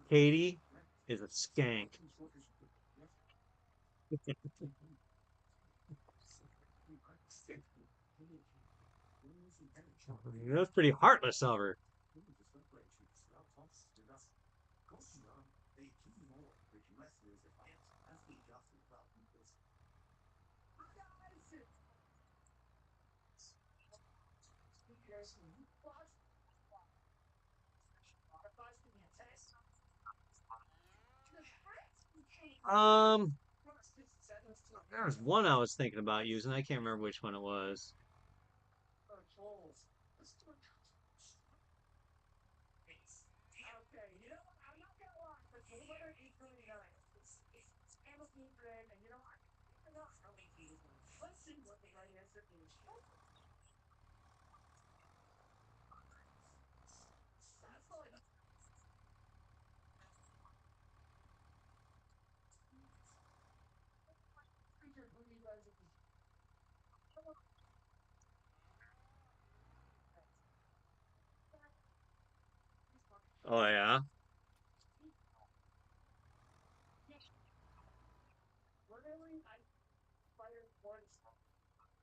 Katie is a skank. That's pretty heartless of her. Um, there was one I was thinking about using. I can't remember which one it was. Okay, you know what? I'm not gonna lie, but the letter is really nice. It's Amazon brand, and you know what? I'm not really this one. Let's see what the right answer is. That's all I know. Creature who you guys are. Oh yeah. Really, I fired once.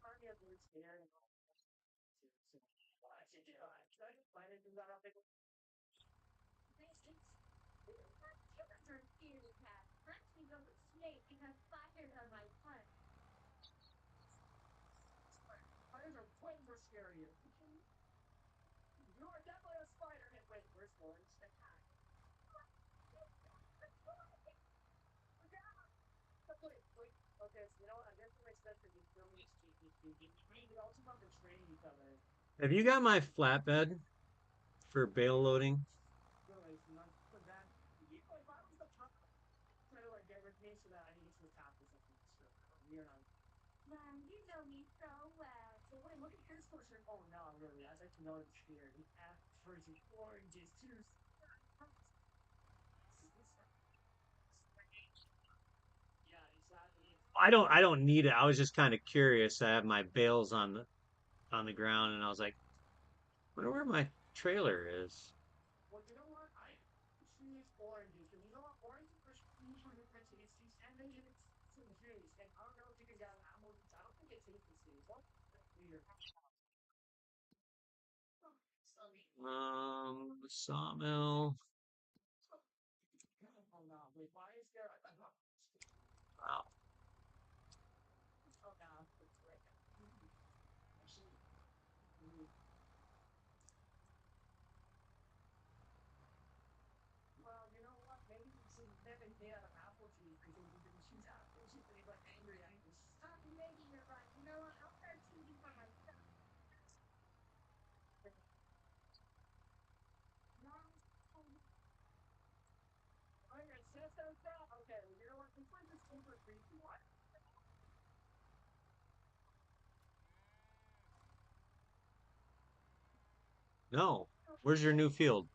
Army of Blue Scared. Why did you do it? Why did you not think? Humans are scared of cats. I'm gonna go with snake and have fire on my butt. Spiders are way more scarier. You are definitely a spider. And wait, where's Lawrence? The cat. Wait. Okay, so you know what? I guess it makes sense that you still need to. We also have to train each other. Have you got my flatbed for bale loading? Really, so not for that. If I was the top, try to like get with me so that I can get to the top or something. So we're not. Mom, you know me so well. So wait, look at his person. Oh no, really? I'd like to know it's here. The freaking oranges too. Yeah, exactly. I don't need it. I was just kind of curious. I have my bales on the ground, and I was like, wonder where my trailer is. Well, you know what? I choose oranges. And you know what? Oranges are usually the tasty, and they get some juice. And I don't know if you can get an apple. I don't think it tastes the same. Well, that's weird. Sawmill. Oh no! Wait, why is there? Wow. Oh no! Well, you know what? Maybe you should never get an apple juice because you can choose apple juice and you get angry at you. Maybe you're right. You know what? I'll start choosing for myself. Mom, Oh, yeah, chest out that. Okay, well, you know what? This one is super creepy. What? No. Where's your new field?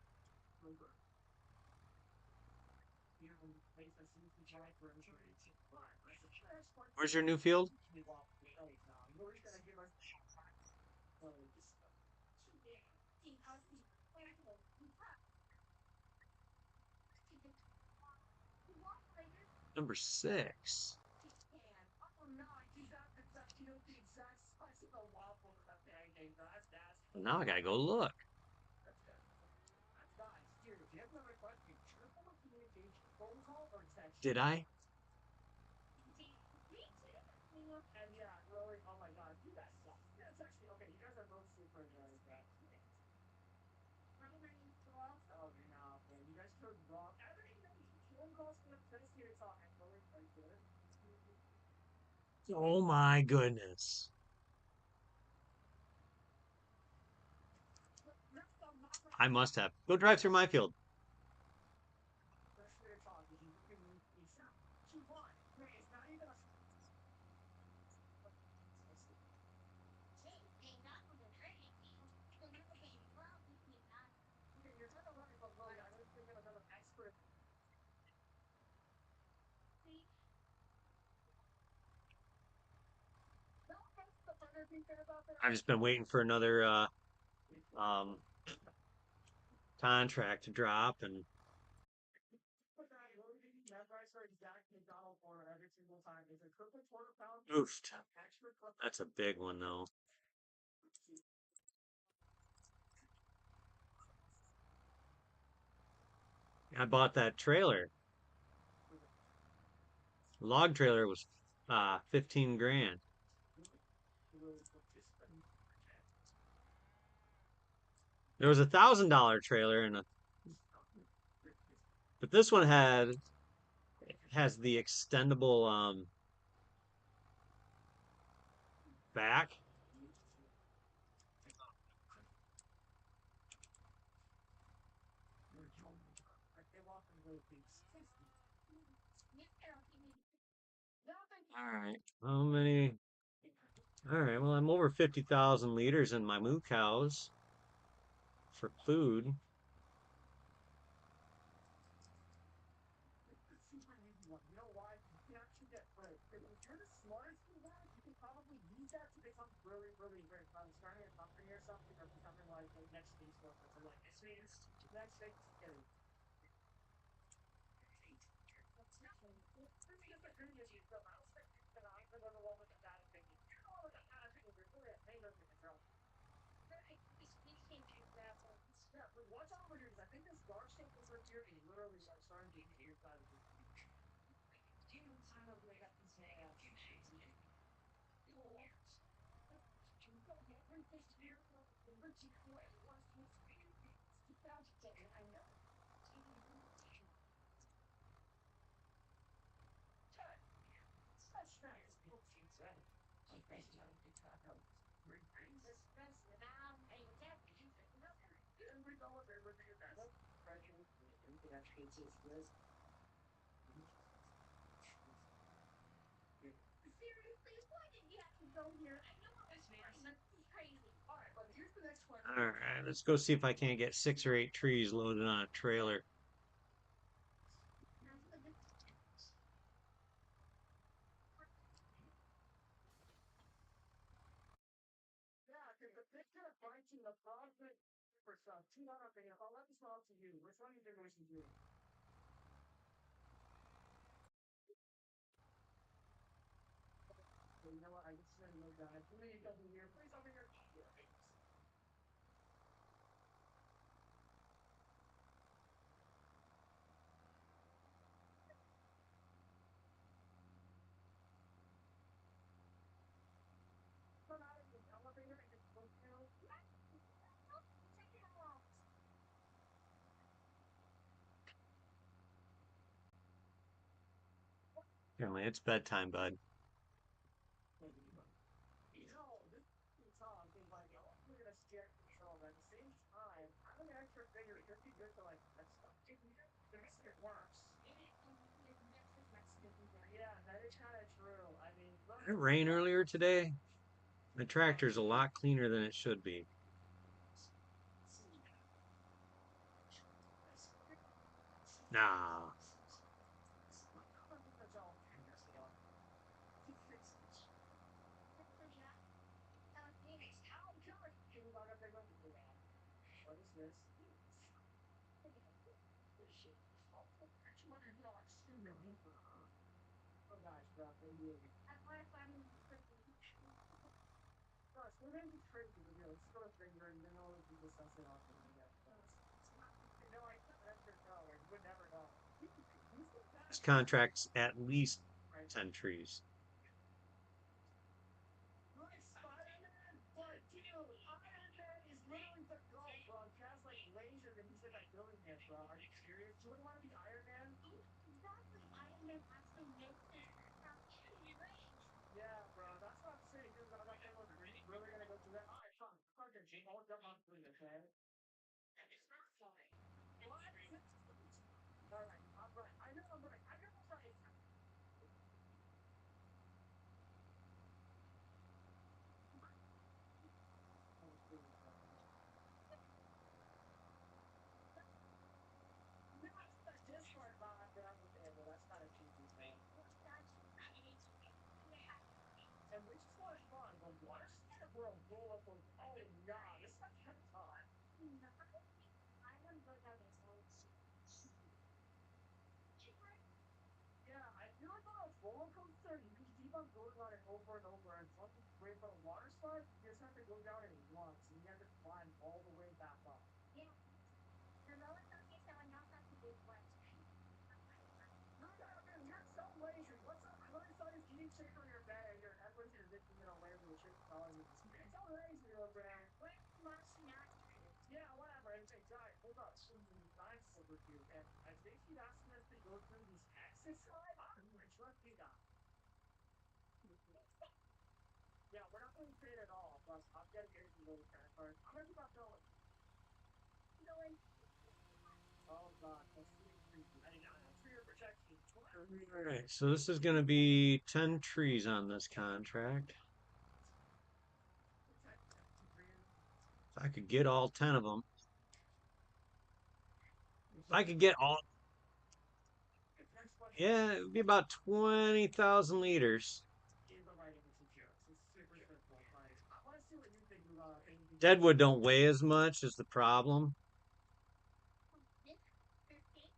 You know, the place that seems to try for insurance. Where's your new field? We're just gonna give us. see how to Number 6. Oh no, I did not exact, you know, the exact size of the waffle for that pancake. That's Well, now I gotta go look. that's good. That's nice. Dude, if you have another question, triple communication, phone call or text. Did I? And yeah, really, oh my god, you guys suck. Yeah, it's actually okay. You guys are both super annoying, but oh no, man, you guys chose wrong. Everything that you phone calls for the first year talk and really pretty good. Oh my goodness. I must have. Go drive through my field. First year talk is you fucking she won. Wait, it's not even a okay, you're trying to run it, but really, I don't think of another expert. No, that's the funny thing about that. I've just been waiting for another um contract to drop, and every single time. If they cook a quarter pound, Oofed. extra cook. That's a big one, though. I bought that trailer. Log trailer was 15 grand. There was $1,000 trailer but this one has the extendable back. All right. How many? All right. Well, I'm over 50,000 liters in my moo cows for food. You know why? You can actually get if you're the smartest in the world, you can probably use that to become really, really rich. I'm starting a company or something, or becoming like the next Facebook or like this means next big scary. Yeah, but watch out over here because I think this dark stuff is right here is literally like starting to eat inside of the Seriously, why did you have to go here? I know it was crazy. All right, but here's the next question. All right. Let's go see if I can't get 6 or 8 trees loaded on a trailer. Yeah, because the picture of biting the profit for stuff, $200. I'll let this all to you. Which one do you think we should do? So you know what? I just said no, guys. Please over here. Please over here. Come out of the elevator and just go down. Apparently, it's bedtime, bud. No, this song is like, oh, we're gonna scare control. But at the same time, I'm an extra figure. It could be good to like that stuff. The Mexican works. Yeah, that is kind of true. I mean, look. Did it rain earlier today? My tractor's a lot cleaner than it should be. Nah. What is this? Oh gosh, bro, gosh, we're gonna be crazy with you. Let's go to finger and then we'll do this stuff off and again. No, I can't know. I would never know. This contract's at least 10 trees. Like Spider-Man, but dude, Iron Man is literally the goat, bro. He has like lasers and he's like a billionaire, bro. Are you serious? Do you want to be Iron Man? Exactly. Iron Man actually makes it sound really rich. Yeah, bro. That's what I'm saying. Dude, I'm not really gonna go through that. All right, fine. Okay, I'll jump on through this, okay? What? All right, I'm right. I know I'm right. I know I'm right. Discord bot that I'm okay, but that's not a cheesy thing. And which is not fun, but what if the world roll up on, oh nah, this is kind of fun. keep on going on it over and over. And once you wait for a water slide, you just have to go down it once, and you have to climb all the way back up. Yeah. The roller coaster sound not have to do what? Man, you're so lazy. What's up? I already saw this eating chicken on your bed, and your head was your victim in a way with a chicken calling you. You're so lazy over there. What must not do? Yeah, whatever. And say, Jai, hold up. I'm super cute, and I think she's asking us to go through these exercises. I trust you guys. Yeah, we're not going to say it at all, but I'm getting into the credit card. I'm going to keep on going. Going. Oh, God. That's really creepy. I got it for your protection. All right, so this is going to be 10 trees on this contract. If I could get all 10 of them, if I could get all, yeah, it would be about 20,000 liters. In the writing is secure. It's super simple. Like, I want to see what you think about it. Deadwood don't weigh as much is the problem. This 50.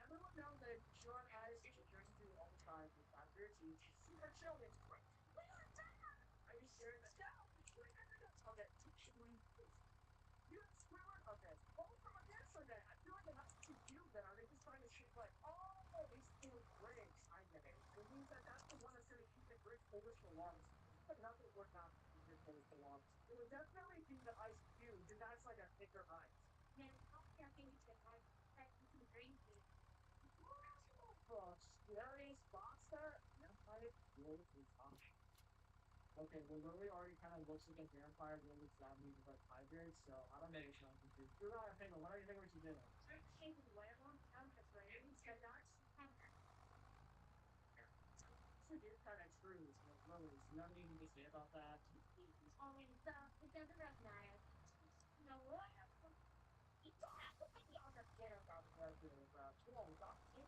Everyone knows that Sean Addis drinks through all the time with factors. He's super chill. Are you serious? No! Okay. You're a swimmer? Okay. Roll from a dancer then. I feel like it has to be you then. Are they just trying to shoot like, oh, these two bricks? I get it. It means that that's the one that's going to keep the brick coldest for longest. But nothing would not keep the brick coldest for longest. It would definitely be the ice cube, because that's like a thicker ice. Then how can I finish it? Like you can drink it. Oh, scary spots there? Vampire really is fine. Okay, well, Lily already kind of looks like a vampire really zombie with like hydrates, so I don't know which one to do. You're not a penguin. What do you think we should do? I'm taking werewolf out of the brains, but not have This is kind of true, so Lily, so nothing you can say about that. only the it doesn't have knives. No what?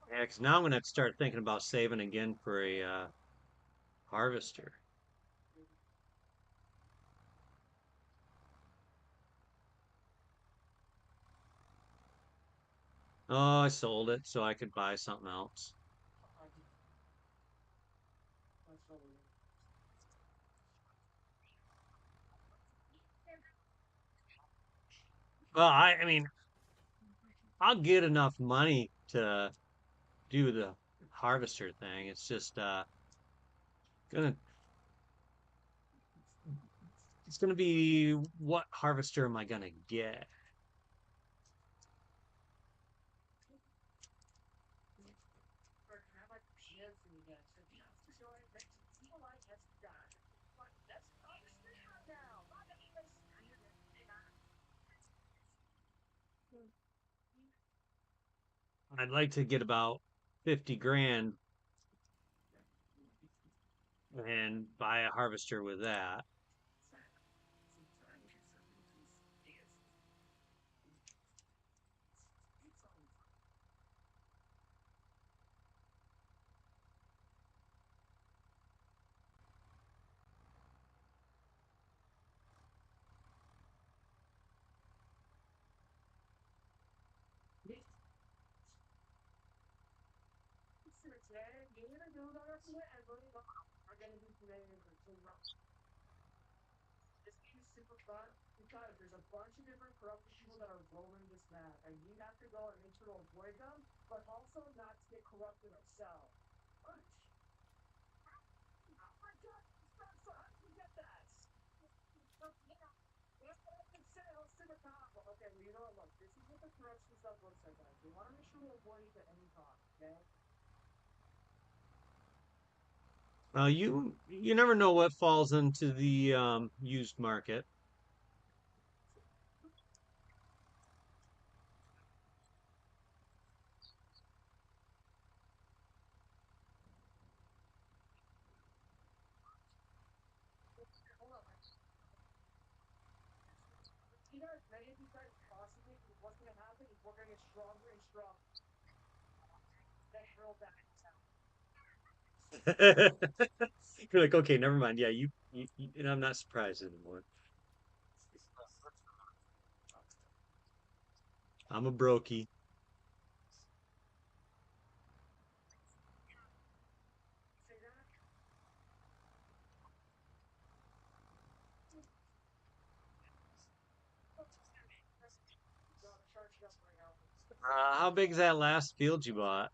Yeah, 'cause now I'm gonna have to start thinking about saving again for a harvester. Oh, I sold it so I could buy something else. That's really Well, I mean, I'll get enough money to do the harvester thing. It's just gonna it's gonna be what harvester am I gonna get? I'd like to get about 50 grand and buy a harvester with that. This game is super fun because there's a bunch of different corrupted people that are roaming this map, and you have to go and make sure to avoid them, but also not to get corrupted yourself. What? Oh my God! So how did you get that? That's what I can say. I was super powerful. Okay, well, you know what? Look, this is what the corruption stuff looks like, guys. We want to make sure we avoid it at any cost, okay? Well, you never know what falls into the used market. Hold on. You know, as many of you guys possibly, what's going to happen is we're going to get stronger and stronger. Then drill back. You're like, okay, never mind. Yeah, and I'm not surprised anymore. I'm a brokey. How big is that last field you bought?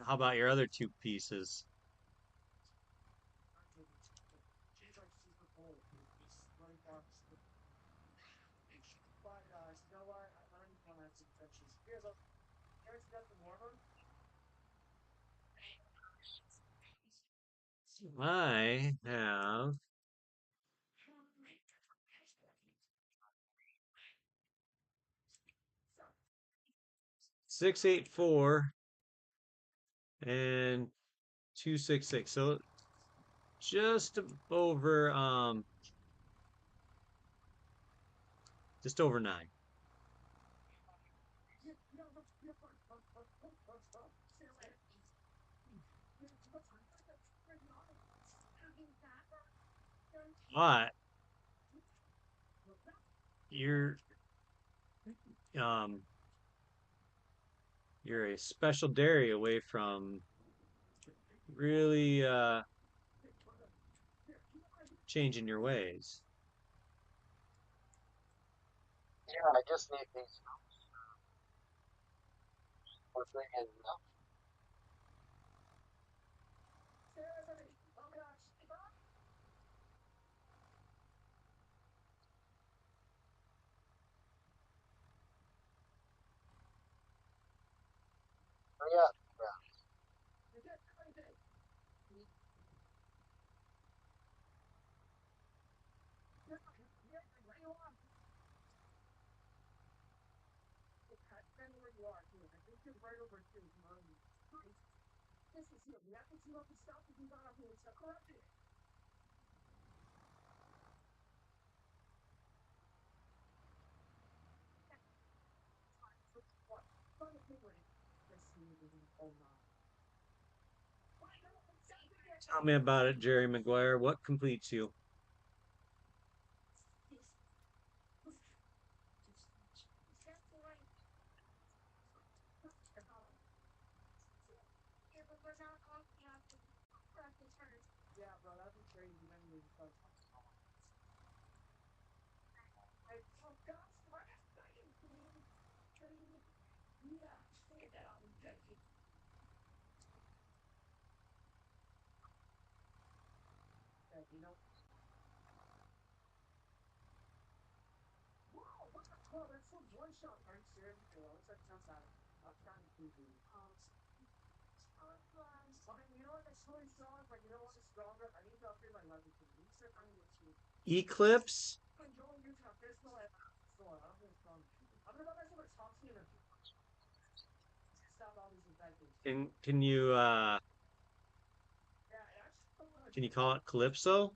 How about your other two pieces? She's like super cold. It's running down. But you know what? I don't even want to have infections. Here's a here's nothing warmer. I have 684 and 266. So just over just over 9. But you're um you're a special dairy away from really changing your ways. Yeah, I just need these for bringing milk. Oh, yeah, yeah. Right over here. This is here. We have to see what the stuff that you got up here. It's corrupted. What? Funny thing with it. Let's see if we can hold on. Tell me about it, Jerry Maguire. What completes you? Yeah, bro, that'd be crazy. Then we start. Hey, oh gosh, what? Yeah, get that on. You know. Wow, what the? Oh, that's so one shot. Are you serious? Okay, well, let's check out. I'm trying to do the. Okay, you know what? That's really strong, but you know what? It's stronger. I need to upgrade my level to the research. I'm gonna get you. Eclipse? Control use my pistol and sword. I'm gonna strong. I'm gonna go back to the toxic and stop all these infections. Can you Yeah, it actually. can you call it Calypso?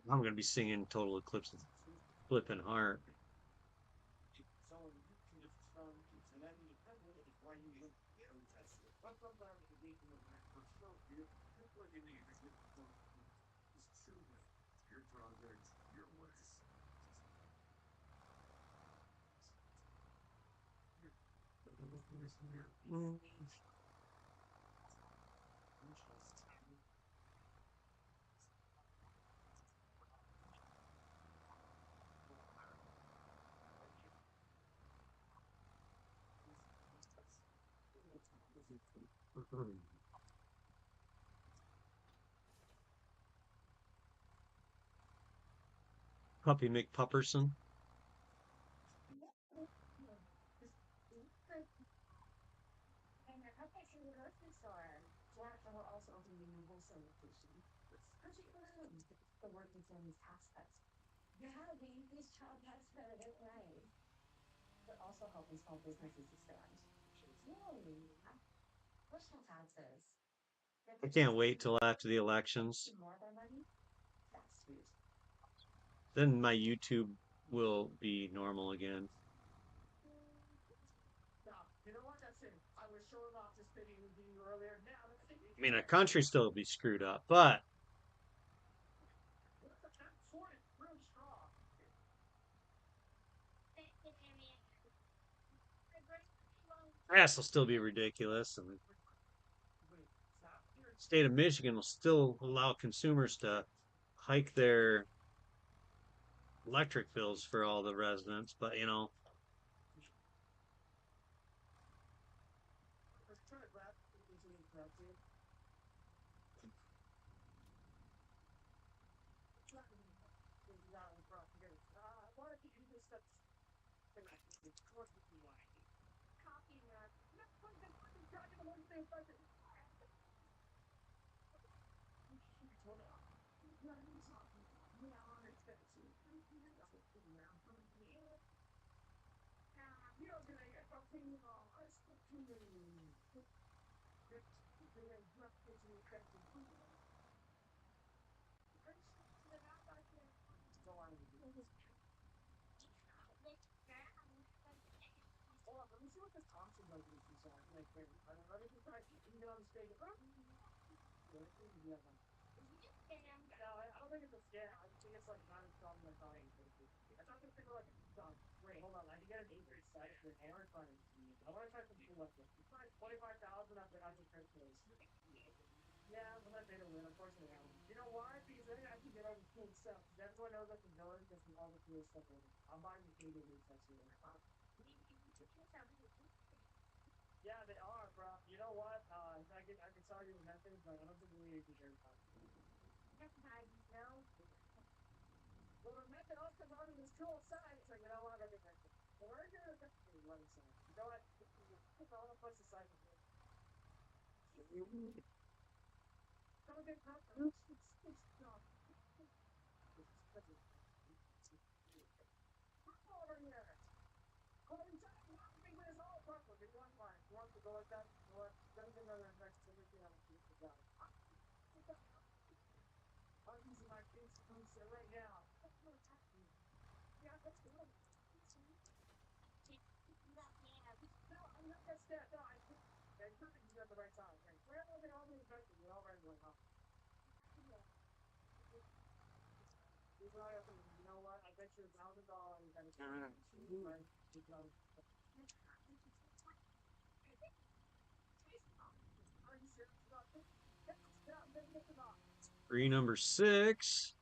I'm gonna be singing Total Eclipse of Flippin' Heart. So you can just strong and then you why you look what's up there with the beat in the back for sure you what you need is it's true your progress your ways. Puppy McPupperson. And I okay, so the grocery store. Yeah, and we're also opening a new wholesale location. Particularly the working families tax cuts. Yeah, we increase child tax credit at night. But also helping small businesses expand. Really? Personal taxes. I can't wait till after the elections. More of our money? That's huge. Then my YouTube will be normal again. Now, you know what? That's it. I was showing off this video with you earlier. Now, let's see. I mean, the country still be screwed up, but That sword is really strong. Gas will still be ridiculous, and the state of Michigan will still allow consumers to hike their electric bills for all the residents. But free number 6.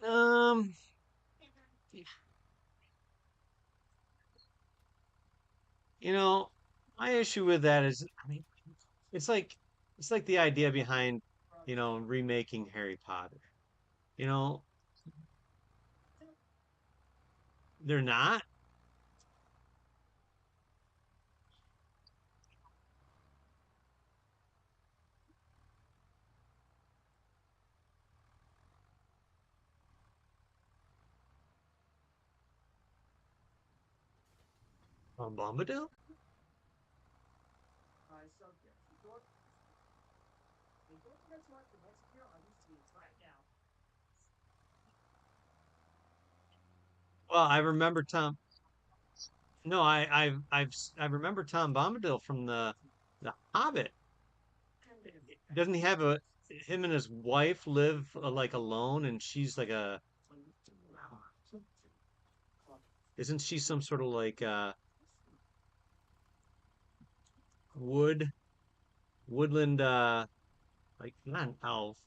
Um, you know, my issue with that is, I mean, it's like it's like the idea behind, remaking Harry Potter. You know, they're not. Bombadil? Well, I remember Tom. No, I remember Tom Bombadil from the Hobbit. Doesn't he have a him and his wife live like alone, and she's like a isn't she some sort of like wood woodland like not an elf,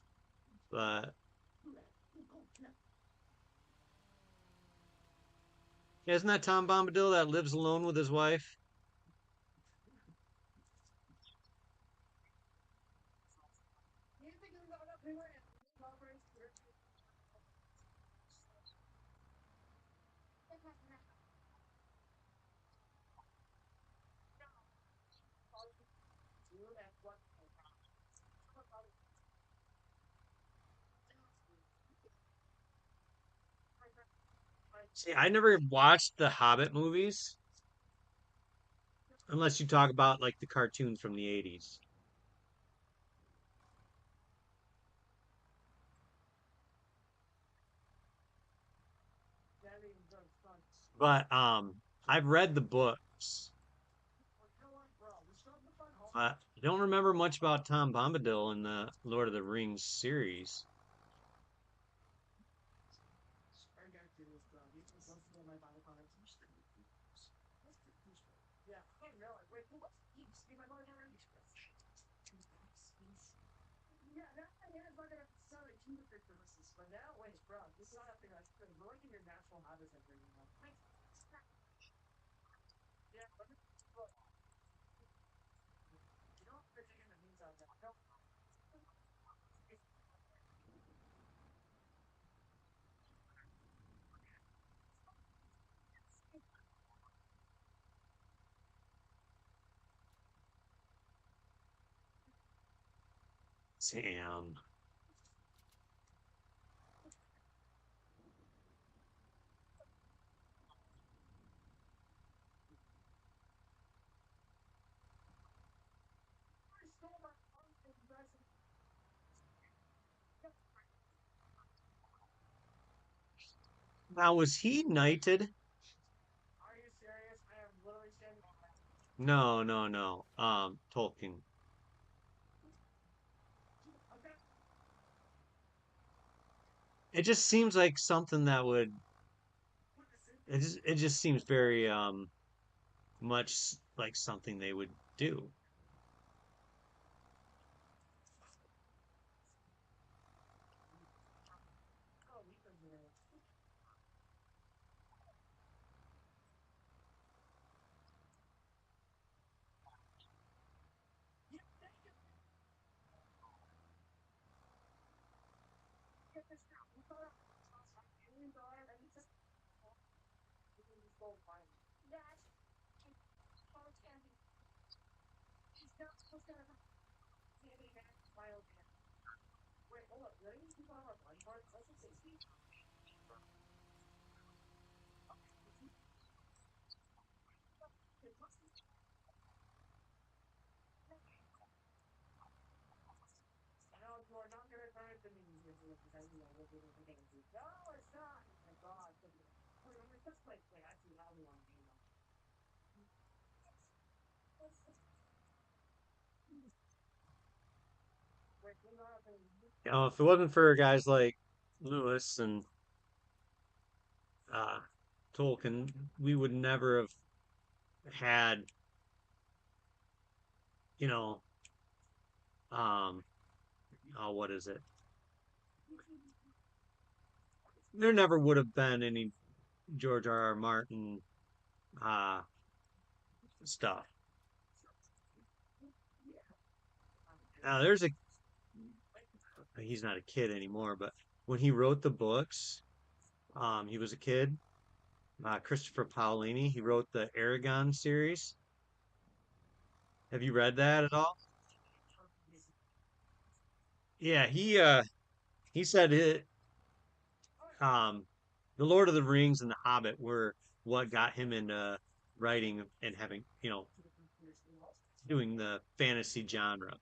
but Isn't that Tom Bombadil that lives alone with his wife? See, I never watched the Hobbit movies unless you talk about like the cartoons from the 80s. But I've read the books. I don't remember much about Tom Bombadil in the Lord of the Rings series. Sam. Now, was he knighted? No, no, no. Tolkien. It just seems like something that would. It just seems very much like something they would do. If it wasn't for guys like Lewis and uh, Tolkien, we would never have had, you know, um, oh, what is it? There never would have been any George R. R. Martin uh, stuff. Now, he's not a kid anymore, but when he wrote the books, he was a kid. Christopher Paolini, he wrote the Aragon series. Have you read that at all? Yeah, he said um, the Lord of the Rings and the Hobbit were what got him into writing and having, doing the fantasy genre.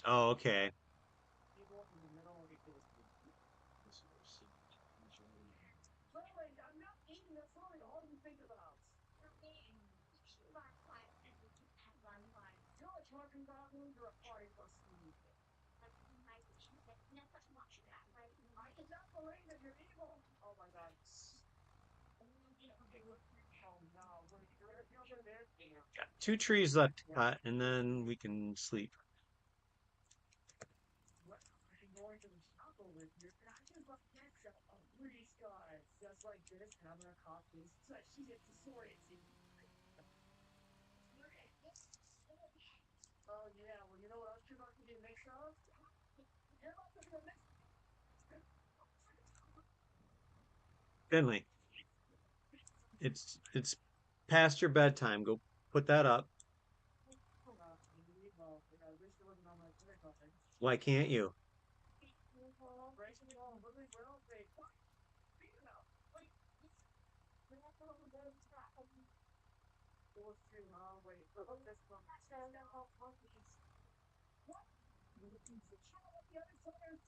Oh, okay. Lily, I'm not eating. That's really all you think about. You're talking about when you're a party for sleep. I cannot believe that you're evil. Oh my god. Oh no, you're over there. Got 2 trees left to cut, and then we can sleep. What? I'm going to the shop over here, and I just left ketchup. Oh, please, God. Just like this, having a coffee. So she gets disoriented. Oh, yeah. Well, you know what else you're about to get mixed up? You're about to be a mix. Finley, it's past your bedtime. Go put that up. Well, I wish it wasn't on my dinner card. Why can't you? Break it all. Really well, babe. What? Beat it up. Wait. Four, three, wait. Oh, this one. What? Show what the other side is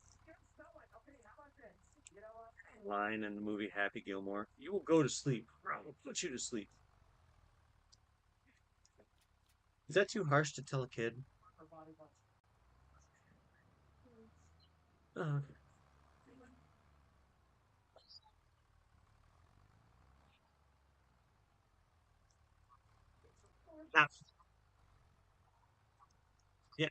smelling. Okay, how about this? You know what? Line in the movie Happy Gilmore. You will go to sleep. I will put you to sleep. Is that too harsh to tell a kid? Her body wants. Oh, ah, yeah.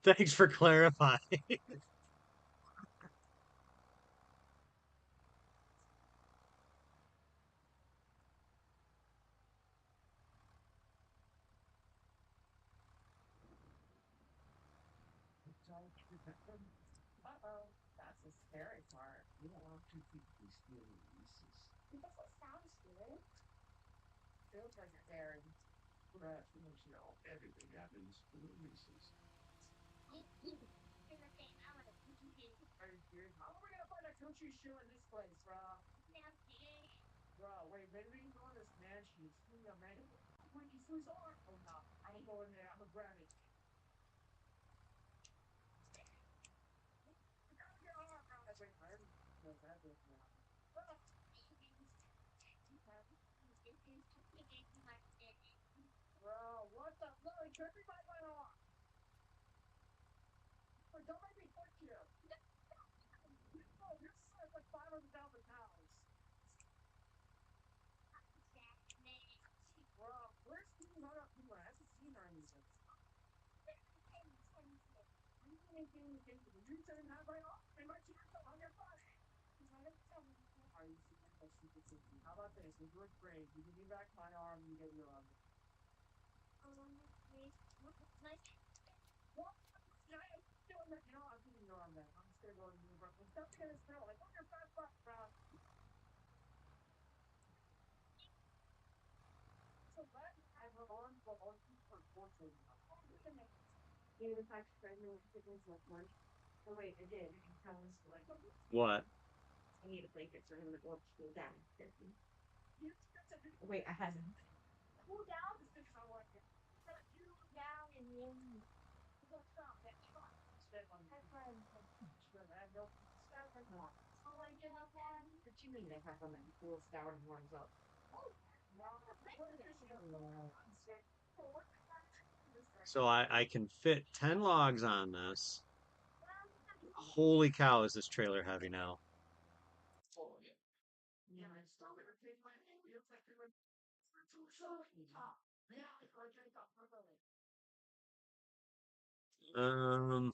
Thanks for clarifying. Uh-oh. That's a scary part. You don't want to keep these releases. It doesn't sound scary. Feels like scary. Perhaps you must know everything happens in releases. Are you serious? How are we gonna find a Gucci shoe in this place, bro? Bro, wait, maybe we can go in this mansion. See a man. Where these shoes are? Oh no. I'm gonna go in there. I'm gonna grab it. I gotta get on, bro. Wait, I already know that is now. Ah, bro, what the? Look, turn me back my arm. But don't make me punch you. Oh, you're like 500,000 pounds. Bro, where's Steve? Not up here. I haven't seen her in these. You said have right off. And my tears on your body. Are you serious? That's super tricky. How about this? We do it great. You give me back my arm, you get your arm. What? Yeah, I'm doing that. You know, I'm giving your arm back. I'm just gonna go and move up. Stop getting this girl. Like, look your fat butt, bro. So glad you have her arm, but I'll keep her torturing her. You the fact that I chickens with one. Oh wait, I did. Tell us like What? I need a blanket for him to go to down. Wait, I had him. cool down. This is how I get. You down and then look up. That's fine. Step on the sure, I have no step on the oh, I did not have. What you mean they have them and cools down and warms up? So I can fit 10 logs on this. Holy cow, is this trailer heavy now? Yeah, I still never take my name. It's like you're too top. Yeah, I drink up properly. Um,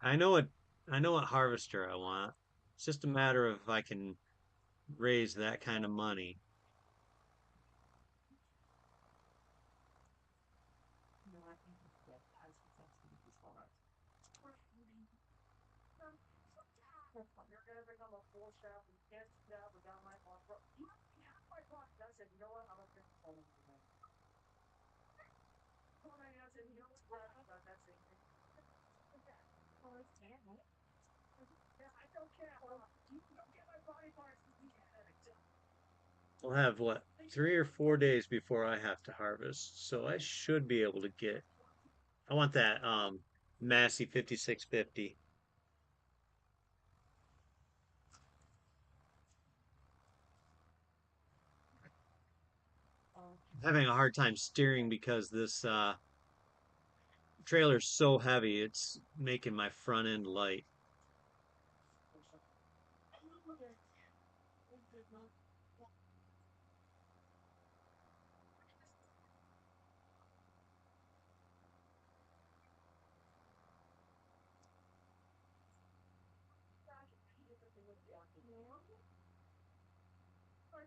I know what I know what harvester I want. It's just a matter of if I can raise that kind of money. No, I think it's good. I was going to be smart. You're gonna become a full chef and can't do that without my boss. You have my boss. I said, you know what? I'm gonna drink all of it. Yeah, I don't care. You don't get my body parts. You can't have it. We'll have what, 3 or 4 days before I have to harvest, so I should be able to get. I want that Massey 5650. Oh, Having a hard time steering because this trailer's so heavy, it's making my front end light.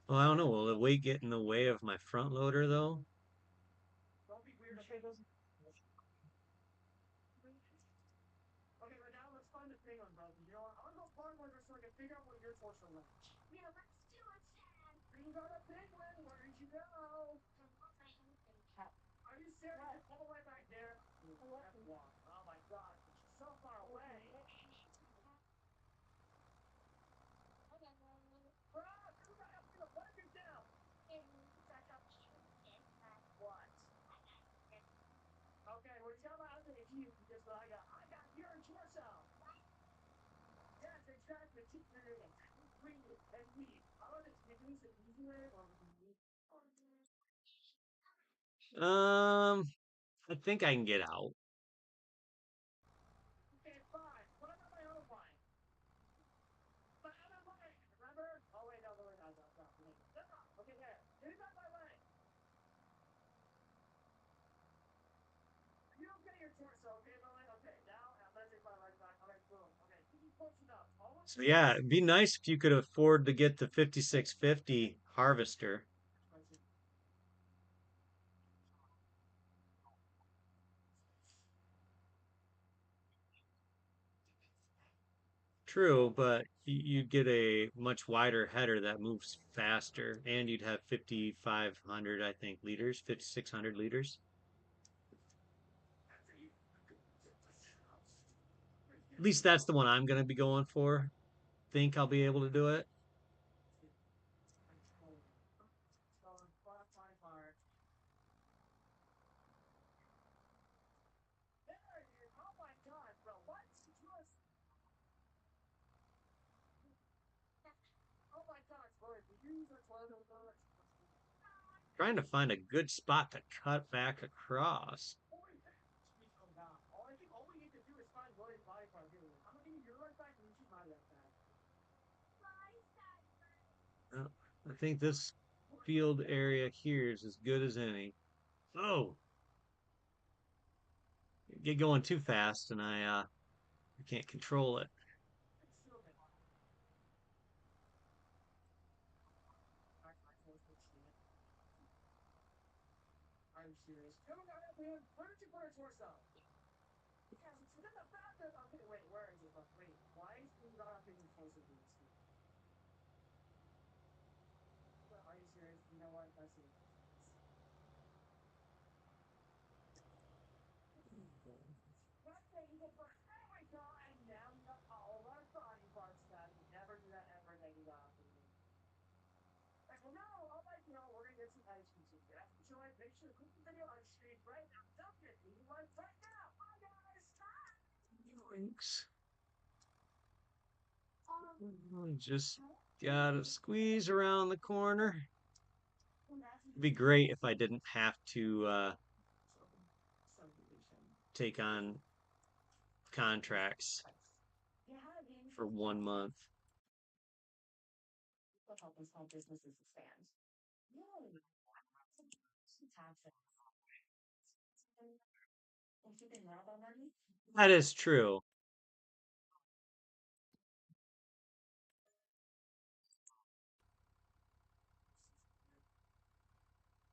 Well, I don't know. Will the weight get in the way of my front loader though? Don't be weird. I'm sure those. Okay, but now let's find the penguin, bro. You know what? I'm gonna go farm with her so I can figure out what your torso went. Yeah, let's do it, Sam. You got a penguin. Where did you go? Are you serious? What? All the way back there. What? Oh my god, she's so far away. Bro, you got up to the bucket now. What? Okay, well, tell me how to you because what I got your torso. Yes, exactly. Read it and read. I don't know if you use it easy way or I think I can get out. okay, fine. What about my other line? My other leg, remember? Oh wait, no, no, no, no, no, no. No. Okay, there. Give me back my leg. You don't get your torso, okay, my leg? Okay, now I'm gonna take my leg back. Alright, boom. Okay, keep you close enough. Almost. So yeah, it'd be nice if you could afford to get the 5650 harvester. True, but you'd get a much wider header that moves faster, and you'd have 5,500, I think, liters, 5,600 liters. At least that's the one I'm going to be going for. Think I'll be able to do it. There it is. Oh my god, bro. What? Oh my god, bro. Did you use a toilet, bro? Trying to find a good spot to cut back across. All we need to do is find Willie's body part here. I'm gonna give you your right back and you keep my left back. Well, I think this field area here is as good as any. Oh, get going too fast, and I can't control it. Are you serious? No, no, no, man. Where did you put her torso? Because it's in the bathroom. Okay, wait, where is it? Wait, why is he not up in your torso? Are you serious? You know what? That's it. Oh my god, and now we got all of our body parts back. We never do that ever again, you got like, well, no, all right, you know, we're gonna get some ice cream soon. That's enjoy. Make sure to click the video on screen right now. Dump it. Leave right now. Bye, guys. Thanks. Just gotta squeeze around the corner. It'd be great if I didn't have to take on contracts for 1 month. Will help small businesses expand. Yay. Taxes. And keeping that on money? That is true.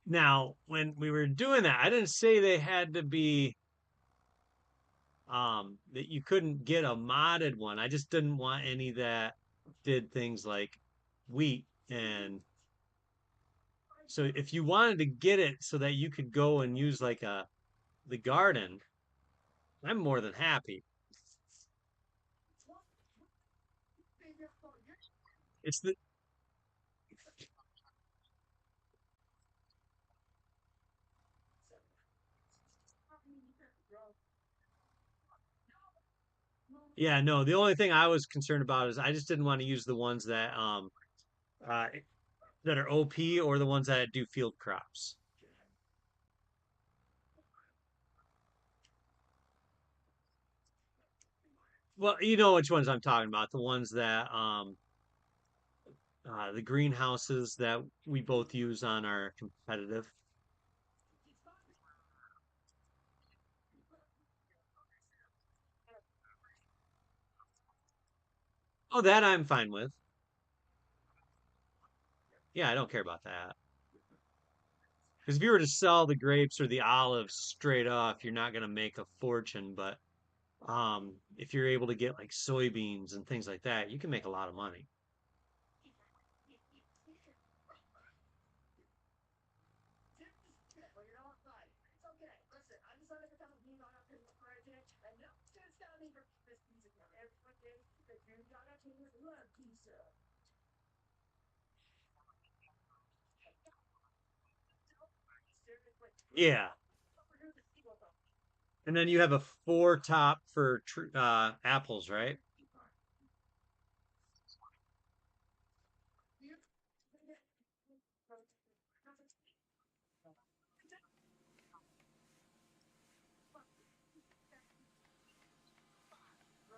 Now, when we were doing that, I didn't say they had to be that you couldn't get a modded one. I just didn't want any that did things like wheat. And so if you wanted to get it so that you could go and use like the garden, I'm more than happy. It's the Yeah, no, the only thing I was concerned about is I just didn't want to use the ones uh that are OP or the ones that do field crops. Well, you know which ones I'm talking about, the ones that the greenhouses that we both use on our competitive. Oh, that I'm fine with. Yeah, I don't care about that. Because if you were to sell the grapes or the olives straight off, you're not going to make a fortune. But if you're able to get like soybeans and things like that, you can make a lot of money. Well, you know what? Fine. It's okay. Listen, I decided to become a new on to the president, and no, it's gotta be for this pizza. Everything that you gotta do is love pizza. Seriously. Yeah. And then you have a four top for apples, right?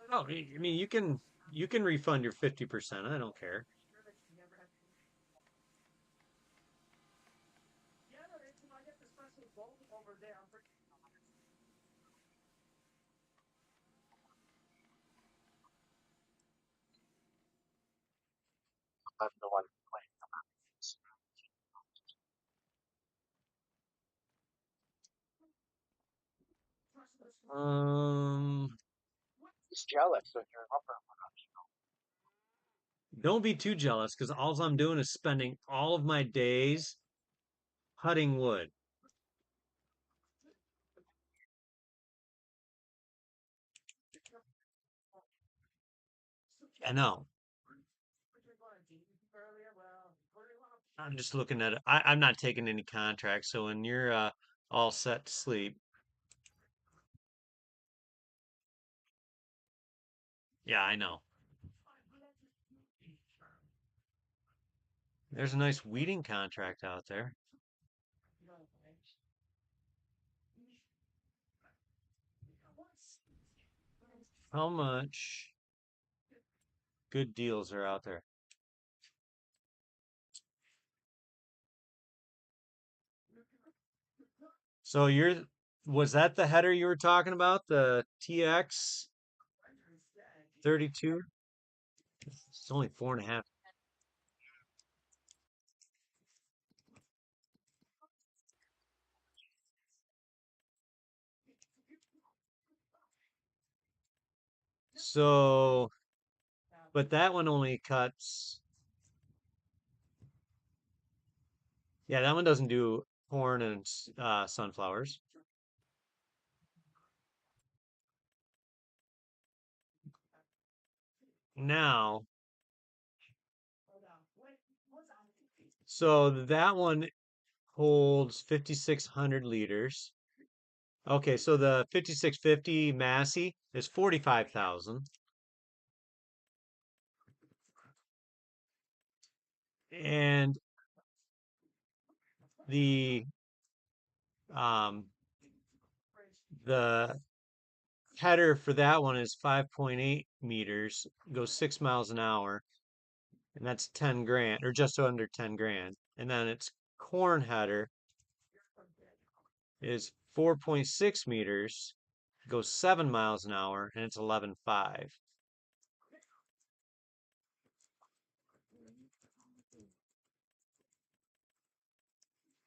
Oh, I mean, you can refund your 50%. I don't care. Yeah, there is. I get the special bowl over there. I'm pretty. I'm the one playing. Um, He's jealous of your lumber. don't be too jealous because all I'm doing is spending all of my days cutting wood. I know. I'm just looking at it. I'm not taking any contracts, so when you're all set to sleep, yeah, I know. There's a nice weeding contract out there. How much good deals are out there? So was that the header you were talking about? The TX 32? It's only 4.5. So, but that one only cuts, yeah, that one doesn't do corn and sunflowers. Now, so that one holds 5,600 liters. Okay, so the 5650 Massey is 45,000. And the um the header for that one is 5.8 meters, goes 6 miles an hour, and that's 10 grand or just under 10 grand. And then its corn header is 4.6 meters, goes 7 miles an hour, and it's 11.5.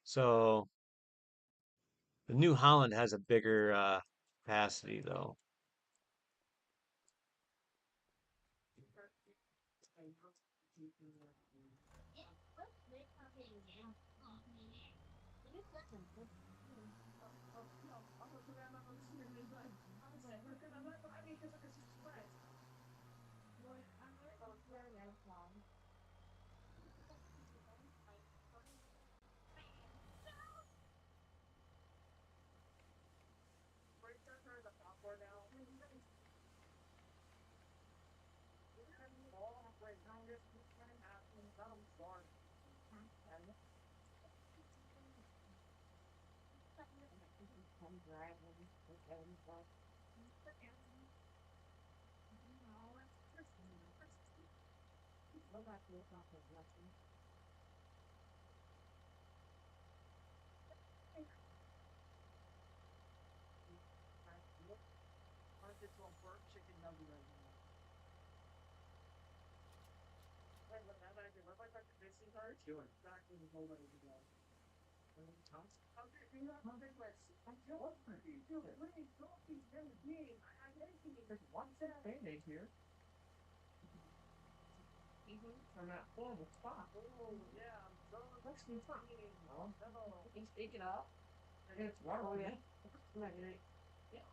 So the New Holland has a bigger capacity though. I'm driving. What about this office lesson? Aren't it all burnt chicken nugget right now? Wait, look, that idea. What about the missing card? Doing exactly the whole way to go. How did you not have it? I don't think you do it. Please don't be very mean. I anything. There's one band-aid here. From that horrible spot. Oh, yeah. Let's be fun. No. You speak it up. It's water. Oh, yeah. Yeah.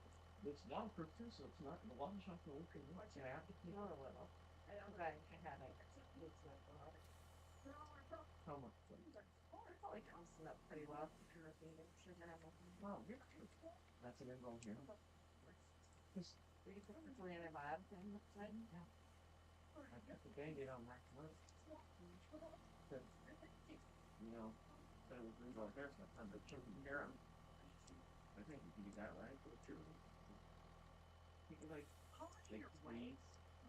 It's waterproof too, so it's not going to wash off the look of what's going to happen. Not a little. Okay, I have it. It's not water. How much? It probably comes up pretty well. Wow, you're cute. That's an inroad here. Just we can put the antibiotic in the side. Yeah. I put the band-aid on that one. You know, that was inroad there, so I'm the chunky hair on. I think you can do that, right? You can like breathe.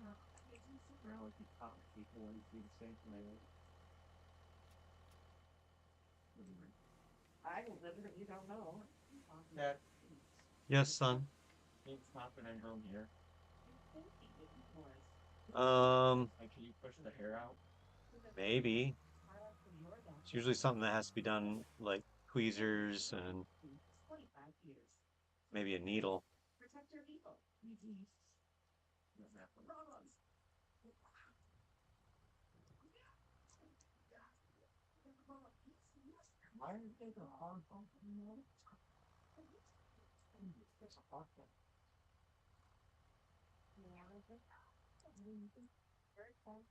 Now if you talk to people and do the same thing. I will live it, you don't know. Dad, Yes, son. keep popping and home here. Like, can you push the hair out? Maybe. It's usually something that has to be done, like tweezers and maybe a needle. Protect your people. Why are you taking a hard phone from me? That's a hard phone.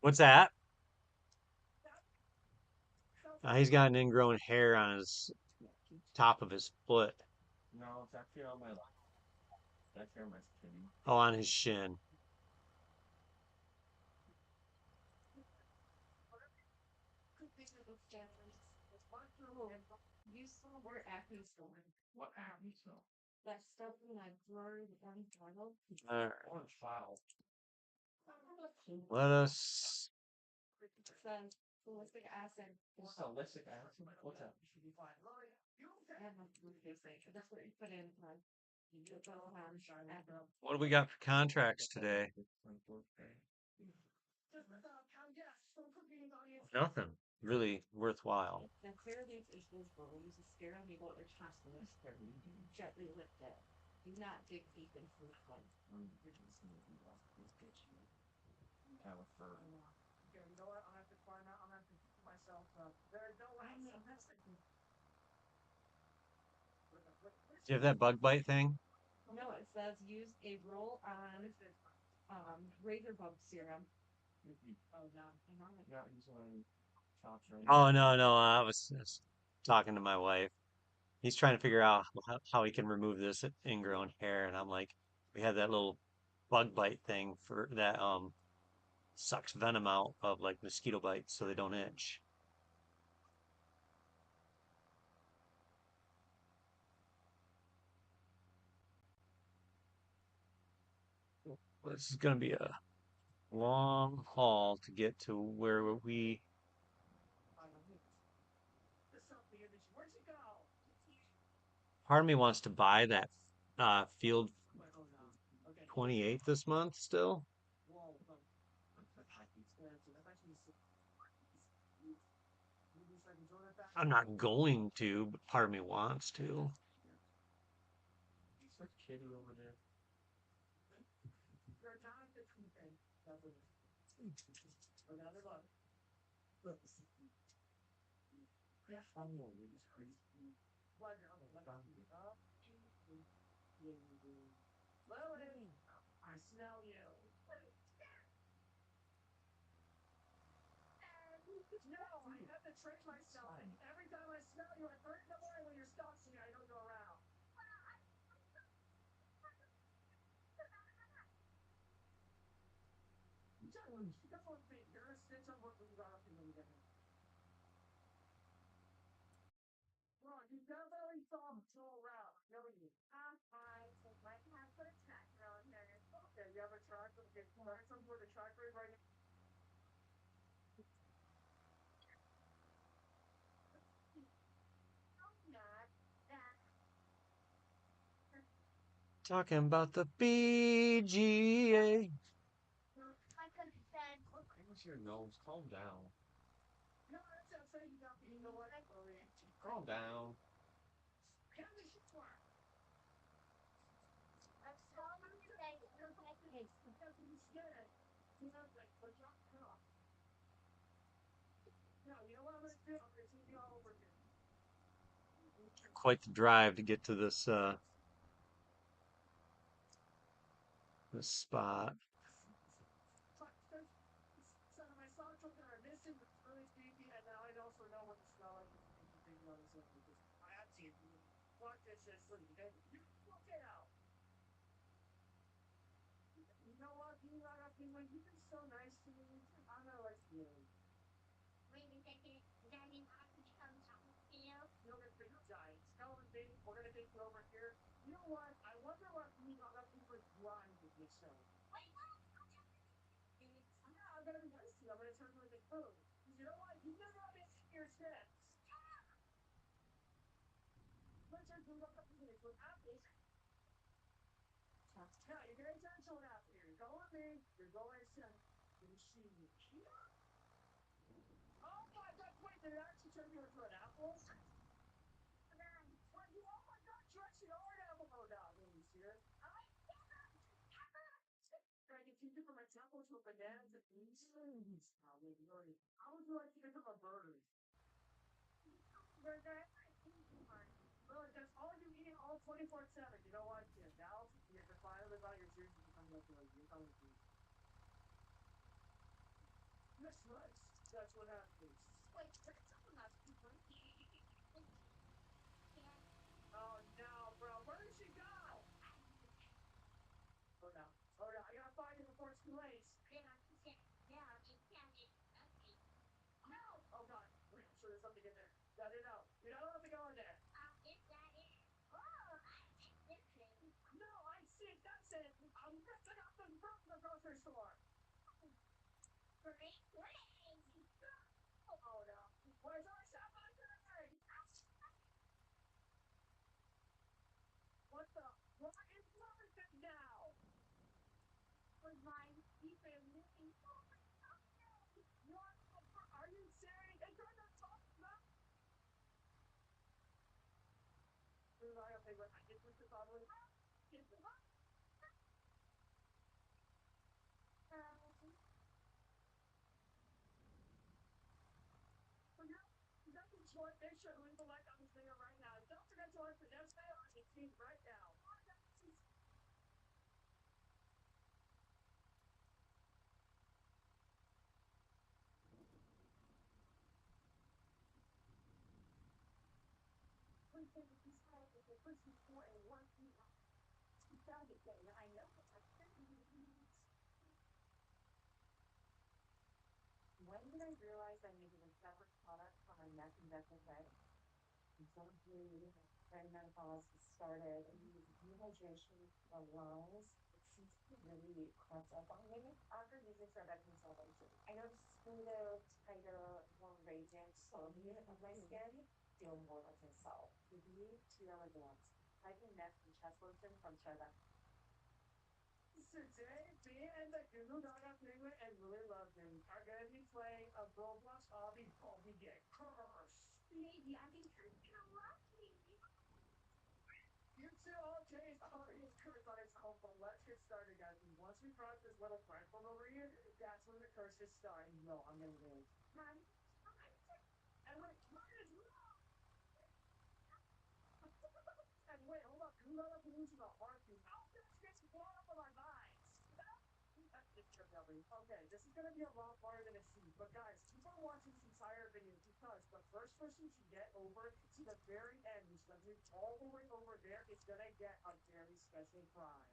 What's that? He's got an ingrown hair on his top of his foot. No, it's actually on my lap. That's here my skin. Oh, on his shin. You saw where acne store. What acne smell? That stuff in that drawer, the orange bottle. All right. Orange file. Let us. It says salicylic acid. Salicylic acid? What's that? That's what you put in. What do we got for contracts today? Nothing really worthwhile. Now clear these issues where we use a sterile needle or hospitalist. Gently lift it. Do not dig deep into the one. Okay, you know what? I'll have to find out. I'm going to have to keep myself up. There's no way. Do you have that bug bite thing? No, it says use a roll on razor bug serum. Oh, no. Not using chops or Oh, no. I was just talking to my wife. He's trying to figure out how he can remove this ingrown hair, and I'm like, we have that little bug bite thing for that sucks venom out of like mosquito bites so they don't itch. This is gonna be a long haul to get to where we. Where'd you go? Part of me wants to buy that field 28 this month still. I'm not going to, but part of me wants to. What's kitty over there? Lily, I smell you. No, I have to train myself. Every time I smell you at 3 in the morning when you're stalking me, I don't go around. That's one thing. You're a snitch on what we got up in the beginning. Well, you definitely saw him troll around. No, you. I think my dad put a tractor on there. Okay, you have a tractor. Okay, that's where the tractor is right now. I'm not that. Talking about the BGA. My consent. What's your nose? Calm down. No, that's outside. You know what? Calm down. How does it work? I'm telling you that you're getting That's what you said. You know, like, but not enough. No, you know what I'm gonna do? I'm gonna take you all over here. Quite the drive to get to this spot. So my socks are missing. It's really creepy, and now I also know what the smell like. I have to. Watch this. You look it out. You know what? You know what? You've been so nice to me. I'm gonna let you in. Wait a second. That means I have to become talking to you. You're gonna be giant. Tell them, baby, we're gonna take you over here. You know what? I wonder what we got up for grind with this show. Wait, what? Yeah, I'm gonna be nice to you. I'm gonna turn you into food. You know what? You never have it in your steps. Let's just do what this with apples. Yeah, you're very gentle now. Here, go with me. You're going to see me here. Oh my God! Wait, did it actually turn you into an apple? Well, you, oh my God! You actually are an apple. Oh no, Lily's here. Can I get you from a apple to a banana to beans? How would you like to become a bird? Burger. Really, that's all you eat all 24/7. You know what? Yeah, now you're finally about your dreams to become like you're coming to. That's right. That's what happens. Wait, where's someone else? Oh no, bro. Where did she go? Oh no. Oh no. I gotta find you before it's too late. No! Oh God. Wait, I'm sure there's something in there. Got it out. You're not allowed to go in there. No, I see it. That's it. I'm messing up the front of the grocery store. Oh no. Where's our sapphire? What the? What is wrong with it now? Was mine even moving? What? Are you serious? It's on the top of the. Okay, but I did push this all the way around. That's a joint. They should leave the light on this video right now. Don't forget to like the next video on the team right now. When did I realize I needed a separate product for my neck and dental bed? Exactly. Perimenopause started. I needed dehydration, the lungs. It seems to be really crept up on me after using Cervec consolidation. I noticed smoother, tighter, more radiant tone of my skin. Feel more like myself. Maybe 2 hours once. Typing neck and chest lotion from Cervec. Today, me and the Google Gaga Penguin and Lily Lovejoy are going to be playing a Roblox obby called We Get Cursed. Maybe I can turn into a monkey. You two all changed already curse on its own, but let's get started, guys. And once we cross this little threshold over here, that's when the curse is starting. No, I'm gonna live. Mom, And wait, mine is wrong! And wait, hold up. You let up lose the heartbeat. Oh, this gets blown up on my mind. Okay, this is gonna be a lot harder than it seems, but guys, keep on watching this entire video because the first person to get over to the very end, which is all the way over there, is gonna get a very special prize.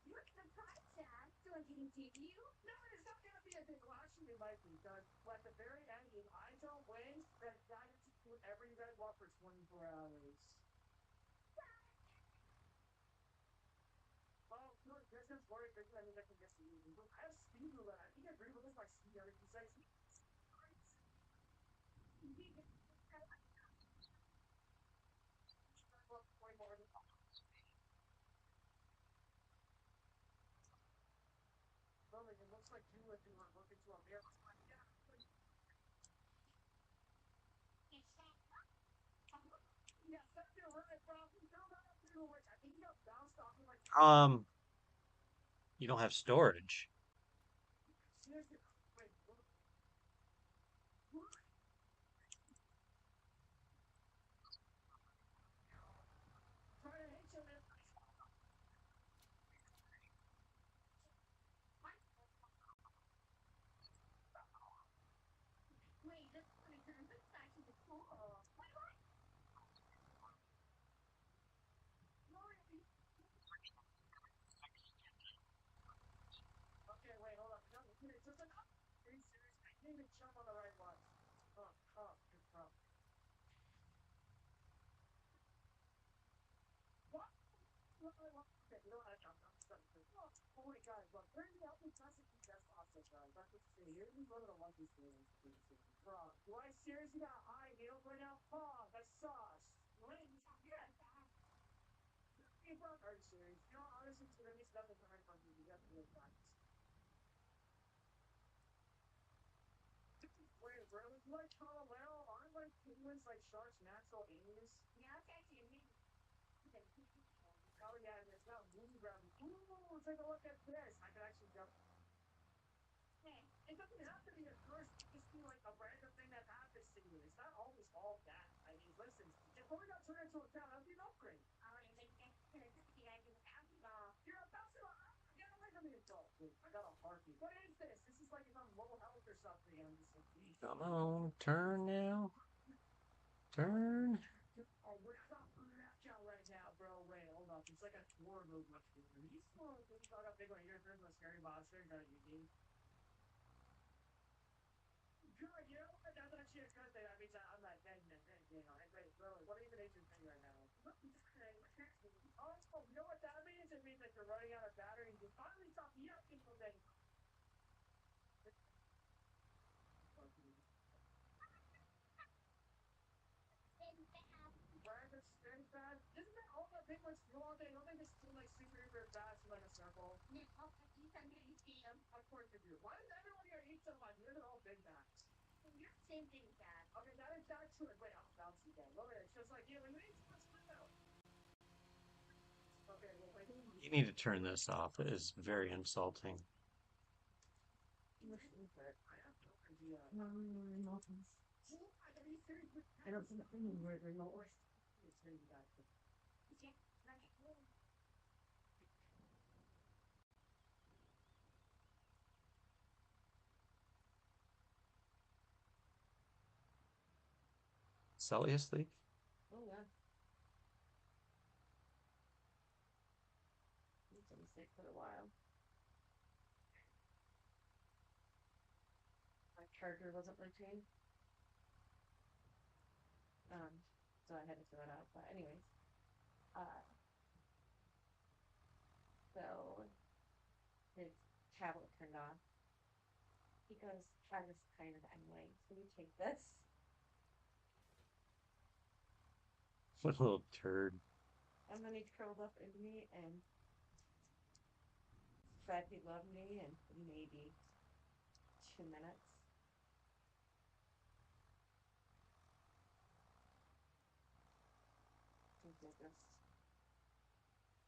you're the prize, Dad. Do I get to give you? No, it's not gonna be a big well, actually it might be, because at the very end, if I don't win, then I have to do whatever you guys want for 24 hours. that means I can get to you. I have speed roulette. I think I agree with this. My speed everything says. Well, it looks like you if you were looking to a mirror. Yeah, that's your right, bro. No, no, no, no, I think you got bounced off me like. You don't have storage. Seriously, wait, what? Try to hit you, man. Wait, that's funny because this actually cool. Okay, wait, hold on. No, it's just like, are you serious? I didn't even jump on the right one. Oh, tough, good tough. What? Okay, you know what? I'm done. Oh my god, look, where the hell is classic best offset, guys? That's what you say. Here's one of the luckiest things. Bro, do I seriously got high heels right now? Oh, that sucks. Wait, yeah. Hey, bro, are you serious? You know, honestly, to me, nothing right from you. You have to really practice. Wait, really? You like Colorado? Aren't like penguins like sharks' natural enemies? Yeah, it's actually amazing. Oh yeah, and it's got movie gravity. Ooh, take a look at this. I can actually jump. Hey, it doesn't have to be a curse. It can just be like a random thing that happens to you. It's not always all bad. I mean, listen, if we got turned into a cat, that'd be an upgrade. All right, then the idea was basketball. You're a basketball. Get away from me, adult. Wait, I got a heartbeat. What is this? This is like if I'm low health or something. I'm just like, Come on, turn now. Turn. oh, we're not out right now, bro. Wait, hold up. It's like a tour movement. These small things got a big one. You're a scary monster. You're gonna use good, you know what? That's actually a good thing. That means I'm not dead in it. You know, and wait, really, what even is your thing right now? Oh, you know what that means? It means that you're running out of battery and you finally stop yucking from it. Brandon spin fast. Isn't that all the big ones do all day? Don't they just spin like super duper fast in like a circle? Yeah, I'll eat them and eat them. Of course they do. Why does everyone here eat so much? They're all big bags. You're the same thing, Dad. Okay, that is not true. Wait, I'll bounce you again. Look at it. It's just like, yeah, when you eat too much food. Okay, well, wait. You need to turn this off. It is very insulting. I have no idea. No, no, no. I don't think I'm word remote. Yeah, Sully asleep? Oh, yeah. He's been sick for a while. My charger wasn't working. So I had to throw it out. But anyways, so his tablet turned off. He goes, I was tired anyway, so you take this. What a little turd. And then he curled up into me and said he loved me in maybe 2 minutes. Thank goodness.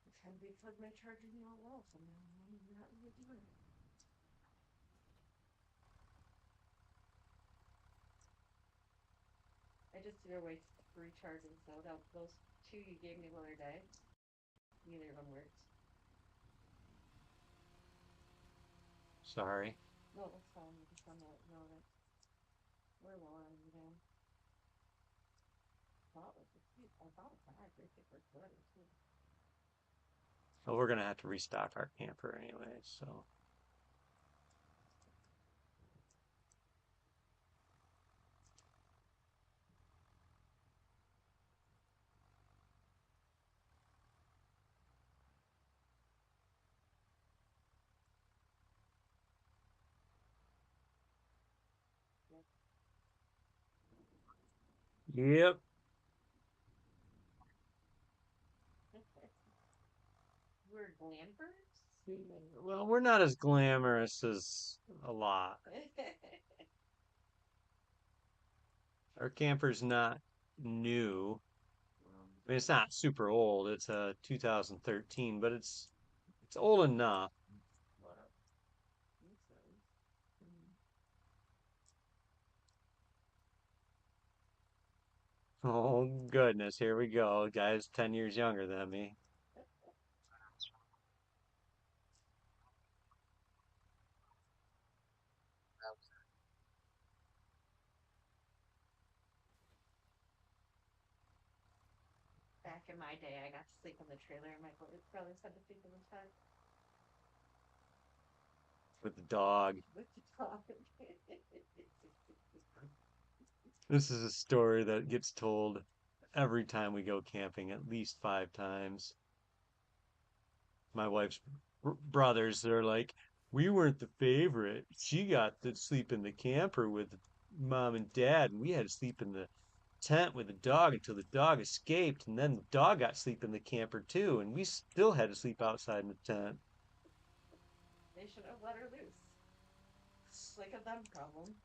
I'm trying to plug my charger in all well, so now I'm not really doing it. I just threw away 3 charging, so those 2 you gave me the other day, neither of them worked. Sorry. No, that's fine. I just want to know that we're low on them. I thought the bag were good too. Well, we're gonna have to restock our camper anyway, so. Yep. We're glampers. Well, we're not as glamorous as a lot. Our camper's not new. I mean, it's not super old. It's a 2013, but it's old enough. Oh goodness, here we go. Guy's 10 years younger than me. Back in my day, I got to sleep in the trailer, and my brothers had to sleep in the tent With the dog. with the dog. This is a story that gets told every time we go camping, at least 5 times. My wife's brothers, they're like, we weren't the favorite. She got to sleep in the camper with mom and dad, and we had to sleep in the tent with the dog until the dog escaped, and then the dog got to sleep in the camper too, and we still had to sleep outside in the tent. They should have let her loose. Like a them problem.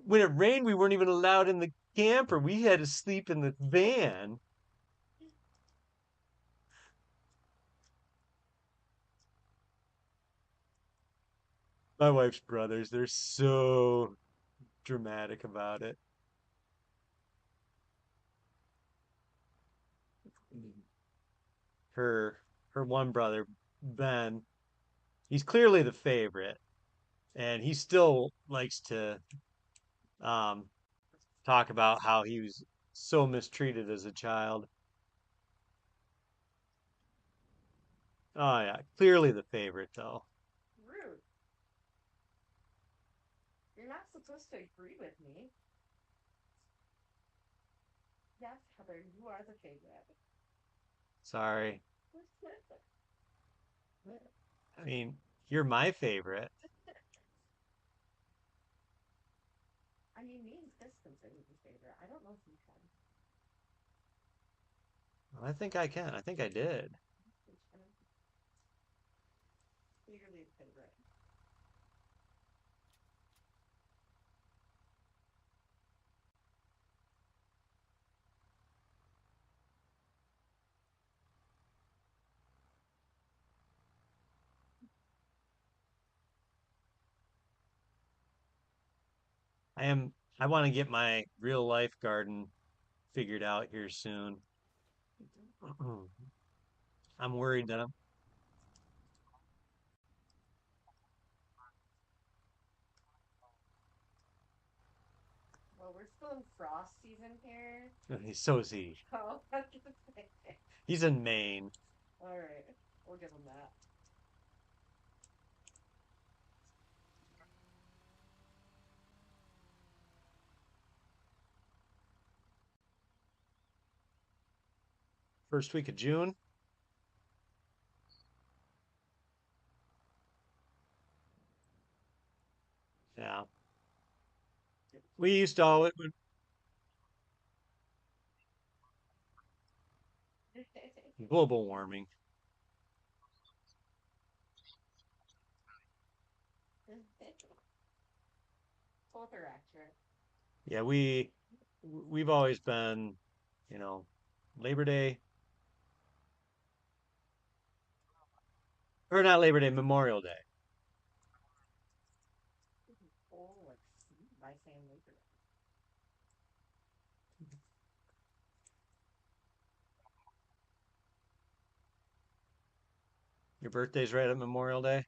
When it rained, we weren't even allowed in the camper. We had to sleep in the van. My wife's brothers, they're so dramatic about it. Her her one brother, Ben, he's clearly the favorite, and he still likes to um, talk about how he was so mistreated as a child. Oh yeah, clearly the favorite though. Rude. You're not supposed to agree with me. Yes, Heather, you are the favorite. Sorry. I mean, you're my favorite. I mean, me and Chris consider you the favorite. I don't know if you can. I think I can. I think I did. Clearly the favorite. I am. I want to get my real life garden figured out here soon. I'm worried that I'm. Well, we're still in frost season here. So is he. Oh, I was gonna say. He's in Maine. All right, we'll give him that. First week of June. Yeah. We used to always global warming. Both are accurate. Yeah, we've always been, you know, Labor Day or not Labor Day, Memorial Day. Oh, like by saying later. Your birthday's right at Memorial Day.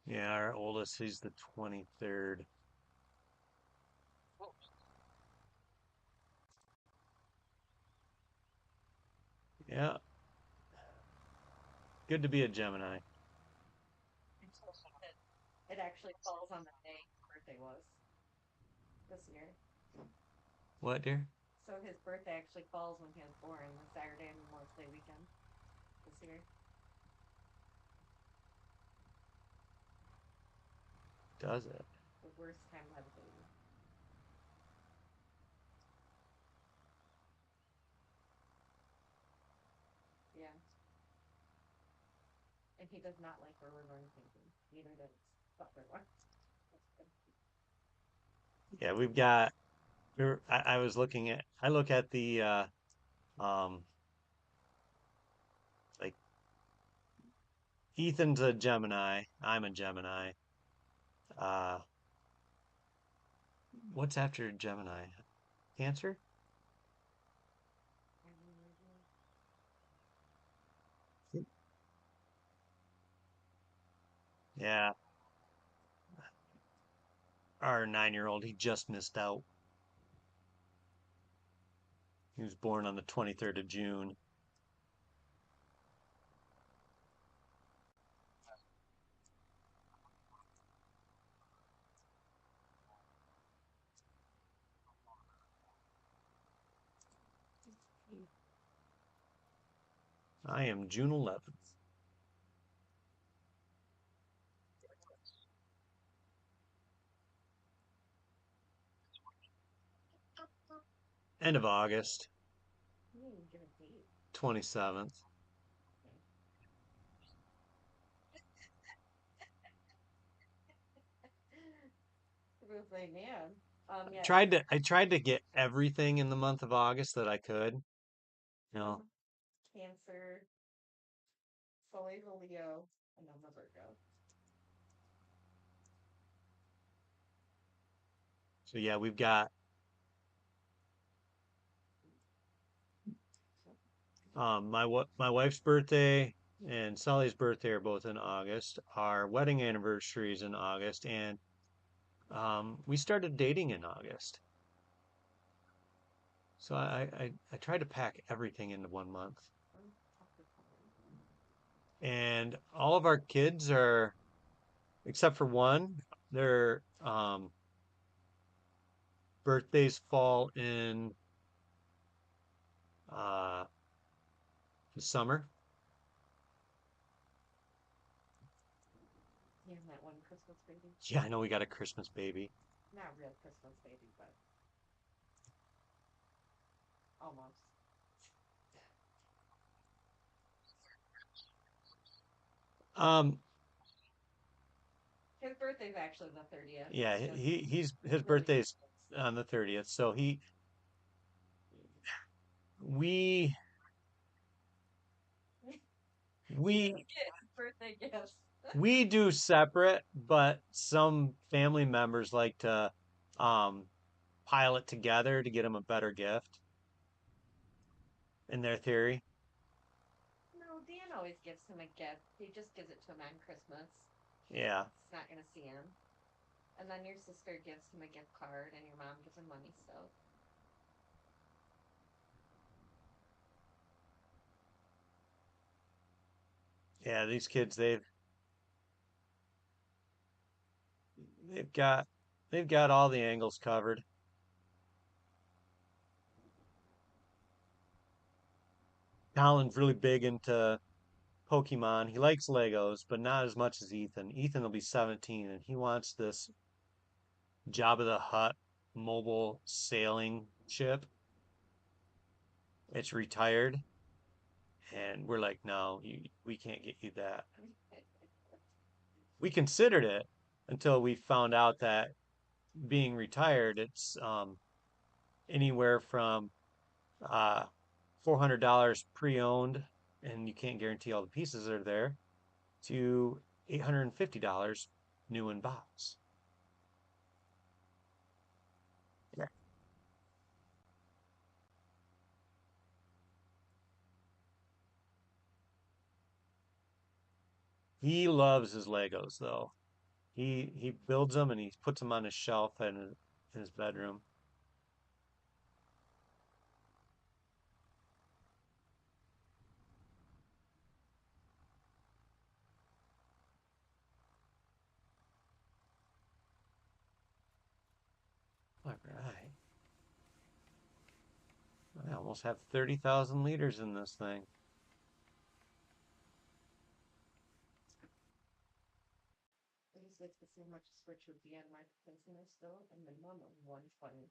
Yeah, our oldest, he's the 23rd. Yeah, good to be a Gemini. It actually falls on the day his birthday was this year. What, dear? So his birthday actually falls when he was born, the Saturday and Memorial Day weekend this year. Does it? The worst time to have a baby. Yeah. And he does not like where we're going camping. Neither does Butler one. Yeah, we've got. I was looking at. I look at the um like Ethan's a Gemini. I'm a Gemini. Uh, what's after Gemini? Cancer? Yeah, our 9-year-old, he just missed out. He was born on the 23rd of June. I am June 11th. End of August, You didn't even give a date. 27th. It was like, man. Yeah. I tried to get everything in the month of August that I could. You know, Cancer, Sully's a Leo, and I'm a Virgo. so yeah, we've got my wife's birthday and Sully's birthday are both in August. Our wedding anniversary is in August, and we started dating in August. So I tried to pack everything into 1 month. And all of our kids are, except for one, their birthdays fall in uh, the summer. Yeah, that one Christmas baby. Yeah, I know we got a Christmas baby. Not real Christmas baby, but almost. Um, His birthday's actually the 30th. yeah, his really birthday's on the 30th, so we we get birthday gifts. we do separate, but some family members like to um pile it together to get him a better gift in their theory. No, Dan always gives him a gift. He just gives it to him on Christmas. Yeah. He's not gonna see him. And then your sister gives him a gift card, and your mom gives him money. So Yeah, these kids they've got they've got all the angles covered. Colin's really big into Pokemon. He likes Legos, but not as much as Ethan. Ethan will be 17 and he wants this Jabba the Hutt mobile sailing ship. It's retired, and we're like, no, we can't get you that. We considered it until we found out that being retired, it's anywhere from uh, $400 pre-owned, and you can't guarantee all the pieces are there, to $850 new in box. Yeah. He loves his Legos though. He builds them and he puts them on his shelf in his bedroom. All right. almost have 30,000 liters in this thing. I just like to see how much a switch would be on my container still, a minimum of 120.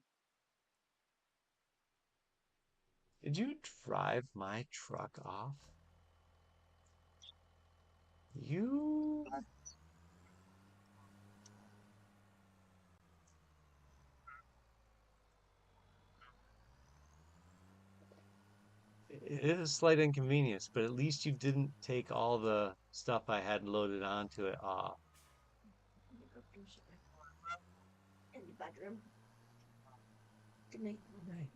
Did you drive my truck off? You. It is a slight inconvenience, but at least you didn't take all the stuff I had loaded onto it off. Let me go finish it in the bedroom. Good night. Right.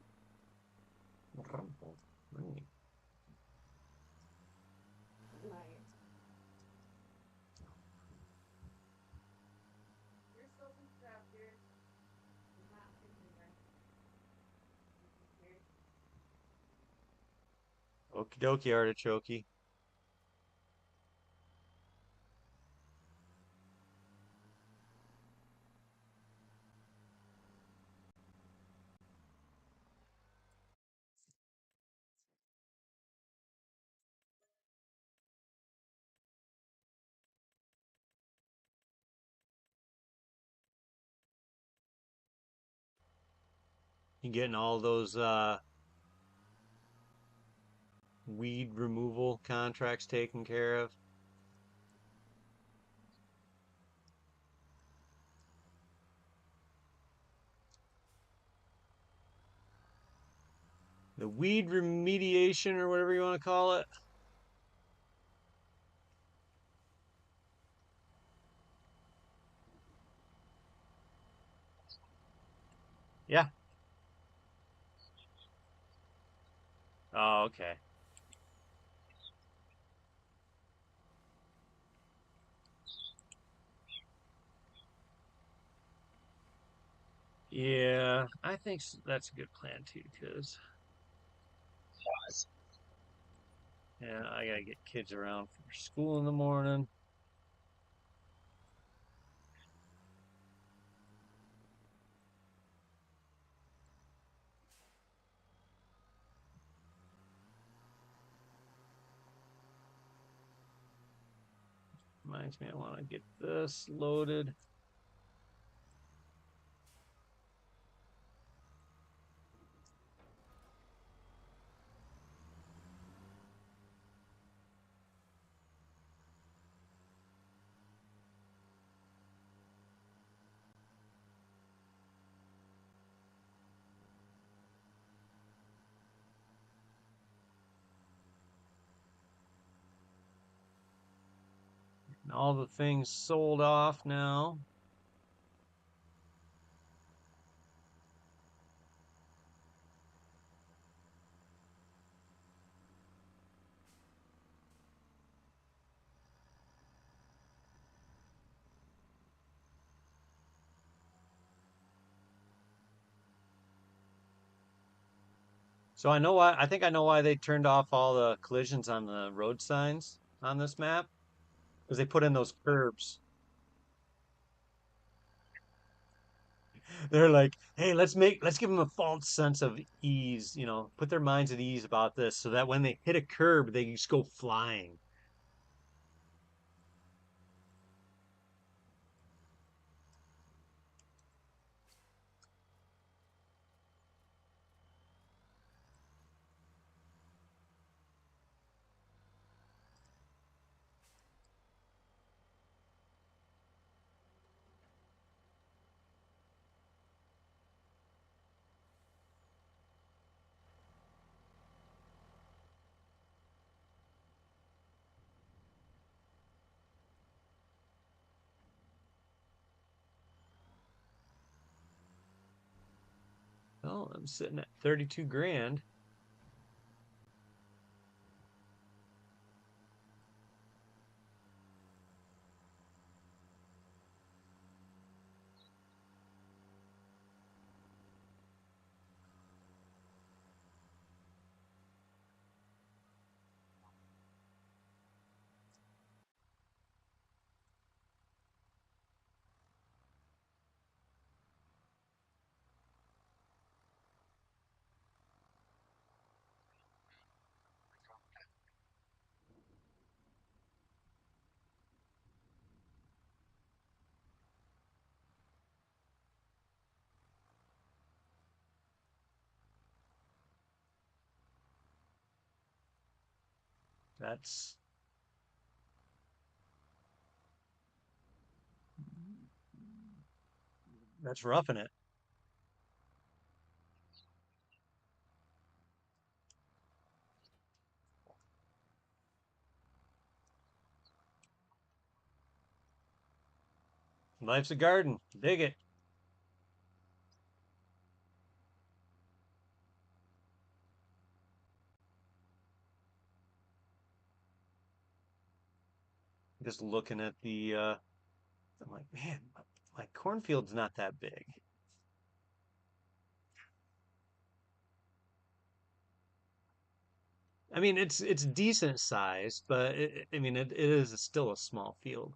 Night. You're still trapped here. I'm not thinking that. Okie dokie, artichoke. You getting all those weed removal contracts taken care of? The weed remediation or whatever you want to call it? Yeah. Oh, okay. Yeah, I think that's a good plan too, because yeah, I gotta get kids around for school in the morning. Reminds me, I want to get this loaded. And all the things sold off now. So I know why. I think I know why they turned off all the collisions on the road signs on this map because they put in those curbs. They're like, hey, let's give them a false sense of ease, put their minds at ease about this so that when they hit a curb, they just go flying. Well, I'm sitting at 32 grand. That's that's roughing it. Life's a garden. Dig it. Just looking at the I'm like, man, my cornfield's not that big. I mean, it's decent size, but I mean, it is still a small field.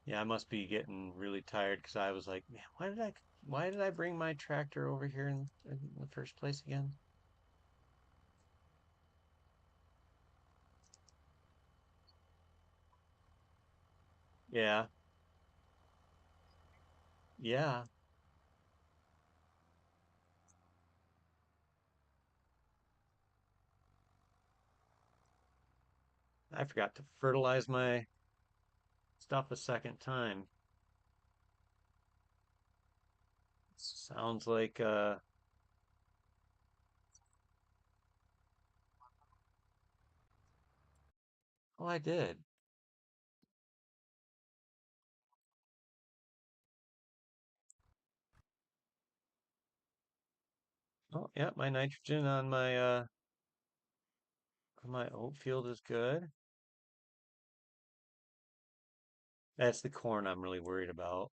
Yeah, I must be getting really tired because I was like, man, why did I bring my tractor over here in the first place again? Yeah, yeah. I forgot to fertilize my stuff a second time. Sounds like oh, I did. Oh, yeah, my nitrogen on my oat field is good. That's the corn I'm really worried about.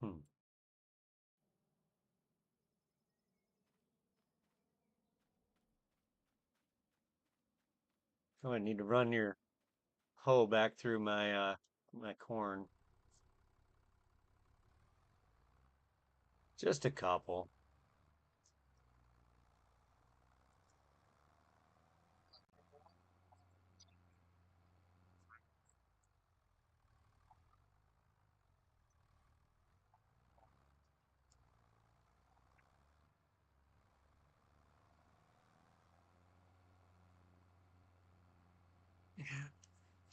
Hmm. Oh, I need to run your hoe back through my corn. Just a couple. Yeah,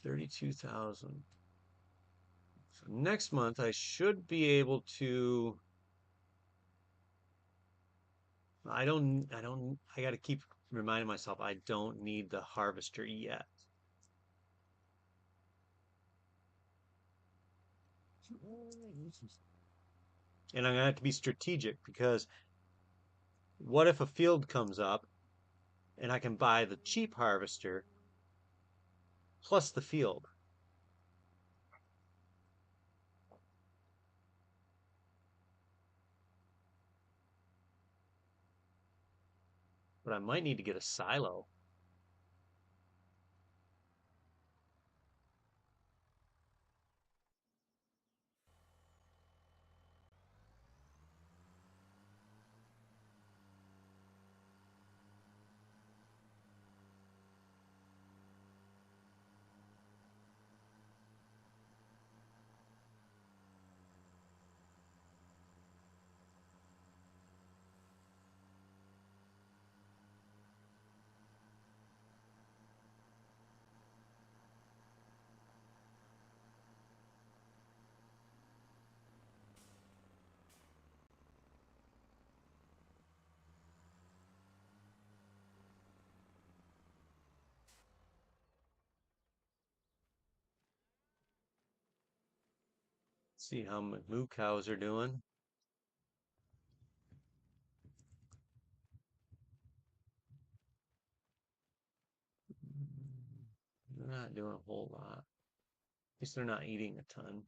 32,000. So next month I should be able to I got to keep reminding myself I don't need the harvester yet. And I'm gonna have to be strategic because what if a field comes up and I can buy the cheap harvester plus the field? But I might need to get a silo. See how my moo cows are doing. They're not doing a whole lot. At least they're not eating a ton.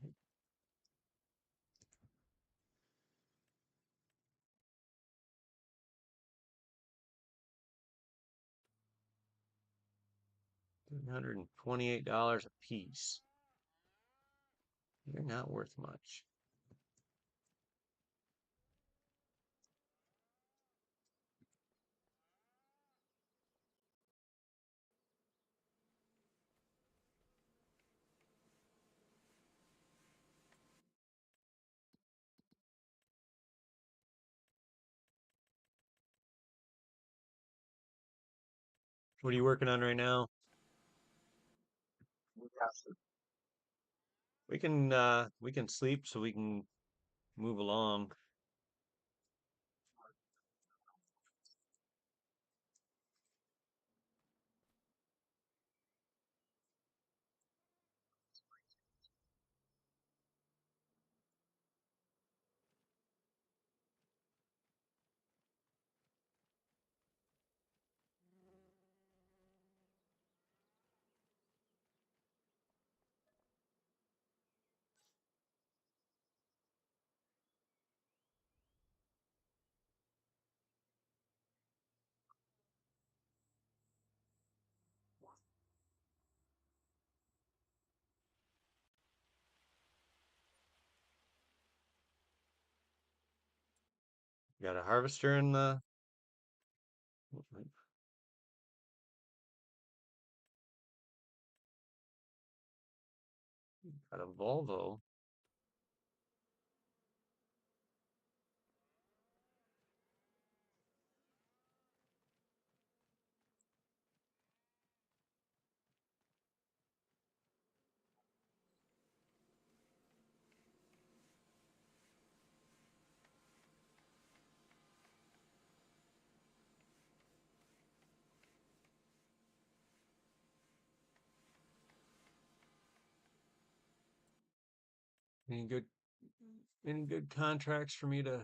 $328 a piece. They're not worth much. What are you working on right now? Newcastle. We can sleep so we can move along. Got a harvester in the got a Volvo. Any good any good contracts for me to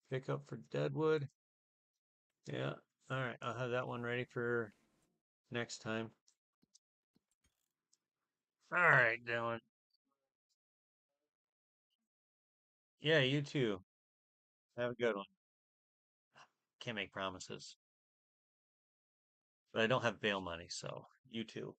pick up for Deadwood? Yeah. All right. I'll have that one ready for next time. All right, Dylan. Yeah, you too. Have a good one. Can't make promises, but I don't have bail money, so you too.